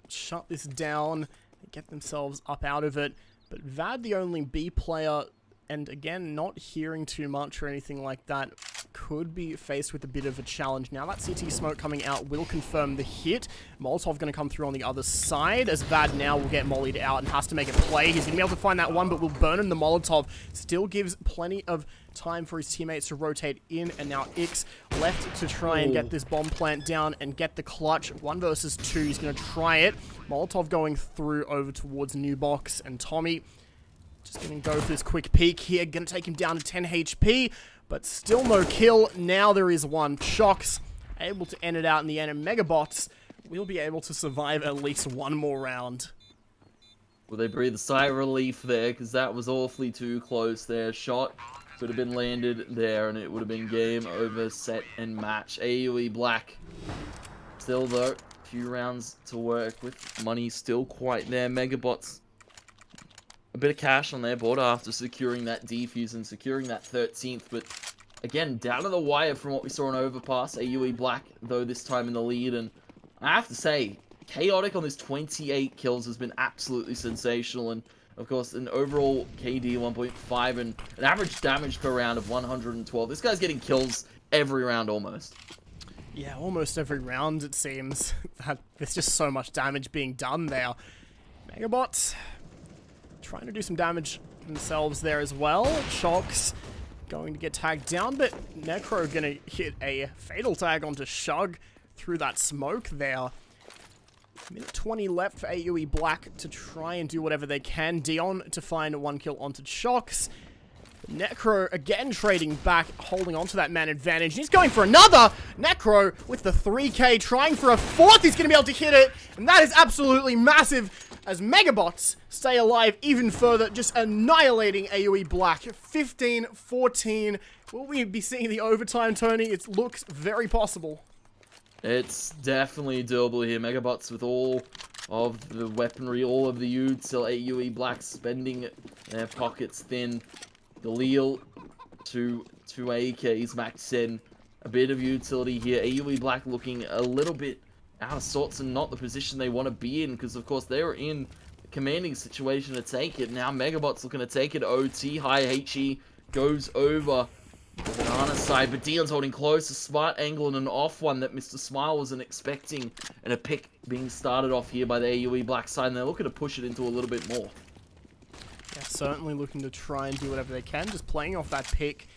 shut this down and get themselves up out of it. But Vad, the only B player, and again, not hearing too much or anything like that, could be faced with a bit of a challenge. Now that CT smoke coming out will confirm the hit. Molotov going to come through on the other side, as Vad now will get mollied out and has to make a play. He's going to be able to find that one, but will burn in the Molotov. Still gives plenty of time for his teammates to rotate in, and now Ix left to try and get this bomb plant down and get the clutch. 1 versus 2, he's going to try it. Molotov going through over towards New Box, and Tommy just going to go for this quick peek here. Going to take him down to 10 HP, but still no kill. Now there is one. Shocks able to end it out in the end, and MEGAbotz will be able to survive at least 1 more round. Will they breathe a sigh of relief there, because that was awfully too close there. Shot could have been landed there, and it would have been game over, set, and match. AUE Black still, though, a few rounds to work with. Money still quite there. MEGAbotz, a bit of cash on their board after securing that defuse and securing that 13th, but again, down to the wire from what we saw in Overpass. AUE Black, though, this time in the lead, and I have to say, Chaotic on his 28 kills has been absolutely sensational, and of course, an overall KD 1.5 and an average damage per round of 112. This guy's getting kills every round almost. Yeah, almost every round, it seems. There's just so much damage being done there. MEGAbotz trying to do some damage themselves there as well. Chocks going to get tagged down, but Necro going to hit a fatal tag onto Shug through that smoke there. Minute 20 left for AUE Black to try and do whatever they can. Dion to find 1 kill onto Chocks. Necro again trading back, holding on to that man advantage. He's going for another! Necro with the 3k, trying for a 4th. He's going to be able to hit it, and that is absolutely massive as MEGAbotz stay alive even further, just annihilating AUE Black. 15-14. Will we be seeing the overtime, Tony? It looks very possible. It's definitely doable here. MEGAbotz with all of the weaponry, all of the util. AUE Black spending their pockets thin. Galil, two AKs maxed in. A bit of utility here. AUE Black looking a little bit out of sorts and not the position they want to be in, because of course they were in a commanding situation to take it. Now MEGAbotz looking to take it. OT, high HE goes over the banana side, but Dion's holding close. A smart angle and an off one that Mr. Smile wasn't expecting, and a pick being started off here by the AUE Black side, and they're looking to push it into a little bit more. Yeah, certainly looking to try and do whatever they can, just playing off that pick.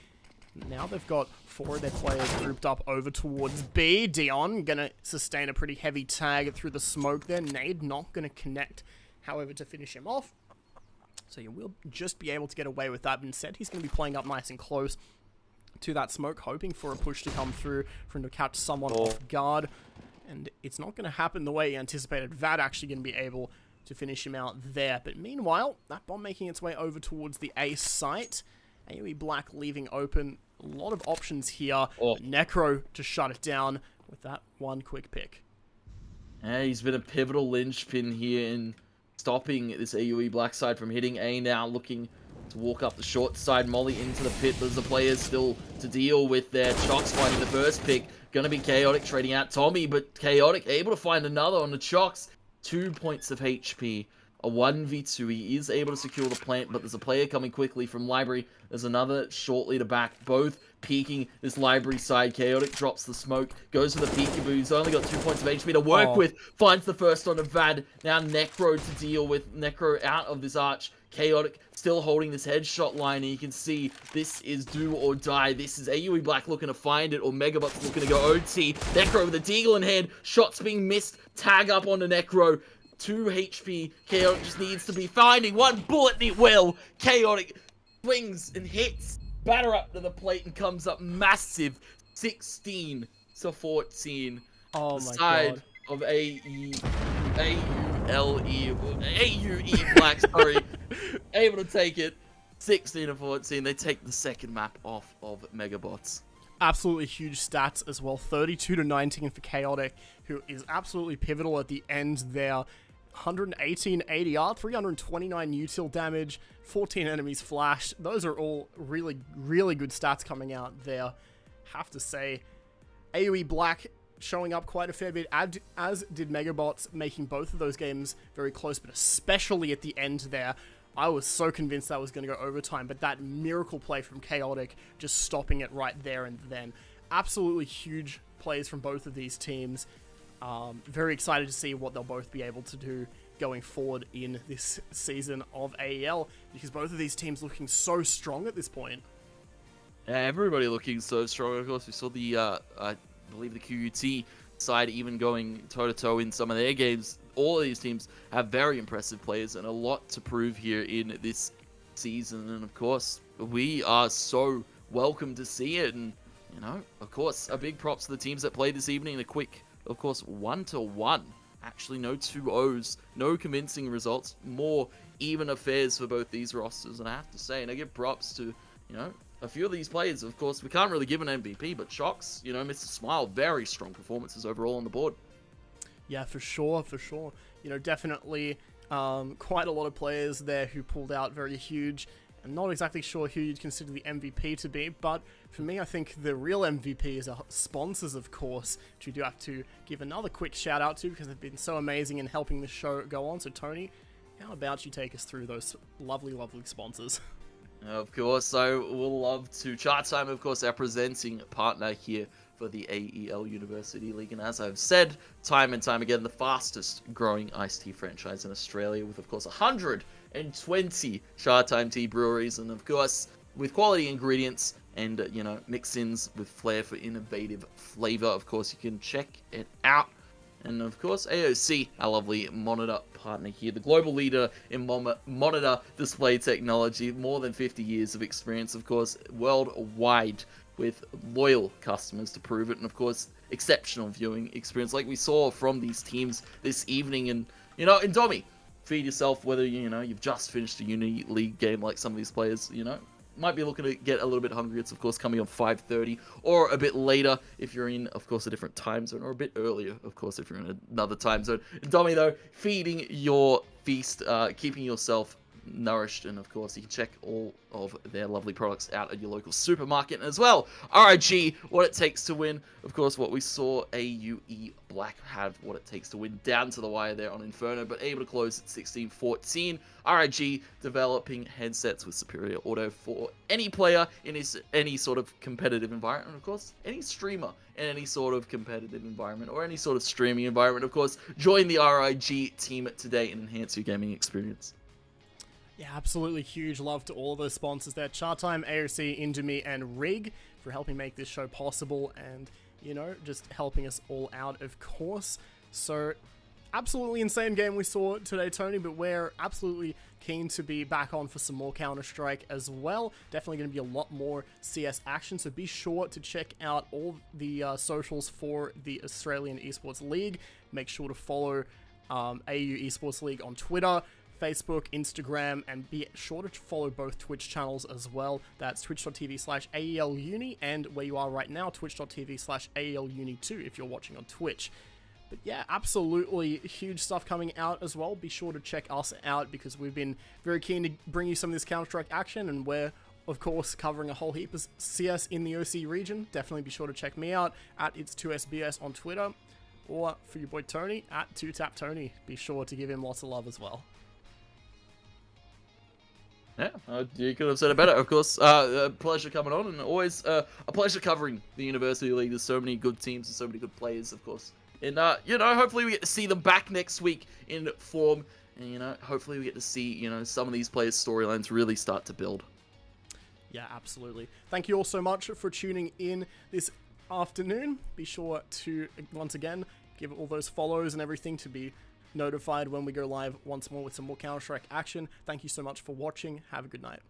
Now they've got 4 of their players grouped up over towards B. Dion gonna sustain a pretty heavy tag through the smoke there. Nade not gonna connect, however, to finish him off. So you will just be able to get away with that. Instead, he's gonna be playing up nice and close to that smoke, hoping for a push to come through for him to catch someone off guard. And it's not gonna happen the way he anticipated. Vad actually gonna be able to finish him out there. But meanwhile, that bomb making its way over towards the A site. AOE Black leaving open a lot of options here. Necro to shut it down with that one quick pick. Yeah, he's been a pivotal linchpin here in stopping this AUE Black side from hitting A now, looking to walk up the short side. Molly into the pit. There's the players still to deal with their Chocks finding the first pick. Gonna be Chaotic trading out Tommy, but Chaotic able to find another on the Chocks. 2 points of HP. A 1v2. He is able to secure the plant, but there's a player coming quickly from Library. There's another shortly to back. Both peeking this Library side. Chaotic drops the smoke, goes for the peekaboo. He's only got 2 points of HP to work with. Finds the first on a Vad. Now Necro to deal with. Necro out of this arch. Chaotic still holding this headshot line, and you can see this is do or die. This is AUE Black looking to find it, or MEGAbotz looking to go OT. Necro with a deagle in hand. Shots being missed. Tag up onto Necro. 2 HP. Chaotic just needs to be finding one bullet, and it will. Chaotic swings and hits. Batter up to the plate and comes up massive. 16-14. Oh my side god. Of AUE Black, sorry. Able to take it. 16-14. They take the second map off of MEGAbotz. Absolutely huge stats as well. 32-19 for Chaotic, who is absolutely pivotal at the end there. 118 ADR, 329 util damage, 14 enemies flashed. Those are all really, really good stats coming out there. Have to say, AOE Black showing up quite a fair bit, as did MEGAbotz, making both of those games very close, but especially at the end there. I was so convinced that was going to go overtime, but that miracle play from Chaotic, just stopping it right there and then. Absolutely huge plays from both of these teams. Very excited to see what they'll both be able to do going forward in this season of AEL, because both of these teams looking so strong at this point. Yeah, everybody looking so strong. Of course, we saw the, I believe the QUT side even going toe-to-toe in some of their games. All of these teams have very impressive players and a lot to prove here in this season. And of course, we are so welcome to see it. And, you know, of course, a big props to the teams that played this evening. A quick, of course, 1-1. Actually, no 2-0s, no convincing results, more even affairs for both these rosters. And I have to say, and I give props to, you know, a few of these players. Of course, we can't really give an MVP, but Chocks, you know, Mr. Smile, very strong performances overall on the board. Yeah, for sure, for sure. You know, definitely quite a lot of players there who pulled out very huge. I'm not exactly sure who you'd consider the MVP to be, but for me, I think the real MVP is our sponsors, of course, which we do have to give another quick shout out to because they've been so amazing in helping the show go on. So, Tony, how about you take us through those lovely, lovely sponsors? Of course, I will love to. Chatime, of course, our presenting partner here for the AEL University League. And as I've said time and time again, the fastest growing iced tea franchise in Australia with, of course, 120 Chatime tea breweries. And, of course, with quality ingredients and, you know, mix-ins with flair for innovative flavor. Of course, you can check it out. And, of course, AOC, our lovely monitor partner here, the global leader in monitor display technology, more than 50 years of experience, of course, worldwide, with loyal customers to prove it, and, of course, exceptional viewing experience, like we saw from these teams this evening. And, you know, Indomie, feed yourself, whether, you know, you've just finished a Uni League game like some of these players, you know, might be looking to get a little bit hungry, it's of course coming on 5:30 or a bit later if you're in, of course, a different time zone, or a bit earlier, of course, if you're in another time zone. Indomie, though, feeding your feast, keeping yourself nourished, and of course you can check all of their lovely products out at your local supermarket as well. RIG, what it takes to win. Of course, what we saw AUE Black have what it takes to win down to the wire there on Inferno, but able to close at 16-14. RIG developing headsets with superior auto for any player in any sort of competitive environment, and of course any streamer in any sort of competitive environment or any sort of streaming environment. Of course, join the RIG team today and enhance your gaming experience. Yeah, absolutely huge love to all of those sponsors there. Chatime, AOC, Indomie, and Rig for helping make this show possible and, you know, just helping us all out, of course. So, absolutely insane game we saw today, Tony, but we're absolutely keen to be back on for some more Counter-Strike as well. Definitely going to be a lot more CS action, so be sure to check out all the socials for the Australian Esports League. Make sure to follow AU Esports League on Twitter, Facebook, Instagram, and be sure to follow both Twitch channels as well. That's twitch.tv/AEL Uni, and where you are right now, twitch.tv/AEL Uni 2 if you're watching on Twitch. But yeah, absolutely huge stuff coming out as well. Be sure to check us out because we've been very keen to bring you some of this Counter-Strike action, and we're, of course, covering a whole heap of CS in the OC region. Definitely be sure to check me out at It's2SBS on Twitter, or for your boy Tony at 2TapTony. Be sure to give him lots of love as well. Yeah, you could have said it better, of course. A pleasure coming on, and always a pleasure covering the University League. There's so many good teams and so many good players, of course. And, you know, hopefully we get to see them back next week in form. And, you know, hopefully we get to see, you know, some of these players' storylines really start to build. Yeah, absolutely. Thank you all so much for tuning in this afternoon. Be sure to, once again, give all those follows and everything to be notified when we go live once more with some more Counter-Strike action. Thank you so much for watching. Have a good night.